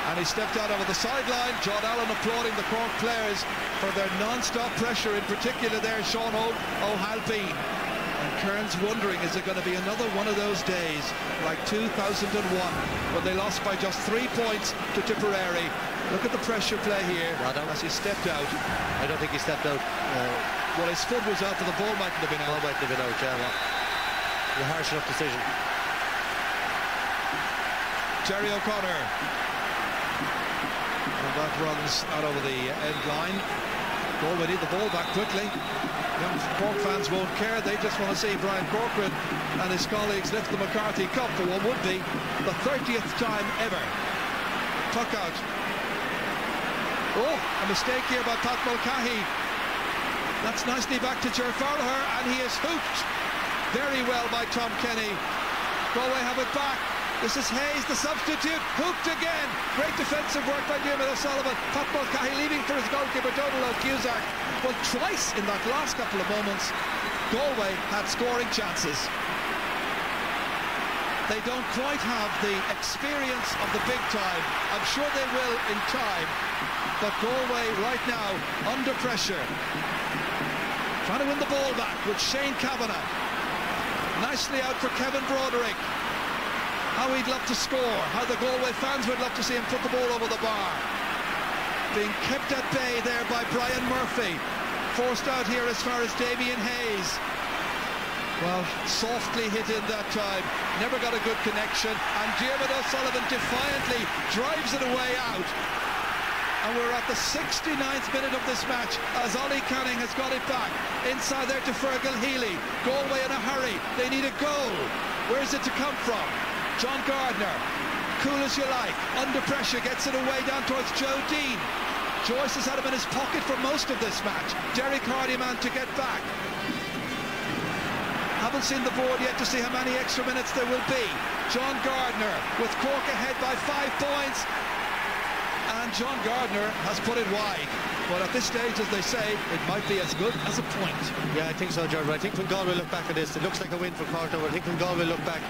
And he stepped out over the sideline. John Allen applauding the Cork players for their non-stop pressure, in particular there, Sean O'Halpine. And Kearns wondering, is it going to be another one of those days like 2001 when they lost by just 3 points to Tipperary? Look at the pressure play here as he stepped out. I don't think he stepped out. Well, his foot was out, but the ball mightn't have been out. Ball mightn't have been out, yeah. A harsh enough decision. Jerry O'Connor. And that runs out over the end line. Galway need the ball back quickly. Young Cork fans won't care. They just want to see Brian Corcoran and his colleagues lift the McCarthy Cup for what would be the 30th time ever. Tuck out. Oh, a mistake here by Pat Mulcahy. That's nicely back to Ger Farragher, and he is hooped very well by Tom Kenny. Galway have it back. This is Hayes, the substitute, hooped again. Great defensive work by Diarmuid O'Sullivan. Pat Mulcahy leading for his goalkeeper, Donald O'Cusack. But twice in that last couple of moments, Galway had scoring chances. They don't quite have the experience of the big time. I'm sure they will in time. But Galway right now under pressure. Trying to win the ball back with Shane Kavanagh. Nicely out for Kevin Broderick. How he'd love to score. How the Galway fans would love to see him put the ball over the bar. Being kept at bay there by Brian Murphy. Forced out here as far as Damien Hayes. Well, softly hit in that time. Never got a good connection. And Diarmuid O'Sullivan defiantly drives it away out. And we're at the 69th minute of this match as Ollie Canning has got it back. Inside there to Fergal Healy. Galway in a hurry. They need a goal. Where is it to come from? John Gardner. Cool as you like. Under pressure. Gets it away down towards Joe Dean. Joyce has had him in his pocket for most of this match. Derek Hardyman to get back. Haven't seen the board yet to see how many extra minutes there will be. John Gardner with Cork ahead by 5 points. And John Gardner has put it wide. But at this stage, as they say, it might be as good as a point. Yeah, I think so, Gerard. I think when Galway look back at this, it looks like a win for Cork now. I think when Galway look back,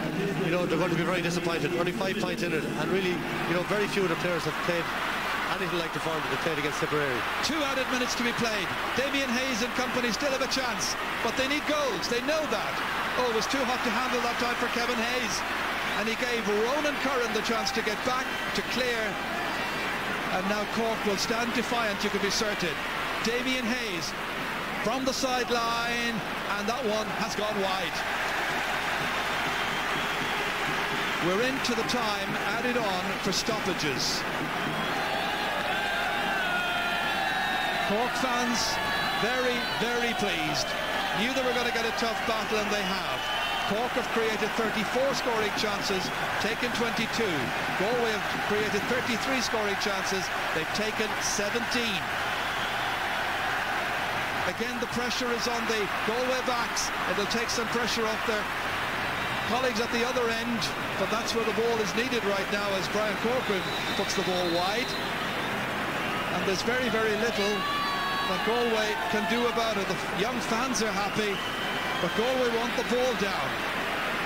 you know, they're going to be very disappointed. Only 5 points in it, and really, you know, very few of the players have played anything like the form that they played against Tipperary. 2 added minutes to be played. Damien Hayes and company still have a chance, but they need goals. They know that. Oh, it was too hot to handle that time for Kevin Hayes, and he gave Ronan Curran the chance to get back to clear. And now Cork will stand defiant, you can be certain. Damien Hayes from the sideline, and that one has gone wide. We're into the time added on for stoppages. Cork fans very, very pleased. Knew they were going to get a tough battle, and they have. Cork have created 34 scoring chances, taken 22. Galway have created 33 scoring chances, they've taken 17. Again, the pressure is on the Galway backs. It'll take some pressure off their colleagues at the other end, but that's where the ball is needed right now as Brian Corcoran puts the ball wide. And there's very, very little that Galway can do about it. The young fans are happy, but Galway want the ball down.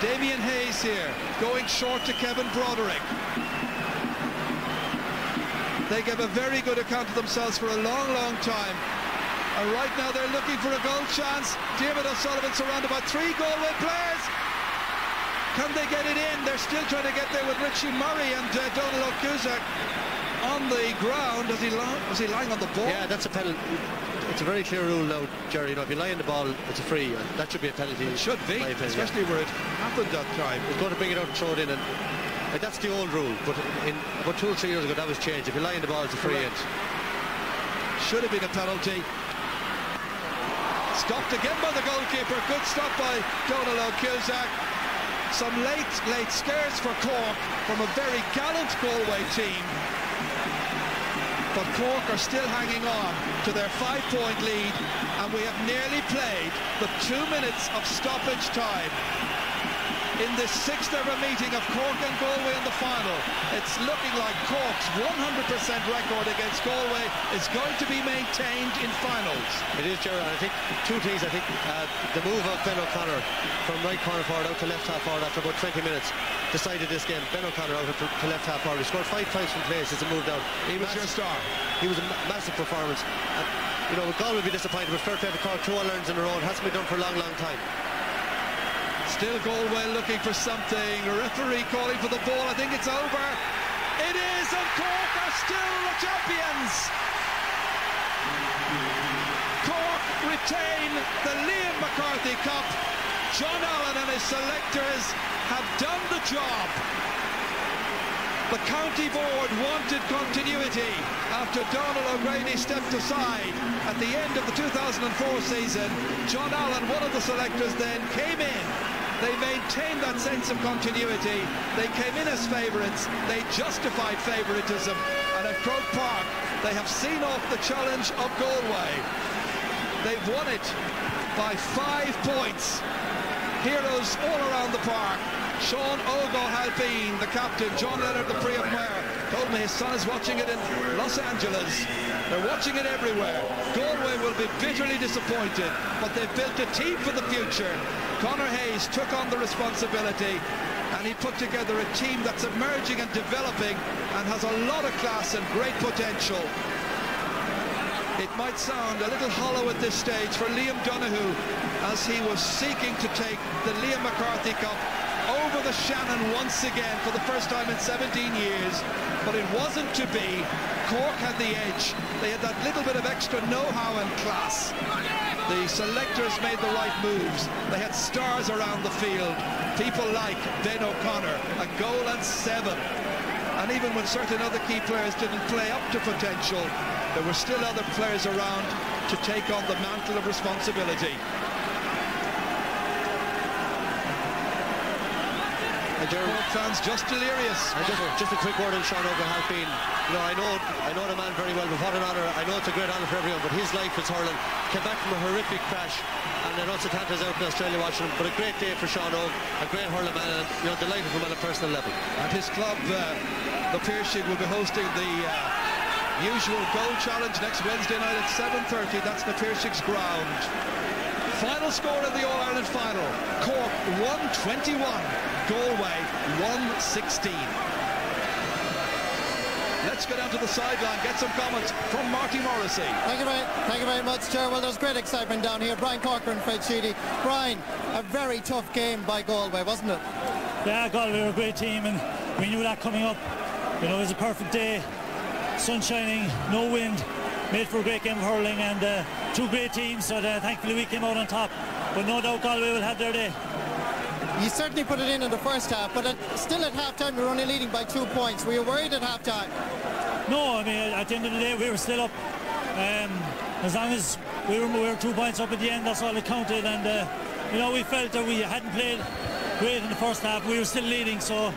Damien Hayes here, going short to Kevin Broderick. They gave a very good account of themselves for a long, long time. And right now they're looking for a goal chance. Diarmuid O'Sullivan surrounded by 3 Galway players. Can they get it in? They're still trying to get there with Richie Murray and Donald O'Cusack on the ground. Was he lying on the ball? Yeah, that's a penalty. It's a very clear rule now, Jerry. You know, if you lie on the ball, it's a free. And that should be a penalty. It should be, especially where it happened that time. It's going to bring it out and throw it in, and that's the old rule. But in about 2 or 3 years ago, that was changed. If you lie on the ball, it's a free. Should have been a penalty. Stopped again by the goalkeeper. Good stop by Donald O'Cusack. Some late scares for Cork from a very gallant Galway team. But Cork are still hanging on to their 5-point lead, and we have nearly played the 2 minutes of stoppage time in this 6th ever meeting of Cork and Galway in the final. It's looking like Cork's 100% record against Galway is going to be maintained in finals. It is, Gerard. I think 2 things. I think the move of Ben O'Connor from right corner forward out to left half forward after about 20 minutes decided this game. Ben O'Connor out to left half forward. He scored 5 times from place as he moved out. He was your star. He was a massive performance. And, you know, Galway will be disappointed, but fair play to Cork, 2 All-Irelands in a row. It hasn't been done for a long, long time. Still Galway looking for something. A referee calling for the ball. I think it's over. It is, and Cork are still the champions. Cork retain the Liam McCarthy Cup. John Allen and his selectors have done the job. The county board wanted continuity after Donald O'Grady stepped aside at the end of the 2004 season. John Allen, one of the selectors then, came in. They maintained that sense of continuity. They came in as favourites. They justified favouritism. And at Croke Park, they have seen off the challenge of Galway. They've won it by 5 points. Heroes all around the park. Sean O'Halpine, the captain. John Leonard, the Prix of Mayor, told me his son is watching it in Los Angeles. They're watching it everywhere. Galway will be bitterly disappointed, but they've built a team for the future. Conor Hayes took on the responsibility, and he put together a team that's emerging and developing and has a lot of class and great potential. It might sound a little hollow at this stage for Liam Donoghue as he was seeking to take the Liam McCarthy Cup over the Shannon once again for the first time in 17 years, but it wasn't to be. Cork had the edge. They had that little bit of extra know-how and class. The selectors made the right moves. They had stars around the field, people like Ben O'Connor, a goal and 7. And even when certain other key players didn't play up to potential, there were still other players around to take on the mantle of responsibility. A Cork fans just delirious. And just a quick word on Sean O'Halpine. You know, I know the man very well, but what an honour. I know it's a great honour for everyone, but his life is hurling. Came back from a horrific crash, and I know Satanta's out in Australia watching him, but a great day for Sean O'G, a great hurling man, and you know, delighted for him on a personal level. And his club, the Piercing, will be hosting the usual goal challenge next Wednesday night at 7:30. That's the Piercing's ground. Final score in the All-Ireland final: Cork 121, Galway 116. Let's go down to the sideline, get some comments from Marty Morrissey. Thank you very much, Chair. Well, there's great excitement down here. Brian Corker and Fred Sheedy. Brian, a very tough game by Galway, wasn't it? Yeah, Galway were a great team, and we knew that coming up. You know, it was a perfect day, sun shining, no wind, made for a great game of hurling, and two great teams, so thankfully we came out on top. But no doubt Galway will have their day. You certainly put it in the first half, but still at half-time you were only leading by 2 points. Were you worried at half-time? No, I mean, at the end of the day we were still up. As long as we were 2 points up at the end, that's all that counted. And you know, we felt that we hadn't played great in the first half. We were still leading, so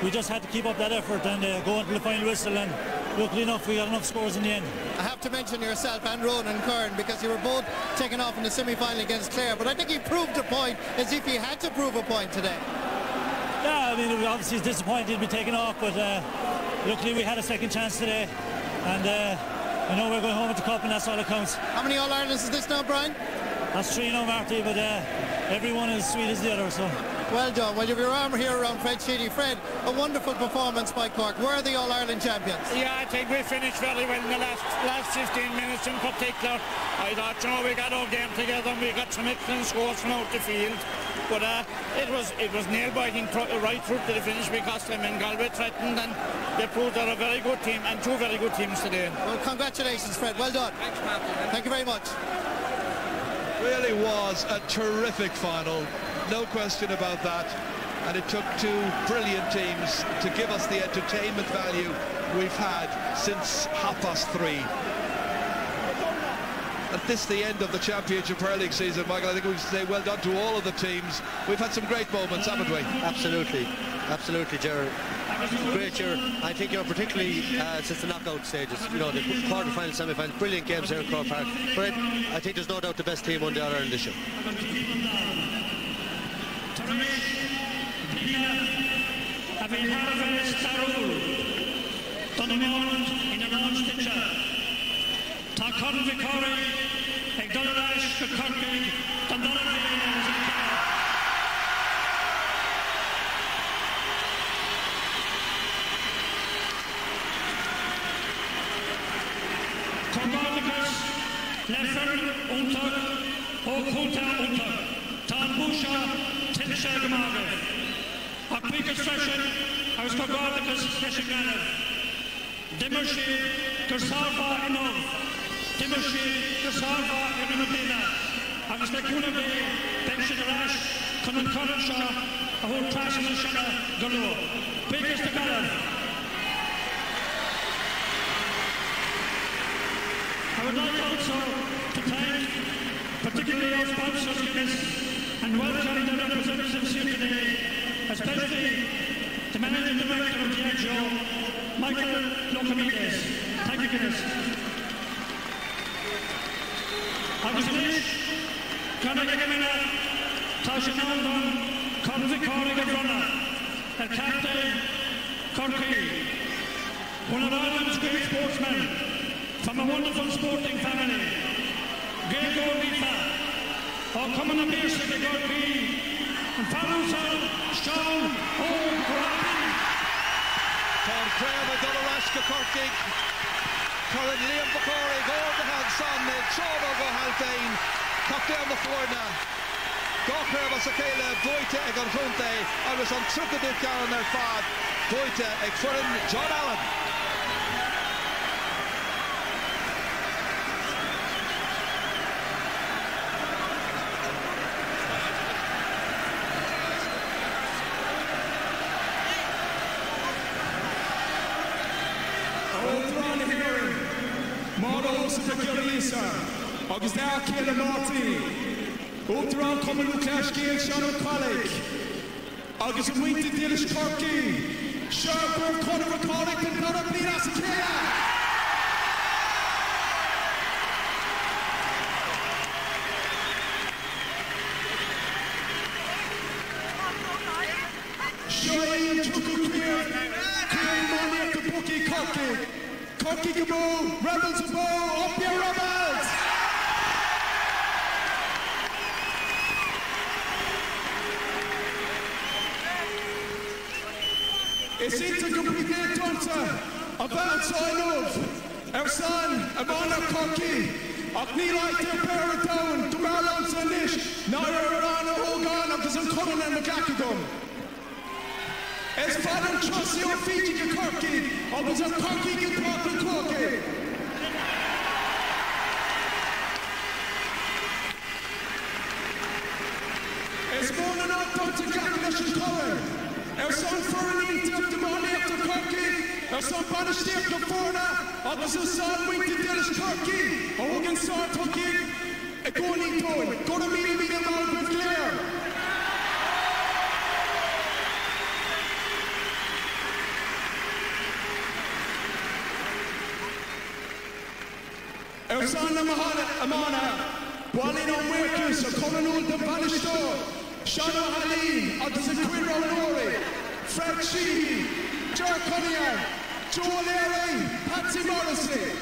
we just had to keep up that effort and go until the final whistle. And luckily enough, we got enough scores in the end. I have to mention yourself and Ronan Kern, because you were both taken off in the semi-final against Clare, but I think you proved a point as if you had to prove a point today. Yeah, I mean, obviously it's disappointing to be taken off, but luckily we had a second chance today, and I know we're going home with the cup, and that's all that counts. How many All-Irelands is this now, Brian? That's 3 now, Marty, but everyone is sweet as the other, so. Well done. Well, you have your arm here around Fred Sheedy. Fred, a wonderful performance by Cork. Where are the All-Ireland champions? Yeah, I think we finished very well in the last 15 minutes in particular. I thought, you know, we got our game together and we got some excellent scores from out the field. But it was nail-biting right through to the finish, because I mean, Galway threatened, and they proved they're a very good team, and two very good teams today. Well, congratulations, Fred. Well done. Thanks, Matthew. Thank you very much. Really was a terrific final, no question about that, and it took two brilliant teams to give us the entertainment value we've had since 3:30. At this, the end of the Championship Hurling season, Michael, I think we can say well done to all of the teams. We've had some great moments, haven't we? Absolutely, Gerard. Great year. I think, you know, particularly since the knockout stages, you know, the quarter-final, semi-final, brilliant games here in Croke Park. But I think there's no doubt the best team won the All-Ireland this year. Leffer unter, Hochhuter unter, Tanbusha, Tilsha Gemage. A quick expression, aus Kogorlikas Keshiganev. Demoshi, Gersarva Inov. Demoshi, Gersarva Irinabina. Agus Lekunabe, Benshidarash, Conan Konansha, a whole class in the Shana, Galo. Biggest the Galev. I would like also to thank particularly our sponsors, guests, and welcome the representatives here today, especially the Managing Director of Diageo, Michael Locamides. Thank you, guests. Agus Lish, Canagamina, Tashanandon, Convicori Gavrona, the captain, Corky, one of Ireland's great sportsmen, from a wonderful sporting family, Gego Rifa, or coming up here to the Gorky, and Farousa, Sean O'Grady. Tom Cramer, Dollarashka Corky, Colin Liam Bacori, Gordahan Sonne, Sean O'Halpine, Cock down the floor now. Gorkreva Sakela, Boite Egon Hunte, I was on Truckadit Garan their fad, Boite Egfurin, John Allen. Agus now Kayla Marty. Ultron coming to Clash Gale, Sean O'Collick. agus an muinte dílis Corky. Sharper Conor McCormick and Conor Blina Sakea. Shine Chuku Clear money at the bookie Corky. Corky Gabo, Rebels Gabo, up your Rebels! It's into complete dancer, a bad sign of our son, Amana Corky, Aknila Terpera Down, Dumarlon Sandish, Nara Rana Hogan, agus an Conan and McGacagum. As Father Trusty or Fiji to Corky, agus an Corky to Corky. As Mona not done to Gacklash and Conan. Our son Fernand took the money after Corky. Our son banished after Forna. Others our son went to Delish Corky. Our Hogan son took in a going to go to meet him out with Claire. Our son Amana, Walin on workers, a colonel the banished door. Shano Haleen, others a Quirro Nori, Fred Sheehy, Joe Cunningham, Joel Airy, Patsy Morrissey.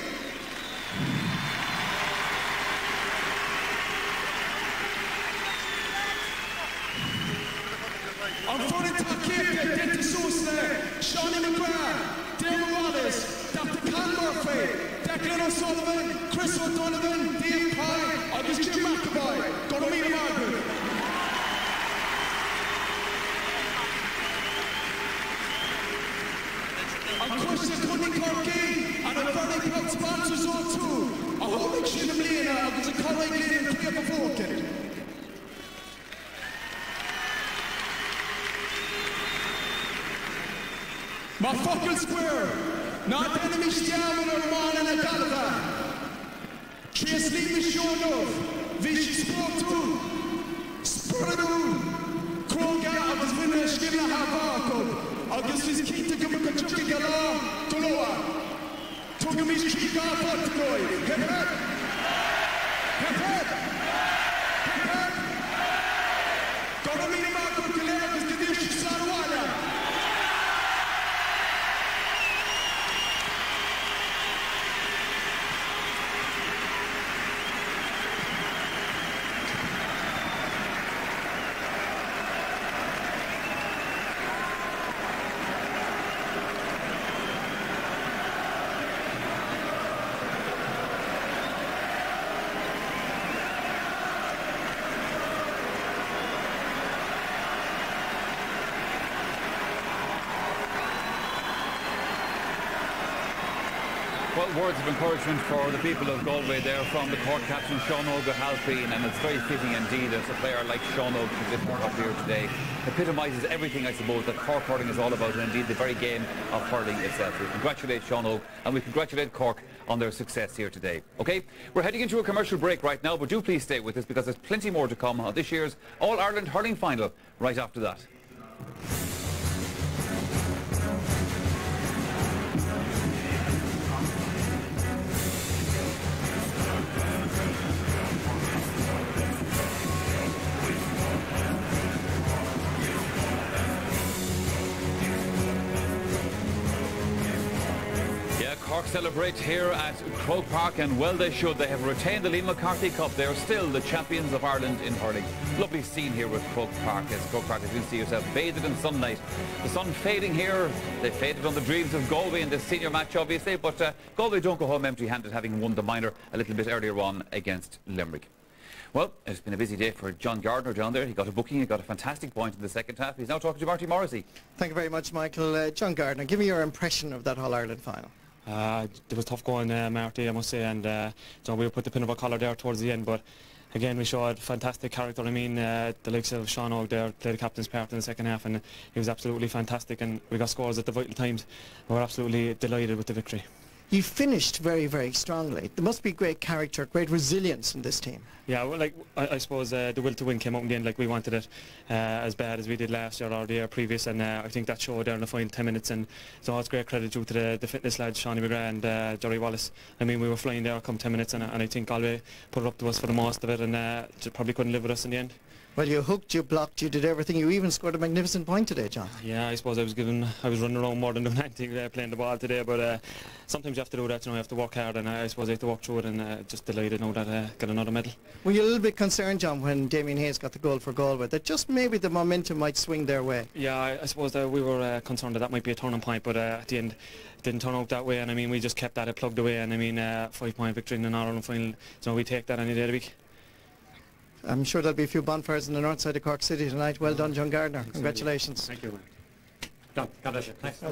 I'm running to Kirk, Dennis Sousler, Shawnee McGrath, Dale Wallace, Dr. Cal Murphy, Declan O'Sullivan, Chris O'Donovan, Dave Pye, others Jim McAvoy, gonna meet him Margaret. Of course, the Cunning Corky and a very proud sponsors all too. A whole big shit of Lena, because a colleague Lena and clear before it. My fucking square, not enemy stamina or man and a galva. Trace leave me shown off, Vish spoke to, Spuradu, Croke out of his winner, Skilla Havako. Agus his key to come a chucky gala, Toloa. Took him his cheek off on to go. Hip hip. Hip hip. Hip hip. Gonna meet him out with Galera, because the dish is Sarawala. Well, words of encouragement for the people of Galway there from the Cork captain Sean O'Halpine, and it's very fitting indeed as a player like Sean O'G who's this up here today epitomises everything, I suppose, that Cork hurling is all about, and indeed the very game of hurling itself. We congratulate Sean O'G and we congratulate Cork on their success here today. Okay, we're heading into a commercial break right now, but do please stay with us because there's plenty more to come on this year's All-Ireland hurling final right after that. Cork celebrate here at Croke Park, and well they should. They have retained the Liam McCarthy Cup. They are still the champions of Ireland in hurling. Lovely scene here with Croke Park, as Croke Park, as you can see yourself, bathed in sunlight. The sun fading here. They faded on the dreams of Galway in this senior match, obviously, but Galway don't go home empty-handed, having won the minor a little bit earlier on against Limerick. Well, it's been a busy day for John Gardner down there. He got a booking, he got a fantastic point in the second half. He's now talking to Marty Morrissey. Thank you very much, Michael. John Gardner, give me your impression of that All-Ireland final. It was tough going, Marty, I must say, and we put the pin of our collar there towards the end, but again we showed fantastic character. I mean, the likes of Sean O'G there played the captain's part in the second half, and he was absolutely fantastic, and we got scores at the vital times. We're absolutely delighted with the victory. you finished very, very strongly. There must be great character, great resilience in this team. Yeah, well, like I suppose the will to win came out in the end. Like we wanted it as bad as we did last year or the year previous, and I think that showed there in the final 10 minutes. And so it's great credit due to the fitness lads, Seanie McGrath and Jerry Wallace. I mean, we were flying there come 10 minutes, and I think Galway put it up to us for the most of it, and probably couldn't live with us in the end. Well, you hooked, you blocked, you did everything. You even scored a magnificent point today, John. Yeah, I suppose I was running around more than doing anything playing the ball today, but sometimes you have to do that, you know, you have to work hard, and I suppose I have to work through it, and just delighted now that got another medal. Were you a little bit concerned, John, when Damien Hayes got the goal for Galway, that just maybe the momentum might swing their way? Yeah, I suppose that we were concerned that might be a turning point, but at the end it didn't turn out that way, and I mean, we just kept at it, plugged away, and I mean, 5-point victory in the All-Ireland final, so we take that any day of the week. I'm sure there'll be a few bonfires in the north side of Cork City tonight. Well done, John Gardner. Congratulations. Thank you. God bless you. Thanks.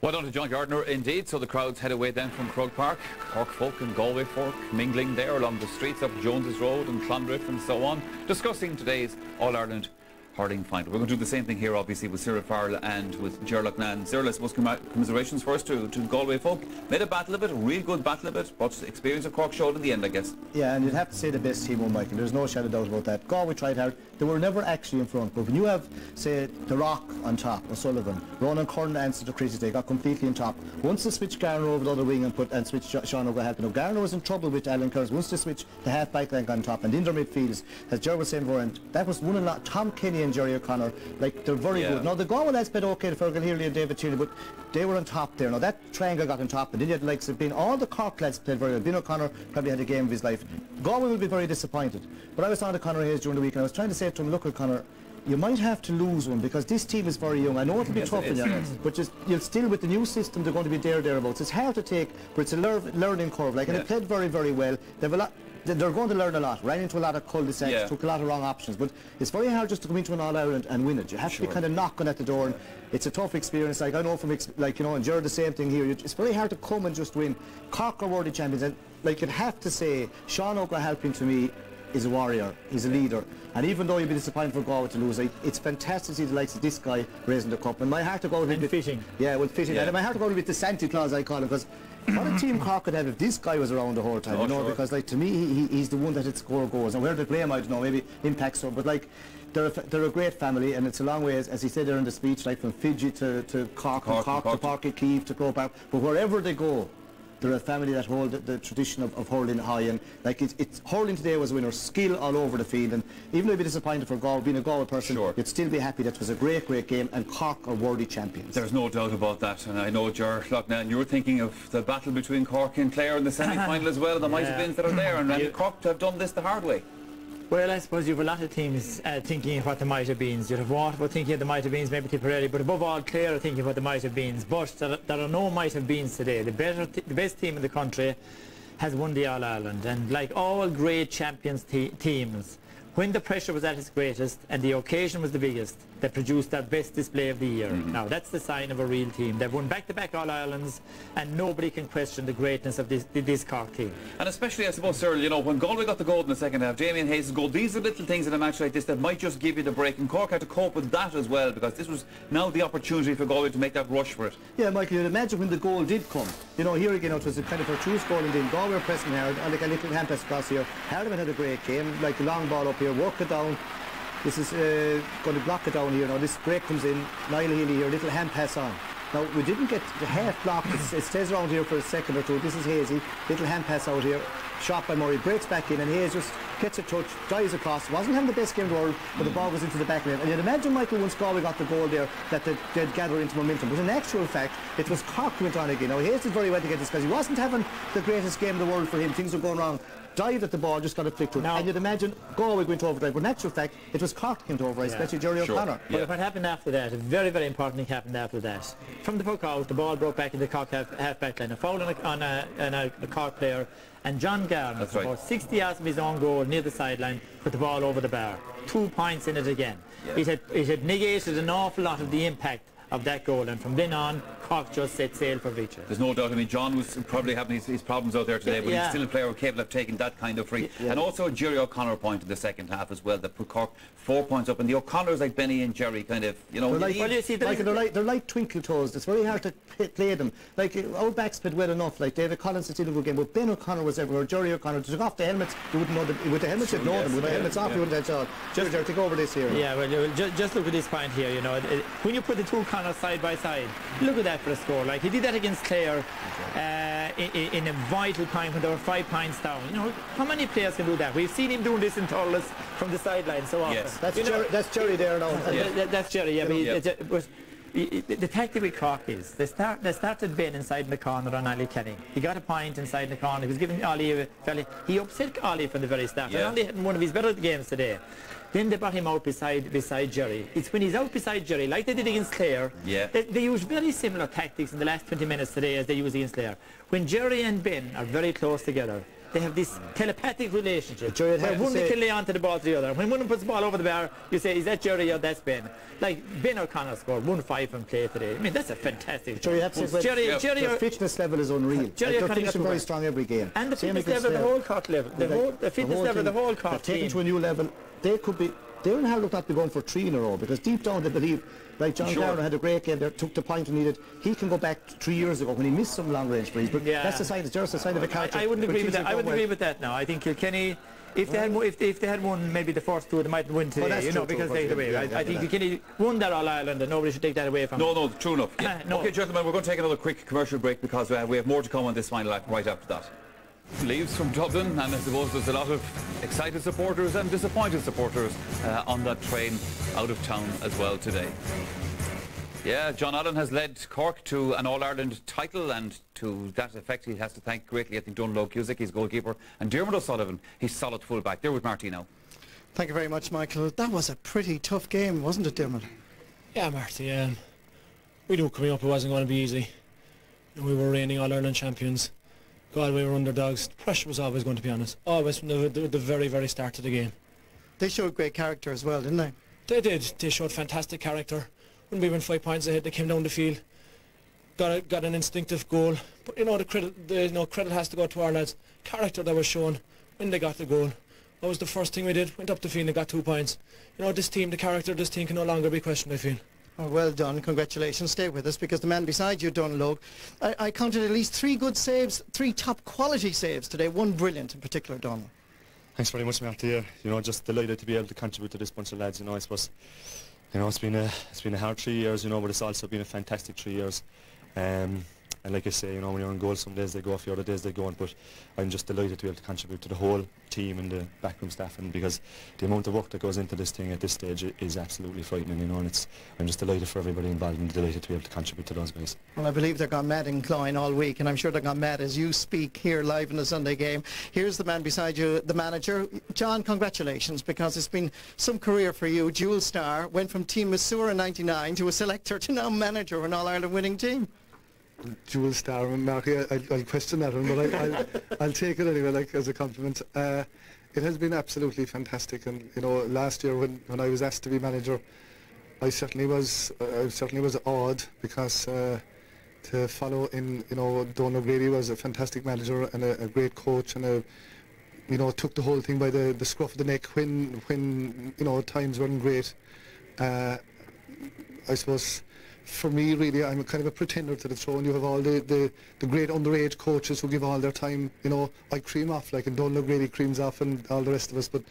Well done to John Gardner indeed. So the crowds head away then from Croke Park. Cork folk and Galway folk mingling there along the streets up Jones's Road and Clondriff and so on, discussing today's All-Ireland hurling final. We're going to do the same thing here obviously with Cyril Farrell and with Ger Loughnane. Cyril, I suppose commiserations first to Galway folk. Made a battle of it, a real good battle of it, but experience of Cork showed in the end, I guess. Yeah, and you'd have to say the best team won, Michael. There's no shadow of doubt about that. Galway tried hard. They were never actually in front, but when you have, say, The Rock on top, O'Sullivan, Ronan Curran answered the critics, they got completely on top. Once they switched Garner over the other wing and switched Sean O'Gallagher, now Garner was in trouble with Alan Kearns. Once they switched the half-back line on top and the inter midfields, as Ger was saying before, and that was one a lot. Tom Kenny and Jerry O'Connor, like, they're very good. Now the Galway lads played okay, the Fergal Healy and David Tierney, but they were on top there. Now that triangle got on top, and then you had the likes of all the Cork lads played very well. Ben O'Connor probably had a game of his life. Galway will be very disappointed. But I was on to Conor Hayes during the week, and I was trying to say to him, look at Conor, you might have to lose one because this team is very young. I know it'll be tough in you, but just you'll still, with the new system, they're going to be thereabouts. It's hard to take, but it's a learning curve. Like, and they played very, very well. They've a lot. They're going to learn a lot. Ran into a lot of cul-de-sacs, took a lot of wrong options, but it's very hard just to come into an All-Ireland and win it. You have to be kind of knocking at the door, and it's a tough experience. Like, I know from, like, you know, and you're the same thing here. It's very hard to come and just win. Cork are worthy champions, and like, you'd have to say, Sean O'Gallagher to me is a warrior. He's a leader. And even though you'd be disappointed for Galway to lose, it's fantastic to see the likes of this guy raising the cup. And my heart to go with fishing. Yeah, with fishing. And my heart to go with the Santa Claus, I call him, because what a team Cork could have if this guy was around the whole time, you know, because, like, to me, he's the one that had score goals. And where they play him, I don't know, maybe impacts so, but, like, they're a great family, and it's a long way, as he said there in the speech, like, from Fiji to Cork, from Cork to Páirc Keeve to Croke Park, but wherever they go, they're a family that hold the tradition of hurling high, and like it's hurling today was a winner, skill all over the field, and even though you'd be disappointed for Galway, being a Galway person, you'd still be happy that it was a great game, and Cork are worthy champions. There's no doubt about that, and I know, Ger Loughnane, you were thinking of the battle between Cork and Clare in the semi-final as well, the might have been that are there, and Cork to have done this the hard way. Well, I suppose you have a lot of teams thinking of what the might have beens. You have Waterford thinking of the might have beens, maybe Tipperary, but above all, Clare are thinking of what the might have beens. But there are no might have beens today. The best team in the country has won the All-Ireland, and like all great champions teams, when the pressure was at its greatest and the occasion was the biggest, they produced their best display of the year. Now, that's the sign of a real team. They've won back-to-back All-Irelands, and nobody can question the greatness of this Cork team. And especially, I suppose, Cyril, you know, when Galway got the goal in the second half, Damien Hayes' goal, these are little things in a match like this that might just give you the break, and Cork had to cope with that as well, because this was now the opportunity for Galway to make that rush for it. Yeah, Michael, you'd imagine when the goal did come, you know, here again, it was a kind of a true score, and then Galway were pressing hard, and like a little hand pass across here. Hardiman had a great game, like the long ball up here, work it down. This is going to block it down here now. This break comes in, Niall Healy here, little hand pass on. Now, we didn't get the half block, it stays around here for a second or two. This is Hazy, little hand pass out here, shot by Murray, breaks back in, and Hayes just gets a touch, dives across. Wasn't having the best game in the world, but the ball was into the back of it. And you'd imagine, Michael, once Galway got the goal there, that they'd gather into momentum. But in actual fact, it was Cork who went on again. Now, Hayes did very well to get this, because he wasn't having the greatest game in the world for him. Things were going wrong. Dived at the ball, just got a flick to it. And you'd imagine Galway going to overdrive. But in actual fact, it was Cork went over, especially Jerry O'Connor. But what happened after that, a very, very important thing happened after that. From the puck out, the ball broke back in the Cork half-back line. A foul on a Cork player, and John Garner, about 60 yards from his own goal, near the sideline, put the ball over the bar. 2 points in it again. It had negated an awful lot of the impact of that goal, and from then on, Cork just set sail for victory. There's no doubt. I mean, John was probably having his problems out there today, but he's still a player capable of taking that kind of free. And also Jerry O'Connor point in the second half as well that put Cork 4 points up, and the O'Connors like Benny and Jerry kind of, you know, they're like twinkle toes. It's very hard to play them. Like our backs played well enough. Like David Collins did a good game, but Ben O'Connor was everywhere. Jerry O'Connor took off the helmets. You wouldn't know that with the helmets you'd know them. With the helmets off, you wouldn't have Jerry, take over this here. Yeah, well, just look at this point here. You know, when you put the two O'Connors side by side, look at that for a score. Like he did that against Clare in a vital point when they were 5 points down. You know, how many players can do that? We've seen him doing this in Thurles from the sideline so often. Yes. That's Jerry there now. That's Jerry. Yeah, but the tactic with Cork is they started Ben inside in the corner on Ollie Kenny. He got a point inside in the corner. He was giving Ollie he upset Ollie from the very start. And Ollie had one of his better games today. Then they brought him out beside Jerry. It's when he's out beside Jerry, like they did against Clare. They use very similar tactics in the last 20 minutes today as they use against Clare. When Jerry and Ben are very close together, they have this telepathic relationship where one can lay onto the ball to the other. When one puts the ball over the bar, you say, is that Jerry or that's Ben? Like Ben O'Connor scored 1-5 from play today. I mean, that's a fantastic Jerry, their fitness level is unreal. They're finishing very strong every game. And the fitness level, the whole Cork level. The fitness level, the whole Cork team. Taken to a new level, they're in hell look not to be going for 3 in a row, because deep down they believe, like John Garner had a great game there, took the point he needed. He can go back 3 years ago when he missed some long range threes, but that's the sign of a character. I wouldn't agree with that. I wouldn't agree with that now. I think Kilkenny, if they had won maybe the first two, they might win today, you know, because they away. I think Kilkenny won that All Ireland, and nobody should take that away from them. No, true enough. Okay, gentlemen, we're going to take another quick commercial break because we have more to come on this final act right after that. Leaves from Dublin, and I suppose there's a lot of excited supporters and disappointed supporters on that train out of town as well today. Yeah, John Allen has led Cork to an All-Ireland title, and to that effect he has to thank greatly, I think, Donald Cusick, his goalkeeper, and Dermot O'Sullivan, his solid full-back. They're with Marty now. Thank you very much, Michael. That was a pretty tough game, wasn't it, Dermot? Yeah, Marty. We knew coming up it wasn't going to be easy. We were reigning All-Ireland champions. Galway were underdogs. The pressure was always going to be on us, always from the very, very start of the game. They showed great character as well, didn't they? They did. They showed fantastic character. When we went 5 points ahead, they came down the field, got an instinctive goal. But you know, the credit has to go to our lads. Character that was shown when they got the goal. What was the first thing we did? Went up the field and got 2 points. You know, this team, the character of this team can no longer be questioned, I feel. Oh, well done, congratulations. Stay with us, because the man beside you, Donald, I counted at least 3 good saves, 3 top quality saves today, 1 brilliant in particular, Donald. Thanks very much, Marty. You know, just delighted to be able to contribute to this bunch of lads. You know, I suppose, you know, it's been a hard 3 years, you know, but it's also been a fantastic 3 years. And like I say, you know, when you're on goal, some days they go off, the other days they go on, but I'm just delighted to be able to contribute to the whole team and the backroom staff, and because the amount of work that goes into this thing at this stage is absolutely frightening, you know, and I'm just delighted for everybody involved and delighted to be able to contribute to those guys. Well, I believe they're gone mad in Cloyne all week, and I'm sure they're gone mad as you speak here live in the Sunday game. Here's the man beside you, the manager. John, congratulations, because it's been some career for you. Dual star, went from Team Missouri in '99 to a selector to now manager of an All-Ireland winning team. Dual star, Marky, I'll question that one, but I'll take it anyway, like, as a compliment. It has been absolutely fantastic, and you know, last year when I was asked to be manager, I certainly was awed, because to follow in, you know, Donald O'Grady was a fantastic manager and a great coach, and you know, took the whole thing by the scruff of the neck when you know, times weren't great. I suppose, for me, really, I'm kind of a pretender to the throne. You have all the great underage coaches who give all their time. You know, I cream off, like, and Donald O'Grady creams off, and all the rest of us. But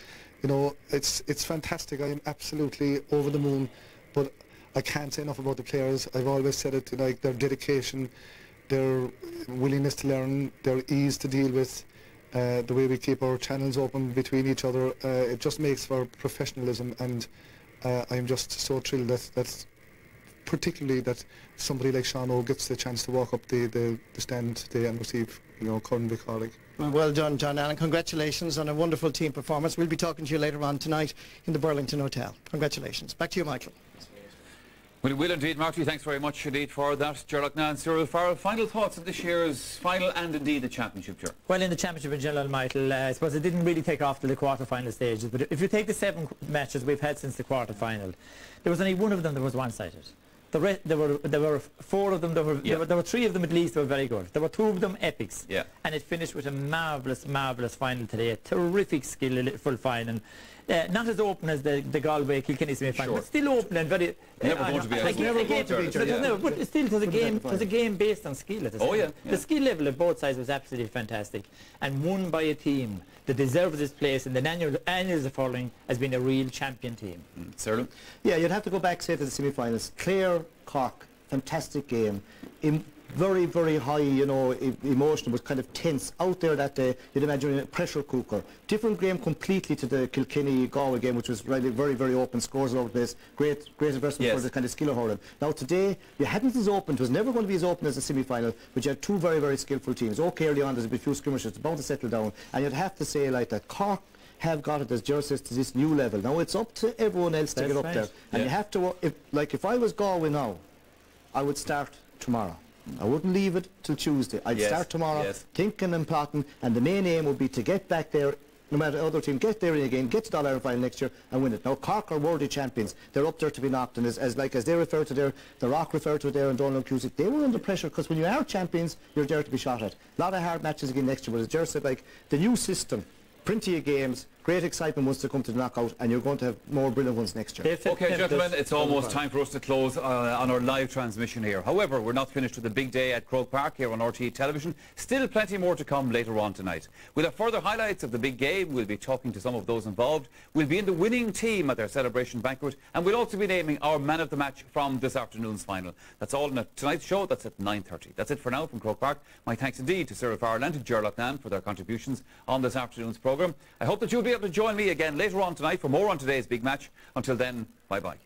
you know, it's fantastic. I am absolutely over the moon. But I can't say enough about the players. I've always said it, like, their dedication, their willingness to learn, their ease to deal with, the way we keep our channels open between each other. It just makes for professionalism, and I'm just so thrilled that particularly that somebody like Sean O gets the chance to walk up the stand today and receive, you know, Corn Colleague. Well done, John Allen. Congratulations on a wonderful team performance. We'll be talking to you later on tonight in the Burlington Hotel. Congratulations. Back to you, Michael. Well, it will indeed, Marty. Thanks very much indeed for that. Gerald Now and Cyril Farrell, final thoughts of this year's final and indeed the championship, Ger? Well, in the championship in general, Michael, I suppose it didn't really take off to the quarter-final stages, but if you take the 7 matches we've had since the quarter-final, there was only one of them that was one-sided. There were 4 of them. There were 3 of them at least that were very good. There were 2 of them epics. Yeah. And it finished with a marvellous final today. A terrific skillful final. Not as open as the Galway Kilkenny semi-final, but still open and very. Never going to be but still, it was a game based on skill at the same. The skill level of both sides was absolutely fantastic, and won by a team that deserves its place in the annuals of hurling as being a real champion team. Cyril? Yeah, you'd have to go back, say, to the semi-finals. Clare, Cork, fantastic game. Very, very high, you know, emotion, was kind of tense out there that day. You'd imagine a pressure cooker. Different game completely to the Kilkenny-Galway game, which was really very, very open, scores all over the place. Great investment for the kind of skill of hurling. Now today, you hadn't as open, it was never going to be as open as the semi-final, but you had 2 very, very skillful teams. Okay, early on, there's a few skirmishes, it's about to settle down, and you'd have to say like that Cork have got it, as Ger says, to this new level. Now it's up to everyone else to get up there. And you have to, if I was Galway now, I would start tomorrow. I wouldn't leave it till Tuesday. I'd start tomorrow, thinking and plotting, and the main aim would be to get back there, no matter the other team, get there again, get to the All-Ireland final next year and win it. Now Cork are worthy champions. They're up there to be knocked, and as they refer to there, the Rock referred to it there, and Donald Cusick, they were under pressure, because when you are champions, you're there to be shot at. A lot of hard matches again next year, but as Ger said, like, the new system, plenty of games, great excitement once they come to the knockout, and you're going to have more brilliant ones next year. Okay, gentlemen, it's almost time for us to close on our live transmission here. However, we're not finished with the big day at Croke Park here on RTE Television. Still plenty more to come later on tonight. We'll have further highlights of the big game. We'll be talking to some of those involved. We'll be in the winning team at their celebration banquet, and we'll also be naming our man of the match from this afternoon's final. That's all in tonight's show. That's at 9:30. That's it for now from Croke Park. My thanks indeed to Cyril Farrell and to Ger Loughnane for their contributions on this afternoon's programme. I hope that you'll be able to join me again later on tonight for more on today's big match. Until then, bye-bye.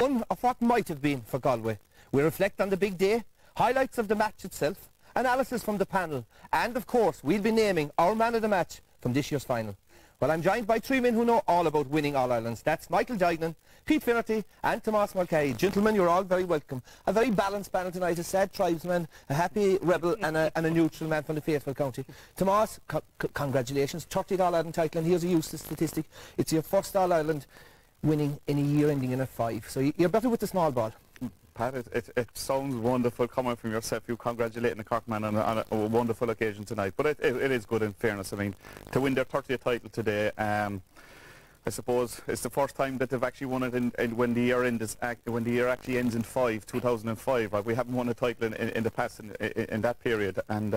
One of what might have been for Galway. We reflect on the big day, highlights of the match itself, analysis from the panel, and of course we'll be naming our man of the match from this year's final. Well, I'm joined by 3 men who know all about winning All-Irelands. That's Michael Duignan, Pete Finnerty and Tomás Mulcahy. Gentlemen, you're all very welcome. A very balanced panel tonight, a sad tribesman, a happy rebel and a neutral man from the faithful county. Tomás, congratulations, 30th All-Ireland title, and here's a useless statistic. It's your first All-Ireland winning in a year ending in a 5. So you're better with the small ball. Pat, it sounds wonderful coming from yourself. You congratulating the Cork man on a wonderful occasion tonight. But it is good in fairness. I mean, to win their 30th title today, I suppose it's the first time that they've actually won it when the year actually ends in 2005. Right? We haven't won a title in the past in that period, and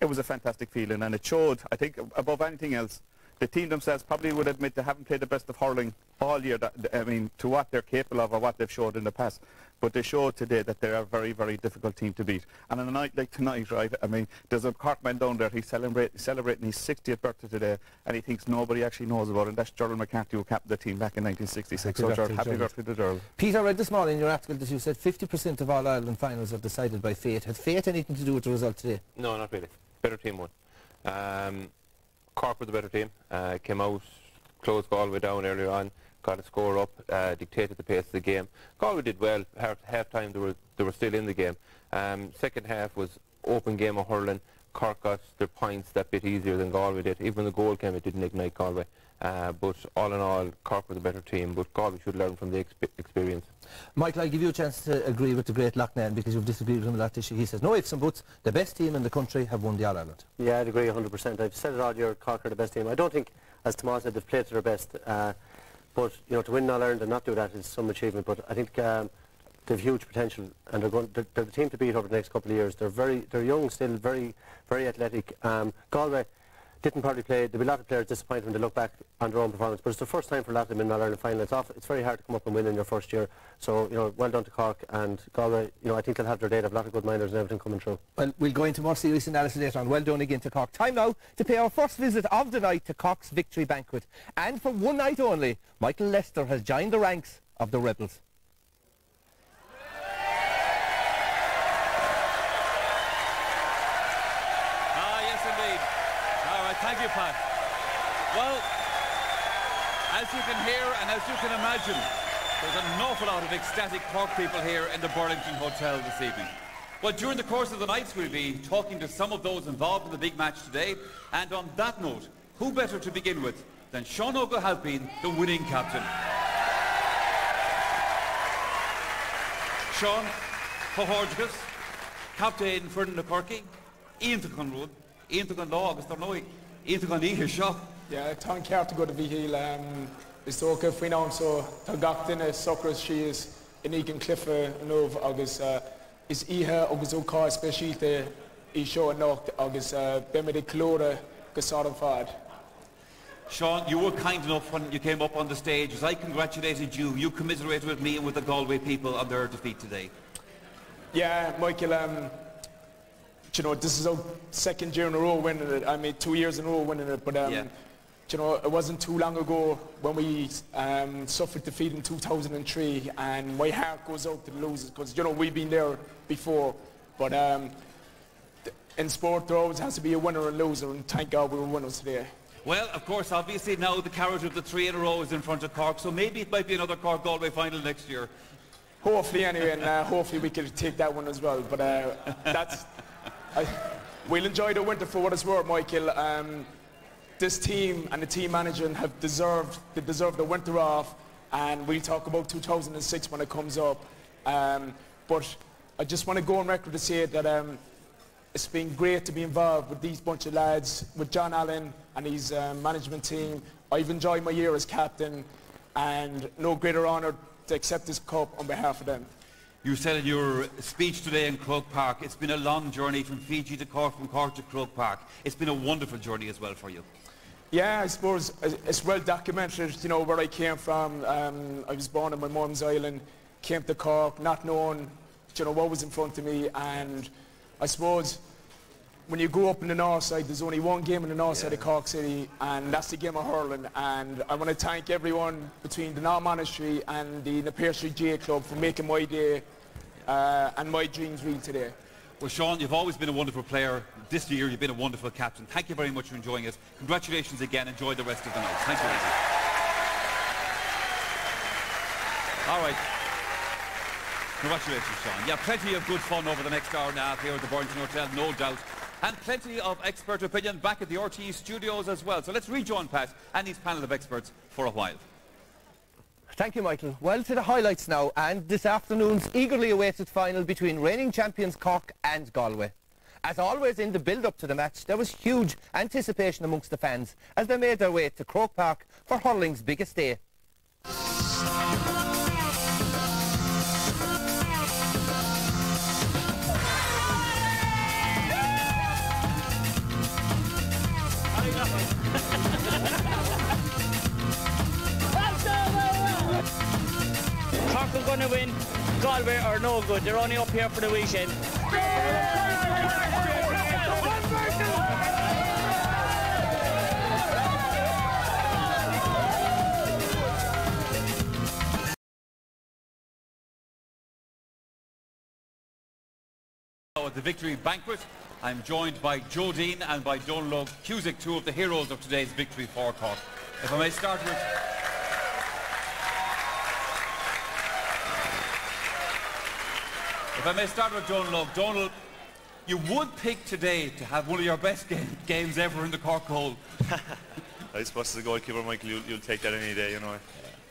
it was a fantastic feeling, and it showed, I think, above anything else, the team themselves probably would admit they haven't played the best of hurling all year, to what they're capable of or what they've showed in the past. But they showed today that they're a very, very difficult team to beat. And on a night like tonight, right, I mean, there's a Cork man down there, he's celebrating his 60th birthday today, and he thinks nobody actually knows about it, and that's Gerald McCarthy, who captained the team back in 1966. Happy birthday to Gerald. Pete, I read this morning in your article that you said 50% of all Ireland finals are decided by fate. Had fate anything to do with the result today? No, not really. Better team won. Cork were the better team, came out, closed Galway down earlier on, got a score up, dictated the pace of the game. Galway did well. Half time they were still in the game. Second half was open game of hurling. Cork got their points that bit easier than Galway did. Even when the goal came, it didn't ignite Galway. But all in all, Cork were the better team, but Galway should learn from the experience. Michael, I'll give you a chance to agree with the great Loughnane, because you've disagreed with him a lot this year. He says, no ifs and buts, the best team in the country have won the All-Ireland. Yeah, I'd agree 100%. I've said it all year, Cork are the best team. I don't think, as Tomás said, they've played to their best. But, you know, to win All-Ireland and not do that is some achievement. But I think they've huge potential, and they're the team to beat over the next couple of years. They're young still, very, very athletic. Galway didn't probably play. There'll be a lot of players disappointed when they look back on their own performance, but it's the first time for a lot of them in an All-Ireland final. It's very hard to come up and win in your first year. So, you know, well done to Cork and Galway. You know, I think they'll have their day. They have a lot of good minders and everything coming through. Well, we'll go into more serious analysis later on. Well done again to Cork. Time now to pay our first visit of the night to Cork's victory banquet. And for one night only, Michael Lester has joined the ranks of the Rebels. Thank you, Pat. Well, as you can hear and as you can imagine, There's an awful lot of ecstatic Cork people here in the Burlington Hotel this evening. Well, during the course of the night, we'll be talking to some of those involved in the big match today. And on that note, who better to begin with than Sean O'Halpin, the winning captain. Sean, Cohorgus, captain for the Corky, Ian Tucunrud, Ian Tucunlaw, August Dornoy, Ian Tucunlaw, Sean. Yeah, Tom Carr to go to Vigil. Is okay if we know so Tagactin Soccer she is in Egan Cliff Nov August is Iha August Oka specialty Isho and August Bemede Clora Gasada Fad. Sean, you were kind enough when you came up on the stage. As I congratulated you, you commiserated with me and with the Galway people on their defeat today. Yeah, Michael, you know, this is our second year in a row winning it. I mean, 2 years in a row winning it, but yeah. You know, it wasn't too long ago when we suffered defeat in 2003, and my heart goes out to the losers because, you know, we've been there before. But in sport, there always has to be a winner and loser, and thank God we were winners today. Well, of course, obviously now the carrot of the 3 in a row is in front of Cork, so maybe it might be another Cork-Galway final next year. Hopefully, anyway, and hopefully we could take that one as well. But that's... we'll enjoy the winter for what it's worth, Michael. This team and the team manager have deserved the winter off, and we'll talk about 2006 when it comes up. But I just want to go on record to say that it's been great to be involved with these bunch of lads, with John Allen and his management team. I've enjoyed my year as captain, and no greater honour to accept this cup on behalf of them. You said in your speech today in Croke Park, it's been a long journey from Fiji to Cork, from Cork to Croke Park. It's been a wonderful journey as well for you. Yeah, I suppose it's well documented, you know, where I came from. I was born on my mum's island, came to Cork, not knowing, you know, what was in front of me. And I suppose when you grow up in the north side, there's only one game in the north side of Cork City, and that's the game of hurling. And I want to thank everyone between the North Monastery and the Napier Street GA Club for making my day and my dreams real today. Well, Sean, you've always been a wonderful player. This year, you've been a wonderful captain. Thank you very much for enjoying us. Congratulations again. Enjoy the rest of the night. Thank you, ladies. All right. Congratulations, Sean. Yeah, plenty of good fun over the next hour and a half here at the Burlington Hotel, no doubt. And plenty of expert opinion back at the RTE studios as well. So let's rejoin Pat and his panel of experts for a while. Thank you, Michael. Well, to the highlights now, and this afternoon's eagerly awaited final between reigning champions Cork and Galway. As always in the build-up to the match, there was huge anticipation amongst the fans as they made their way to Croke Park for hurling's biggest day. Cork are going to win. Galway are no good. They're only up here for the weekend. At the victory banquet, I'm joined by Joe Dean and by Donald Cusick, two of the heroes of today's victory for Cork. If I may start with... Donald. Donald, you would pick today to have one of your best games ever in the Cork goal. I suppose as a goalkeeper, Michael, you'll take that any day, you know.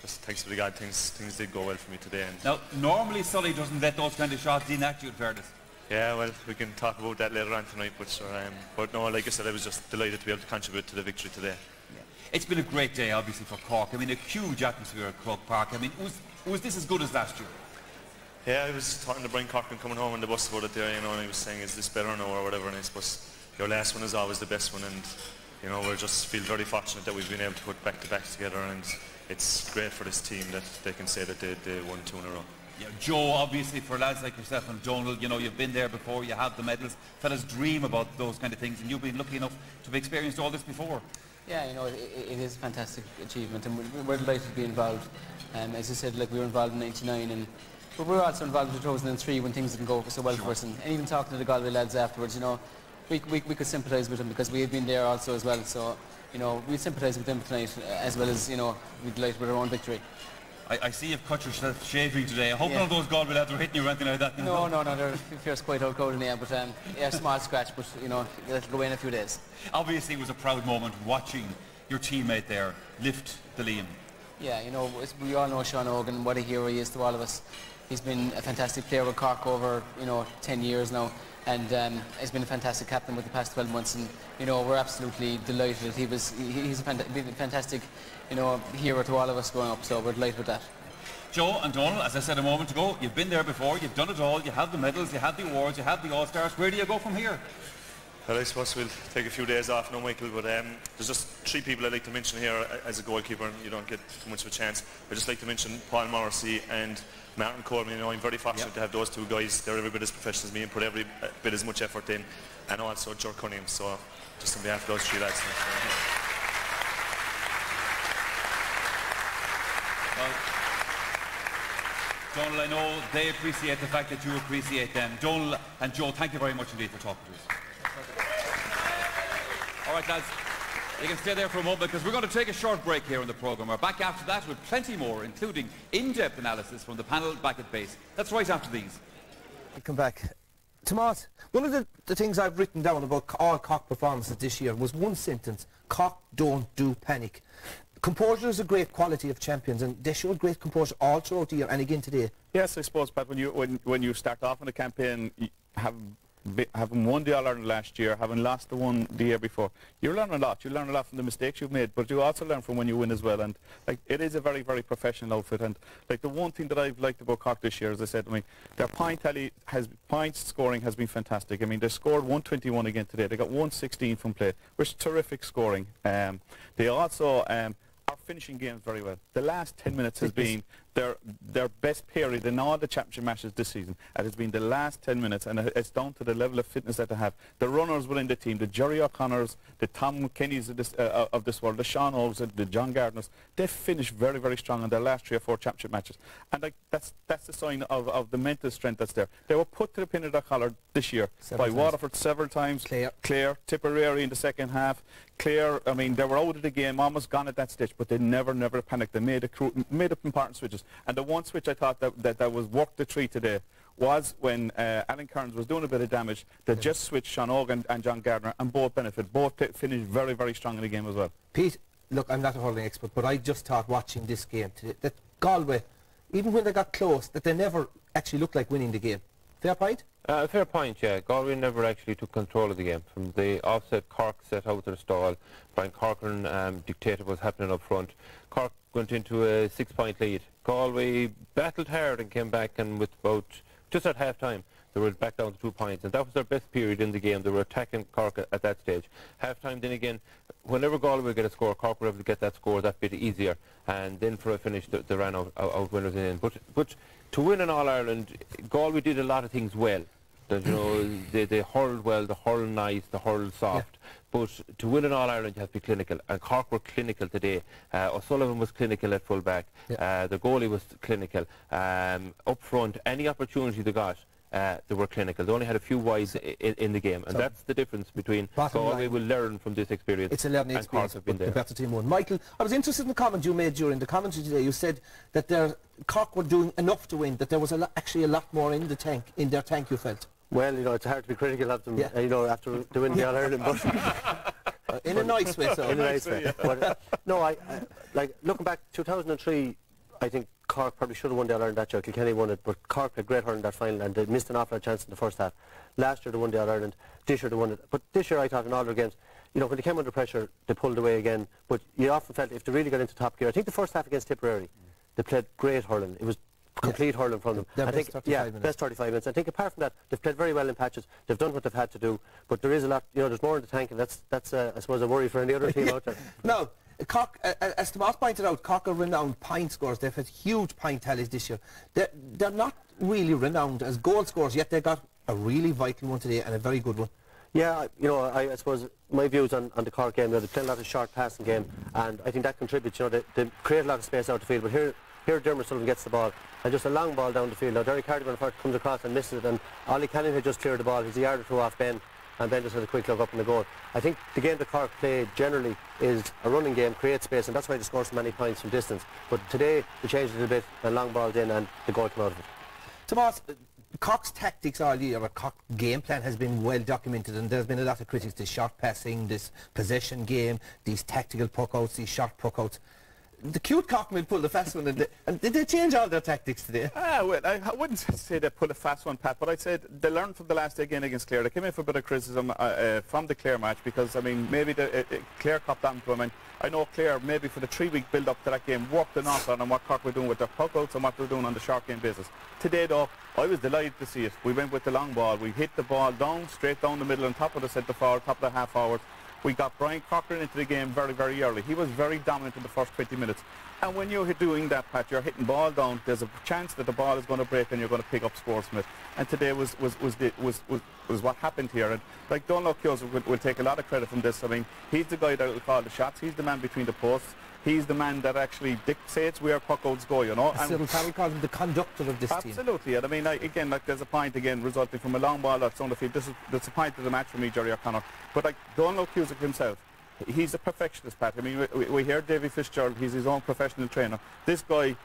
Just thanks to the God, things did go well for me today. And now, normally Sully doesn't let those kind of shots in at you, in fairness. Yeah, well, we can talk about that later on tonight, but no, like I said, I was just delighted to be able to contribute to the victory today. Yeah. It's been a great day, obviously, for Cork. I mean, a huge atmosphere at Croke Park. I mean, was this as good as last year? Yeah, I was talking to Brian Corcoran coming home on the bus about it there, you know, and he was saying, is this better now or whatever, and I suppose your last one is always the best one, and, you know, we just feel very fortunate that we've been able to put back-to-backs together, and it's great for this team that they can say that they won 2 in a row. Yeah, Joe, obviously, for lads like yourself and Donald, you know, you've been there before, you have the medals. Fellas dream about those kind of things, and you've been lucky enough to have experienced all this before. Yeah, you know, it is a fantastic achievement, and we're delighted to be involved. As you said, like, we were involved in '99, but we were also involved in 2003 when things didn't go so well for us. And even talking to the Galway lads afterwards, you know, we could sympathise with them because we had been there also as well. So, you know, we sympathise with them tonight as well as, you know, we're delighted with our own victory. I see you've cut yourself shaving today. I hope none of those Galway lads were hitting you or anything like that. No, they're fierce quite out cold in the air, but yeah, small scratch, but you know, it'll go in a few days. Obviously it was a proud moment watching your teammate there lift the Liam. Yeah, you know, we all know Sean Hogan, what a hero he is to all of us. He's been a fantastic player with Cork over, you know, 10 years now, and he's been a fantastic captain with the past 12 months, and you know, we're absolutely delighted. He's been a fantastic, you know, hero to all of us growing up, so we're delighted with that. Joe and Donald, as I said a moment ago, you've been there before, you've done it all, you have the medals, you have the awards, you have the All-Stars. Where do you go from here? Well, I suppose we'll take a few days off now, Michael, but there's just 3 people I'd like to mention here as a goalkeeper, and you don't get too much of a chance. I'd just like to mention Paul Morrissey and Martin Coleman. You know, I'm very fortunate to have those 2 guys. They're every bit as professional as me and put every bit as much effort in, and also Ger Cunningham. So just on behalf of those 3 lads. Well, Donald, I know they appreciate the fact that you appreciate them. Donald and Joe, thank you very much indeed for talking to us. All right, lads, you can stay there for a moment because we're going to take a short break here in the programme. We're back after that with plenty more, including in-depth analysis from the panel back at base. That's right after these. Welcome back. Tomas, one of the things I've written down about all Cork performances this year was one sentence: Cork don't do panic. Composure is a great quality of champions, and they showed great composure all throughout the year and again today. Yes, I suppose, Pat, when you start off in a campaign, having won the All-Ireland last year, having lost the one the year before, you learn a lot. You learn a lot from the mistakes you've made, but you also learn from when you win as well. And like, it is a very, very professional outfit. And like, the one thing that I've liked about Cork this year, as I said, I mean, their point scoring has been fantastic. I mean, they scored 121 again today. They got 116 from play, which is terrific scoring. They also are finishing games very well. The last 10 minutes has been their best period in all the championship matches this season. It has been the last 10 minutes, and it's down to the level of fitness that they have. The runners within the team, the Jerry O'Connors, the Tom Kennys of this world, the Sean Oaks, the John Gardners, they finished very, very strong in their last 3 or 4 championship matches. And like, that's the sign of the mental strength that's there. They were put to the pin of their collar this year by Waterford several times. Clare, Tipperary in the second half. Clare, I mean, they were out of the game, almost gone at that stage, but they never panicked. They made up important switches. And the one switch I thought that was worked the treat today was when Alan Kearns was doing a bit of damage. They just switched Sean Hogan and John Gardner, and both benefit. Both finished very, very strong in the game as well. Pete, look, I'm not a hurling expert, but I just thought watching this game today that Galway, even when they got close, that they never actually looked like winning the game. Fair point? Fair point, yeah. Galway never actually took control of the game. From the offset, Cork set out their stall. Brian Corcoran dictated what was happening up front. Cork went into a 6-point lead. Galway battled hard and came back, and with about just at half-time, they were back down to 2 points, and that was their best period in the game. They were attacking Cork at that stage. Half-time, then again, whenever Galway would get a score, Cork were able to get that score that bit easier, and then for a finish, they ran out winners in. But to win in All-Ireland, Galway did a lot of things well. You know, they hurled well, they hurled nice, they hurled soft. Yeah. But to win in All-Ireland, you have to be clinical, and Cork were clinical today. O'Sullivan was clinical at full-back. Yeah. The goalie was clinical. Up front, any opportunity they got, they were clinical. They only had a few wides in the game, and so that's the difference between Galway will learn from this experience. It's a learning experience, but the better team won. Michael, I was interested in the comment you made during the commentary today. You said that Cork were doing enough to win, that there was actually a lot more in the tank, in their tank, you felt. Well, you know, it's hard to be critical of them, you know, after they win the All-Ireland, but in a nice way, so. In a nice way. But, no, I like, looking back, 2003, I think Cork probably should have won the All-Ireland that year. Kilkenny won it, but Cork played great hurling in that final, and they missed an awful lot of chance in the first half. Last year they won the All-Ireland, this year they won it. But this year I thought in all their games, you know, when they came under pressure, they pulled away again. But you often felt if they really got into top gear, I think the first half against Tipperary, they played great hurling. It was complete hurling from them. I think, best 35 minutes. I think apart from that, they've played very well in patches. They've done what they've had to do, but there is a lot, you know, there's more in the tank, and that's I suppose a worry for any other team out there. No, Cork, as Tomas pointed out, Cork are renowned pint scorers. They've had huge pint tallies this year. They're not really renowned as goal scorers, yet they got a really vital one today, and a very good one. Yeah, you know, I suppose my views on the Cork game, you know, they play a lot of short passing game, and I think that contributes, you know, they create a lot of space out the field, but here Dermot Sullivan gets the ball, and just a long ball down the field. Now Derek Hardiman first comes across and misses it, and Ollie Cannon had just cleared the ball. He's a yard or two off Ben, and Ben just had a quick look up in the goal. I think the game that Cork play generally is a running game, create space, and that's why they score so many points from distance. But today they changed it a bit, and long balled in, and the goal came out of it. Tomas, Cork's tactics all year, or Cork game plan has been well documented, and there's been a lot of critics, this short passing, this possession game, these tactical puck-outs, these short puck-outs. The cute Corkmen pulled the fast one, and did they change all their tactics today? Well, I wouldn't say they pulled a fast one, Pat, but I'd say they learned from the last day again against Clare. They came in for a bit of criticism from the Clare match because, I mean, maybe Clare copped on to them. And I know Clare, maybe for the 3-week build-up to that game, worked an awful lot on what Cork were doing with their puck-outs and what they were doing on the short game basis. Today, though, I was delighted to see it. We went with the long ball. We hit the ball down, straight down the middle, on top of the centre forward, top of the half forward. We got Brian Cochran into the game very, very early. He was very dominant in the first 20 minutes. And when you're doing that, Pat, you're hitting ball down, there's a chance that the ball is going to break and you're going to pick up scores from it. And today was what happened here. And like Donald Kyozo will take a lot of credit from this. I mean, he's the guy that will call the shots. He's the man between the posts. He's the man that actually dictates where puck-outs go, you know. Cyril Farrell calls him the conductor of this team. Absolutely, and I mean, again, like there's a point again resulting from a long ball that's on the field. That's a point of the match for me, Jerry O'Connor. But like Donald Cusack himself, he's a perfectionist, Pat. I mean, we hear Davy Fitzgerald, he's his own professional trainer. This guy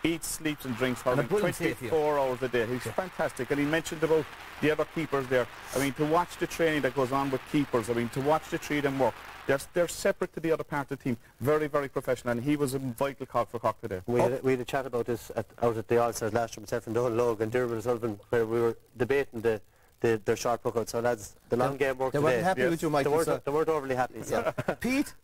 eats, sleeps and drinks for 24 hours a day. He's fantastic. And he mentioned about the other keepers there. I mean, to watch the training that goes on with keepers, I mean, to watch the three of them work, they're separate to the other part of the team. Very, very professional, and he was a vital call for Cork today. We had a chat about this out at the All-Stars last year, myself and Donald Logue and Dermot Sullivan, where we were debating their short puck-outs. So lads, the long game worked today. They weren't happy with you, Michael. They weren't overly happy. So. Pete,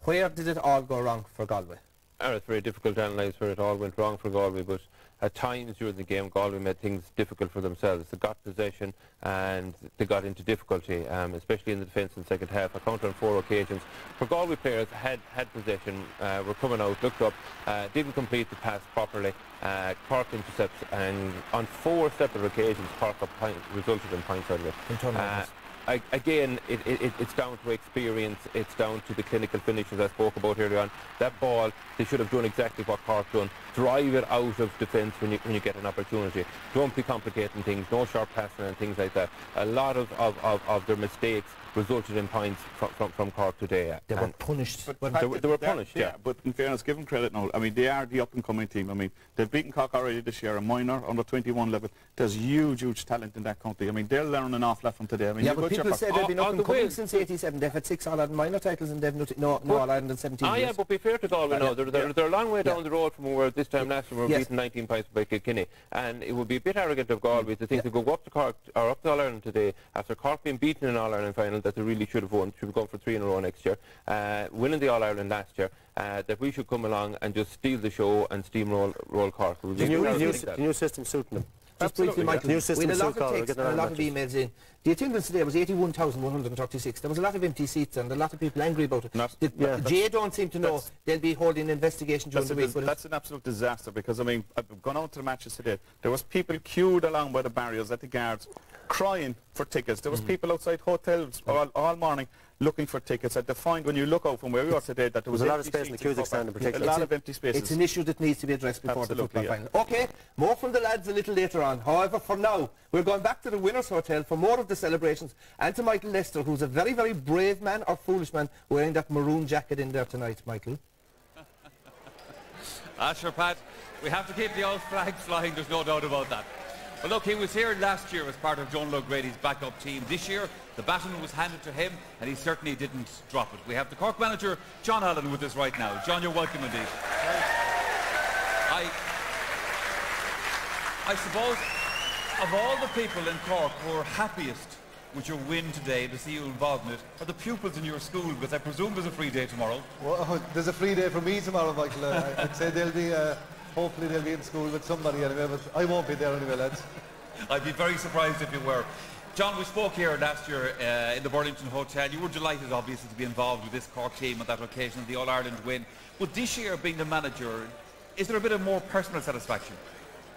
where did it all go wrong for Galway? It's very difficult to analyse where it all went wrong for Galway, but at times during the game Galway made things difficult for themselves. They got possession and they got into difficulty, especially in the defence in the second half. I counted on 4 occasions where Galway players had possession, were coming out, looked up, didn't complete the pass properly. Cork intercepts, and on 4 separate occasions Cork resulted in points out of it. Again, it's down to experience, it's down to the clinical finishes I spoke about earlier on. That ball, they should have done exactly what Cork done. Drive it out of defence when you get an opportunity. Don't be complicating things, no sharp passing and things like that. A lot of their mistakes resulted in points from Cork today. They were punished. They were punished, yeah. But in fairness, give them credit now. I mean, they are the up-and-coming team. I mean, they've beaten Cork already this year, a minor, under 21 level. There's huge talent in that country. I mean, they're learning an awful lot from today. I mean, yeah, but people say they've been up-and-coming since '87. They've had 6 All-Ireland minor titles and they've no All-Ireland in 17 years. Yeah, but be fair to Galway now. They're a long way down the road from where this time last year we were beaten 19 points by Kilkenny. And it would be a bit arrogant of Galway to think to go up to Cork, or up to All-Ireland today, after Cork being beaten in All-Ireland final, that they really should have won. Should be going for 3 in a row next year, winning the All-Ireland last year, that we should come along and just steal the show and steamroll Cork. The new system suiting them. Just briefly, Michael, we had a lot of texts and a lot of emails in. The attendance today was 81,136. There was a lot of empty seats and a lot of people angry about it. Jay don't seem to know they'll be holding an investigation during the week. That's an absolute disaster because, I mean, I've gone out to the matches today. There was people queued along by the barriers at the guards crying for tickets. There was people outside hotels all morning looking for tickets. And to find, when you look out from where we are today, that there was a lot of space in the Cusack stand in particular. A lot of empty spaces. It's an issue that needs to be addressed before the football final. Okay, more from the lads a little later on. However, for now, we're going back to the Winners' Hotel for more of the celebrations, and to Michael Lester, who's a very, very brave man or foolish man wearing that maroon jacket in there tonight, Michael. Sure, Pat. We have to keep the old flags flying, there's no doubt about that. But look, he was here last year as part of John O'Grady's backup team. This year, the baton was handed to him, and he certainly didn't drop it. We have the Cork manager, John Allen, with us right now. John, you're welcome indeed. I suppose, of all the people in Cork who are happiest with your win today, to see you involved in it, are the pupils in your school, because I presume there's a free day tomorrow. Well, there's a free day for me tomorrow, Michael. I'd say they'll be... hopefully they'll be in school with somebody anyway, but I won't be there anyway, lads. I'd be very surprised if you were. John, we spoke here last year in the Burlington Hotel. You were delighted, obviously, to be involved with this Cork team on that occasion, the All-Ireland win. But this year, being the manager, is there a bit of more personal satisfaction?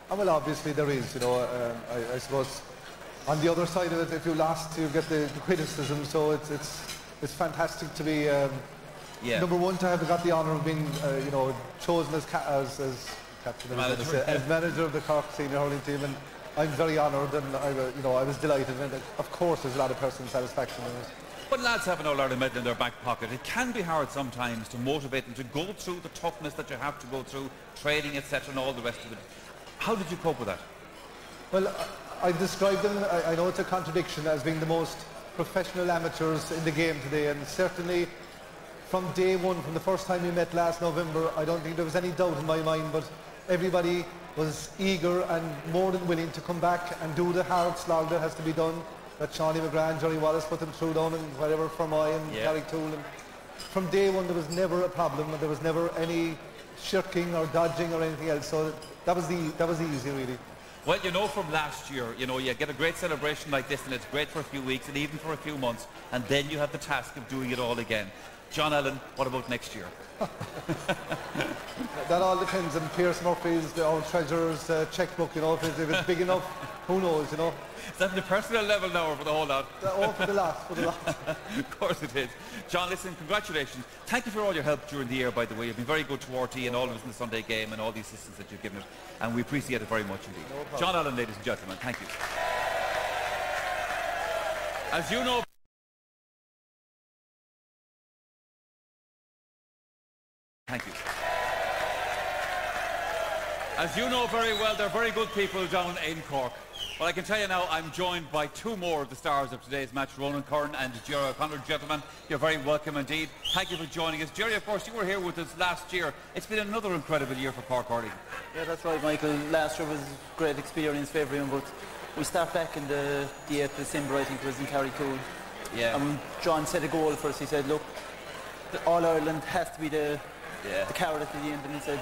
Well, obviously there is, you know. I suppose on the other side of it, if you lost, you get the criticism, so it's fantastic to be number one, to have got the honour of being you know, chosen as captain, as manager of the Cork senior hurling team, and I'm very honoured, and I was delighted, and of course there's a lot of personal satisfaction in it. But lads have an All-Ireland medal in their back pocket. It can be hard sometimes to motivate them to go through the toughness that you have to go through, training, etc., and all the rest of it. How did you cope with that? Well, I've described them, I know it's a contradiction, as being the most professional amateurs in the game today, and certainly from day one, from the first time we met last November, I don't think there was any doubt in my mind, but everybody was eager and more than willing to come back and do the hard slog that has to be done, that Seanie McGrath and Jerry Wallace put them through down in whatever, Fermoy and Carricktool. And from day one there was never a problem, and there was never any shirking or dodging or anything else, so that was easy really. Well, you know, from last year, you know, you get a great celebration like this, and it's great for a few weeks and even for a few months, and then you have the task of doing it all again. John Allen, what about next year? That all depends on Pierce Murphy's, our treasurer's checkbook, you know, if it's big enough, who knows, you know. Is that the personal level now or for the whole lot? Oh, for the lot, for the lot. Of course it is. John, listen, congratulations. Thank you for all your help during the year, by the way. You've been very good to RT and all of us in the Sunday game and all the assistance that you've given us, and we appreciate it very much indeed. No John Allen, ladies and gentlemen, thank you. As you know... Thank you. As you know very well, they're very good people down in Cork. Well, I can tell you now, I'm joined by two more of the stars of today's match, Ronan Curran and Jerry O'Connor. Gentlemen, you're very welcome indeed. Thank you for joining us. Jerry, of course, you were here with us last year. It's been another incredible year for Cork hurling. Yeah, that's right, Michael. Last year was a great experience for everyone, but we start back in the 8th of December, I think it was in Carricktool. Yeah. John set a goal for us. He said, look, All-Ireland has to be the carrot at the end, and he said,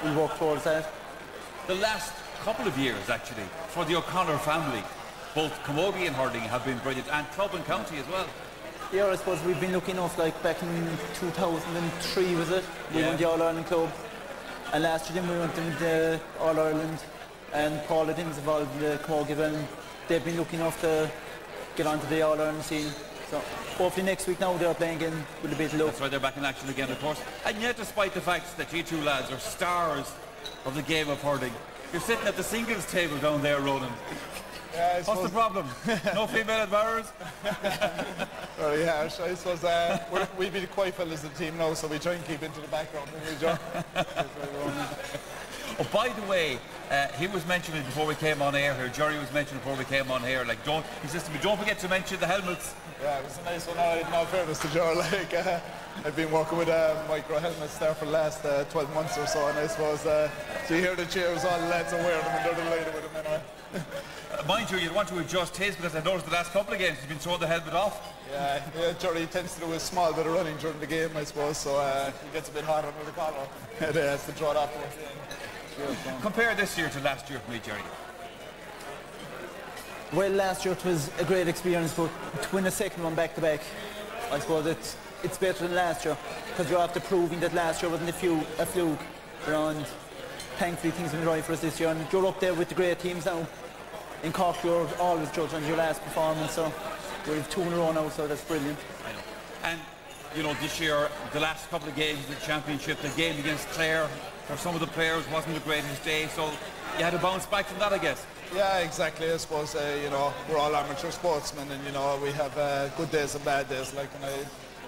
we'll work towards that. The last couple of years, actually, for the O'Connor family, both Camogie and hurling have been brilliant, and club and county as well. Yeah, I suppose we've been lucky enough, like back in 2003, was it? We won the All-Ireland club, and last year then we went in the All-Ireland, and Paul Adams involved in the Camogie, and they've been lucky enough to get onto the All-Ireland scene. So hopefully next week now they're playing again with a bit of luck. That's right, they're back in action again, of course. And yet, despite the fact that you two lads are stars of the game of hurling, you're sitting at the singles table down there, Ronan. Yeah, what's the problem? No female admirers? Very harsh. I suppose we be the quiet fellas of the team now, so we try and keep into the background. Oh, by the way, he was mentioning before we came on air here, Jerry was mentioning before we came on air, like, he says to me, don't forget to mention the helmets. Yeah, it was a nice one. In all fairness to Joe, like, I've been working with micro helmets there for the last 12 months or so, and I suppose, so you hear the cheers, all the lads are wearing them, and they're delighted with them anyway. Mind you, you'd want to adjust his, because I noticed the last couple of games he's been throwing the helmet off. Yeah, Jerry tends to do a small bit of running during the game, I suppose, so he gets a bit hot under the collar. It has to draw it off towards the end. Compare this year to last year for me, Jerry. Well, last year it was a great experience, but to win a second one back-to-back, I suppose it's better than last year, because you're after proving that last year wasn't a fluke, and thankfully things went right for us this year, and you're up there with the great teams now. In Cork, you're always judged on your last performance, so we have 2 in a row now, so that's brilliant. I know. And, you know, this year, the last couple of games of the championship, the game against Clare, for some of the players wasn't the greatest day, so you had to bounce back from that, I guess. Yeah, exactly. I suppose, you know, we're all amateur sportsmen, and, you know, we have good days and bad days. Like, when I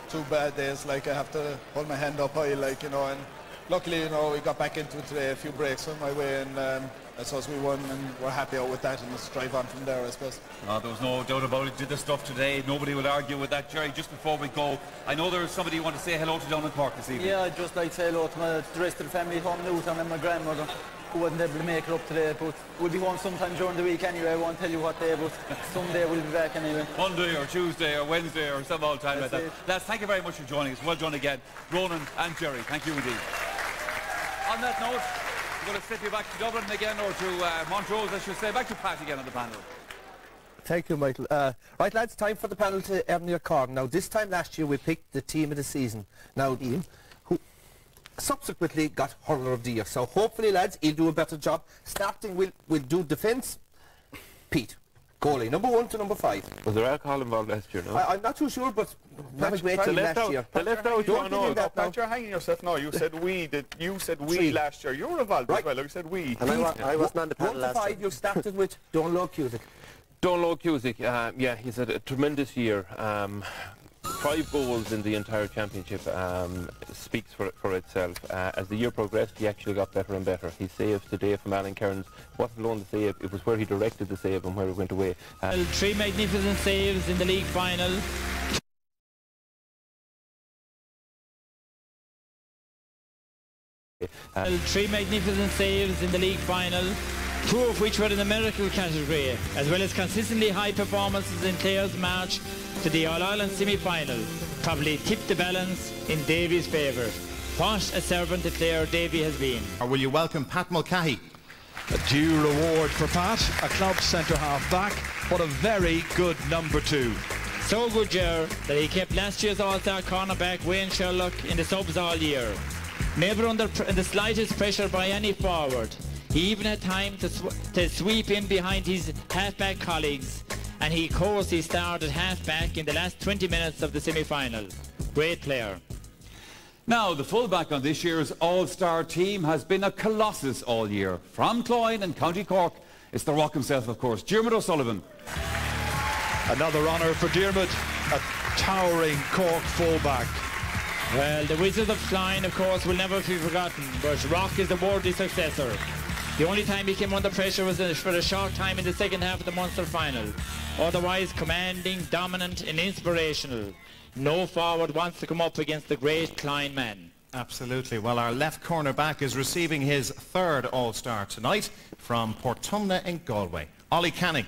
2 bad days, like, I have to hold my hand up high, like, you know, and luckily, you know, we got back into it today, a few breaks on my way, and I suppose we won, and we're happy out with that, and let's drive on from there, I suppose. Oh, there was no doubt about it. Did the stuff today. Nobody will argue with that. Jerry, just before we go, I know there's somebody you want to say hello to down in Cork this evening. Yeah, I'd just like to say hello to the rest of the family at home, Newton, and my grandmother, who wasn't able to make it up today, but we'll be home sometime during the week anyway. I won't tell you what day, but someday we'll be back anyway. Monday or Tuesday or Wednesday or some old time like that. Lads, thank you very much for joining us. Well done again, Ronan and Jerry. Thank you indeed. On that note, I'm going to slip you back to Dublin again, or to Montrose, I should say. Back to Pat again on the panel. Thank you, Michael. Right, lads, time for the panel to earn your corn. Now, this time last year, we picked the team of the season. Now, Ian, who subsequently got Hurler of the Year. So, hopefully, lads, he'll do a better job. Starting, we'll do defence. Pete, goalie, number 1 to number 5. Was there alcohol involved last year, no? I'm not too sure, but not a great team last year. The left out, Pat, you're hanging yourself now. You said we. You said we last year. You were involved as well. You said we. And I wasn't on the panel 1 to last 5 you started with Donlow Cusick. Donlow Cusick, yeah, he's had a tremendous year. 5 goals in the entire championship speaks for itself. As the year progressed, he actually got better and better. His saves today from Alan Kearns wasn't alone the save, it was where he directed the save and where it went away. 3 magnificent saves in the league final. Three magnificent saves in the league final, 2 of which were in the miracle category, as well as consistently high performances in Clare's march to the All-Ireland semi-final, probably tipped the balance in Davy's favour. What a servant to Clare Davy has been. Or will you welcome Pat Mulcahy? A due reward for Pat, a club centre-half back. What a very good number 2. So good, Ger, that he kept last year's All-Star cornerback Wayne Sherlock in the subs all year. Never under the slightest pressure by any forward. He even had time to sweep in behind his half-back colleagues, and he started half-back in the last 20 minutes of the semi-final. Great player. Now, the fullback on this year's All-Star team has been a colossus all year. From Cloyne and County Cork, it's the Rock himself, of course, Diarmuid O'Sullivan. Another honour for Diarmuid, a towering Cork fullback. Well, the Wizards of Cloyne, of course, will never be forgotten, but Rock is the worthy successor. The only time he came under pressure was for a short time in the second half of the Munster final. Otherwise, commanding, dominant and inspirational. No forward wants to come up against the great Cloyne man. Absolutely. Well, our left cornerback is receiving his 3rd All-Star tonight from Portumna in Galway. Ollie Canning.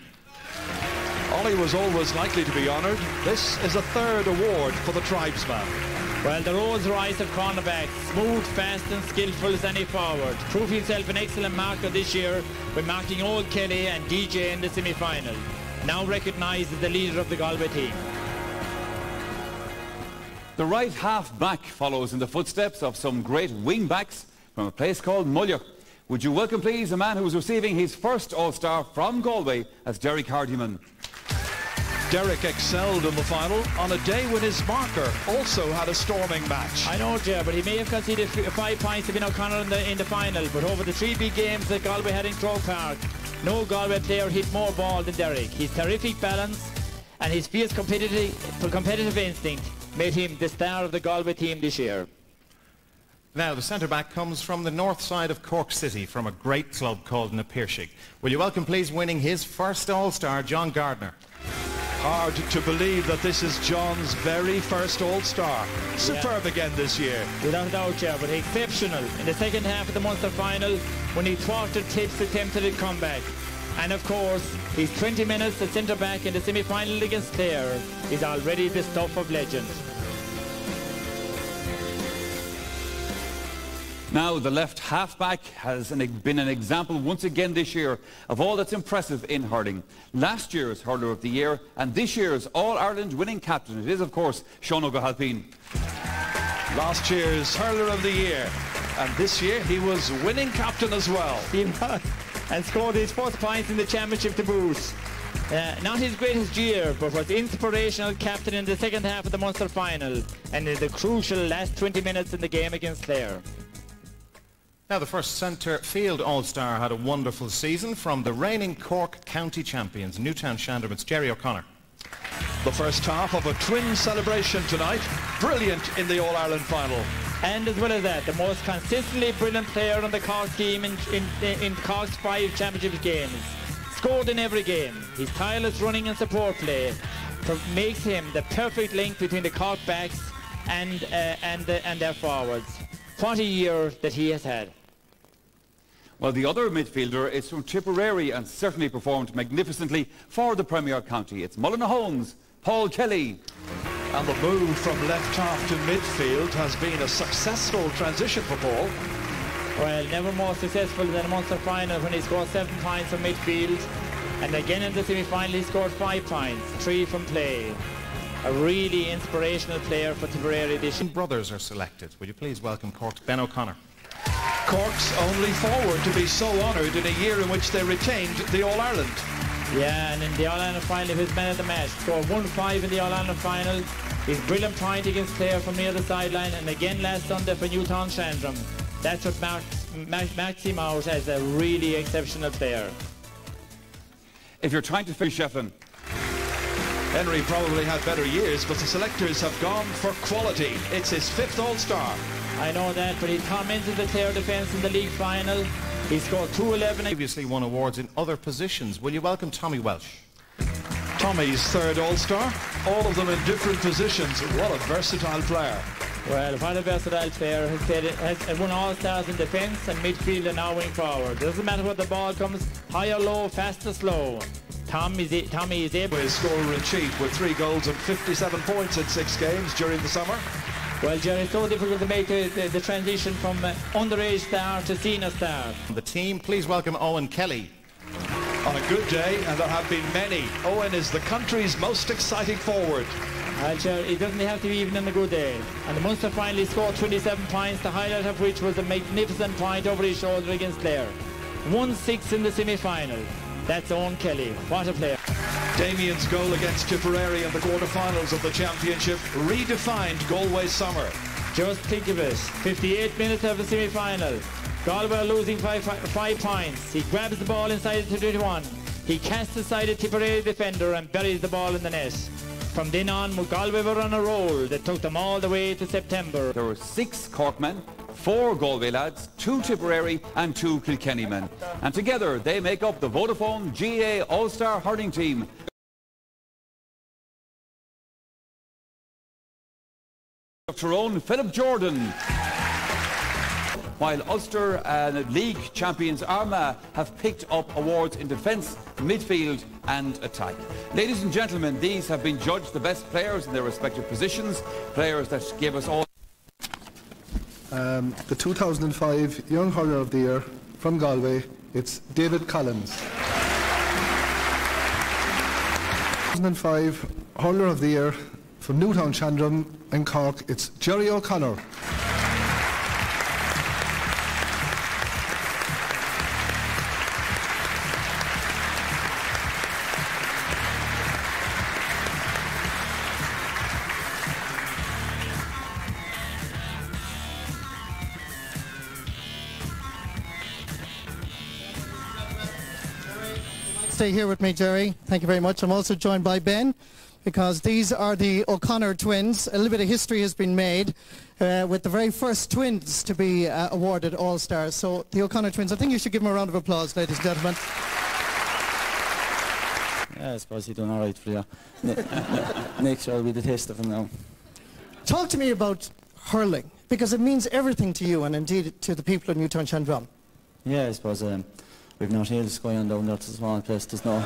Ollie was always likely to be honoured. This is a 3rd award for the tribesman. Well, the Rolls Royce of cornerbacks, smooth, fast and skillful as any forward. Proved himself an excellent marker this year by marking Old Kelly and DJ in the semi-final. Now recognised as the leader of the Galway team. The right half-back follows in the footsteps of some great wing-backs from a place called Mullagh. Would you welcome, please, a man who was receiving his 1st All-Star from Galway as Derek Hardiman. Derek excelled in the final on a day when his marker also had a storming match. I know, Ger, but he may have conceded 5 points to Ben O'Connor in the final, but over the 3 big games that Galway had in Croke Park, no Galway player hit more ball than Derek. His terrific balance and his fierce competitive instinct made him the star of the Galway team this year. Now, the centre-back comes from the north side of Cork City, from a great club called Na Piarsaigh. Will you welcome, please, winning his 1st All-Star, John Gardner. Hard to believe that this is John's very 1st All-Star. Superb again this year. Without a doubt, yeah, but exceptional in the second half of the Munster final when he thwarted Tipp's attempted at comeback. And of course, his 20 minutes at centre-back in the semi-final against Clare is already the stuff of legend. Now, the left half-back has been an example once again this year of all that's impressive in hurling. Last year's Hurler of the Year and this year's All-Ireland winning captain, it is, of course, Sean O'Halpine. Last year's Hurler of the Year, and this year he was winning captain as well. He was, and scored his 1st points in the championship to boot. Not his greatest year, but was inspirational captain in the second half of the Munster final and in the crucial last 20 minutes in the game against Clare. Now, the 1st centre field All-Star had a wonderful season from the reigning Cork County champions, Newtown Shanderman's Jerry O'Connor. The 1st half of a twin celebration tonight. Brilliant in the All-Ireland final. And as well as that, the most consistently brilliant player on the Cork team in Cork's 5 championship games. Scored in every game. His tireless running and support play makes him the perfect link between the Cork backs and their forwards. What a year that he has had. Well, the other midfielder is from Tipperary and certainly performed magnificently for the Premier County. It's Mullinahome's Paul Kelly. And the move from left half to midfield has been a successful transition for Paul. Well, never more successful than a Munster final when he scored 7 points from midfield. And again in the semi-final he scored 5 points, 3 from play. A really inspirational player for Tipperary this year. Brothers are selected. Will you please welcome Cork's Ben O'Connor. Cork's only forward to be so honoured in a year in which they retained the All-Ireland. Yeah, and in the All-Ireland final, he was man of the match. Scored 1-5 in the All-Ireland final. His brilliant point against Clare from near the sideline, and again last Sunday for Newtown Shandrum. That's what marks him out as a really exceptional player. If you're trying to fish Shefflin, Henry probably had better years, but the selectors have gone for quality. It's his 5th All-Star. I know that, but he tormented the Clare defence in the league final. He scored 2-11. Previously won awards in other positions. Will you welcome Tommy Welsh? Tommy's 3rd All-Star, all of them in different positions. What a versatile player. Well, what a versatile player. Has won All-Stars in defence and midfield and now wing forward. Doesn't matter what the ball comes, high or low, fast or slow. Tommy is able. His scorer-in-chief with 3 goals and 57 points in 6 games during the summer. Well, Jerry, it's so difficult to make the transition from underage star to senior star. The team, please welcome Owen Kelly. On a good day, and there have been many, Owen is the country's most exciting forward. Well, Jerry, it doesn't have to be even on a good day. And the Munster finally scored 27 points, the highlight of which was a magnificent point over his shoulder against Clare. 1-6 in the semi-final. That's Owen Kelly. What a player. Damien's goal against Tipperary in the quarter-finals of the championship redefined Galway's summer. Just think of it. 58 minutes of the semi-final. Galway are losing 5 points. He grabs the ball inside the 21. He casts aside a Tipperary defender and buries the ball in the net. From then on, Galway were on a roll that took them all the way to September. there were 6 Cork men, 4 Galway lads, 2 Tipperary and 2 Kilkenny men. And together they make up the Vodafone GA All-Star hurling team. Tyrone Philip Jordan. While Ulster and League champions Armagh have picked up awards in defence, midfield and attack. Ladies and gentlemen, these have been judged the best players in their respective positions, players that gave us all. The 2005 Young Hurler of the Year from Galway, it's David Collins. 2005 Hurler of the Year from Newtown Shandrum and Cork, it's Jerry O'Connor. Stay here with me, Jerry. Thank you very much. I'm also joined by Ben, because these are the O'Connor twins. A little bit of history has been made with the very first twins to be awarded All-Stars. So the O'Connor twins, I think you should give them a round of applause, ladies and gentlemen. Yeah, I suppose you're doing all right for you. Next year I'll be the taste of them now. Talk to me about hurling, because it means everything to you and indeed to the people of Newtown Shandrum. Yeah, I suppose we've not hills going on down there to a small place. There's no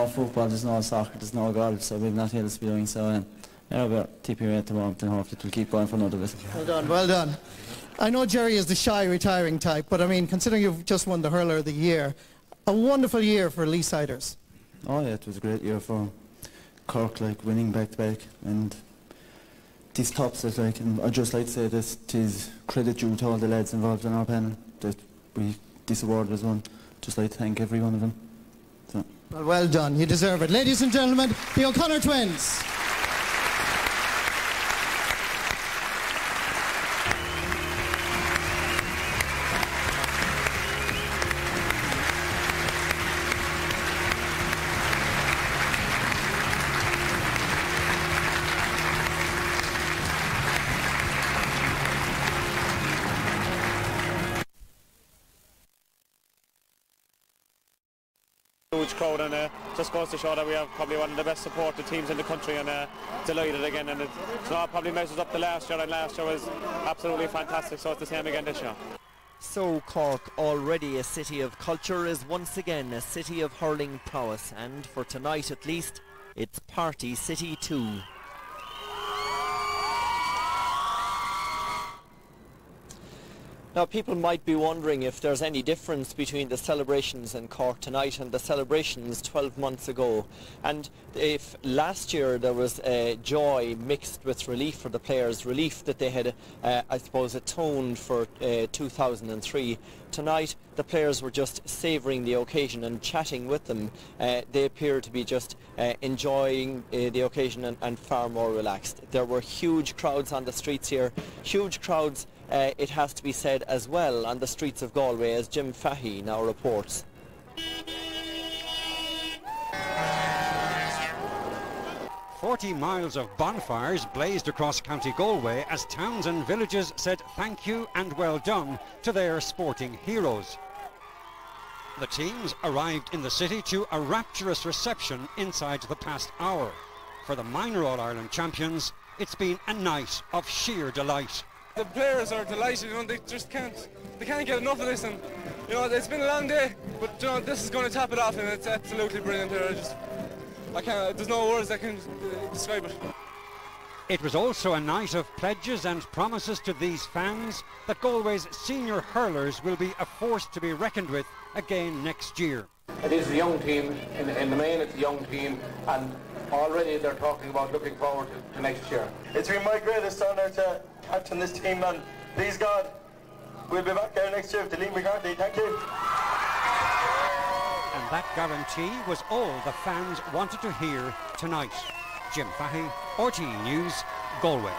football, there's no soccer, there's no golf, so we've not hills to be doing. So yeah, we're TPA at the moment and hopefully it'll keep going for another bit. Well done, well done. I know Jerry is the shy, retiring type, but I mean, considering you've just won the Hurler of the Year, a wonderful year for Lee-siders. Oh yeah, it was a great year for Cork, like winning back-to-back, and these tops that I'd just like to say this is credit due to all the lads involved in our panel that this award was won. Just like to thank every one of them. So. Well done, you deserve it. Ladies and gentlemen, the O'Connor twins. Huge crowd, and just goes to show that we have probably one of the best supported teams in the country, and delighted again, and it probably measures up to last year, and last year was absolutely fantastic, so it's the same again this year. So Cork, already a city of culture, is once again a city of hurling prowess, and for tonight at least, it's Party City too. Now, people might be wondering if there's any difference between the celebrations in Cork tonight and the celebrations 12 months ago. And if last year there was joy mixed with relief for the players, relief that they had, I suppose, atoned for 2003, tonight the players were just savouring the occasion and chatting with them. They appear to be just enjoying the occasion and far more relaxed. There were huge crowds on the streets here, huge crowds, it has to be said as well, on the streets of Galway, as Jim Fahey now reports. 40 miles of bonfires blazed across County Galway as towns and villages said thank you and well done to their sporting heroes. The teams arrived in the city to a rapturous reception inside the past hour. For the minor All-Ireland champions, it's been a night of sheer delight. The players are delighted, you know, they can't get enough of this, and you know, it's been a long day, but you know, this is going to top it off, and it's absolutely brilliant here. There's no words that can describe it. It was also a night of pledges and promises to these fans that Galway's senior hurlers will be a force to be reckoned with again next year. It is a young team, in the main it's a young team, and already they're talking about looking forward to next year. It's been my greatest honour to captain this team, and please God, we'll be back there next year with Lee McCarthy. Thank you. And that guarantee was all the fans wanted to hear tonight. Jim Fahey, RTE News, Galway.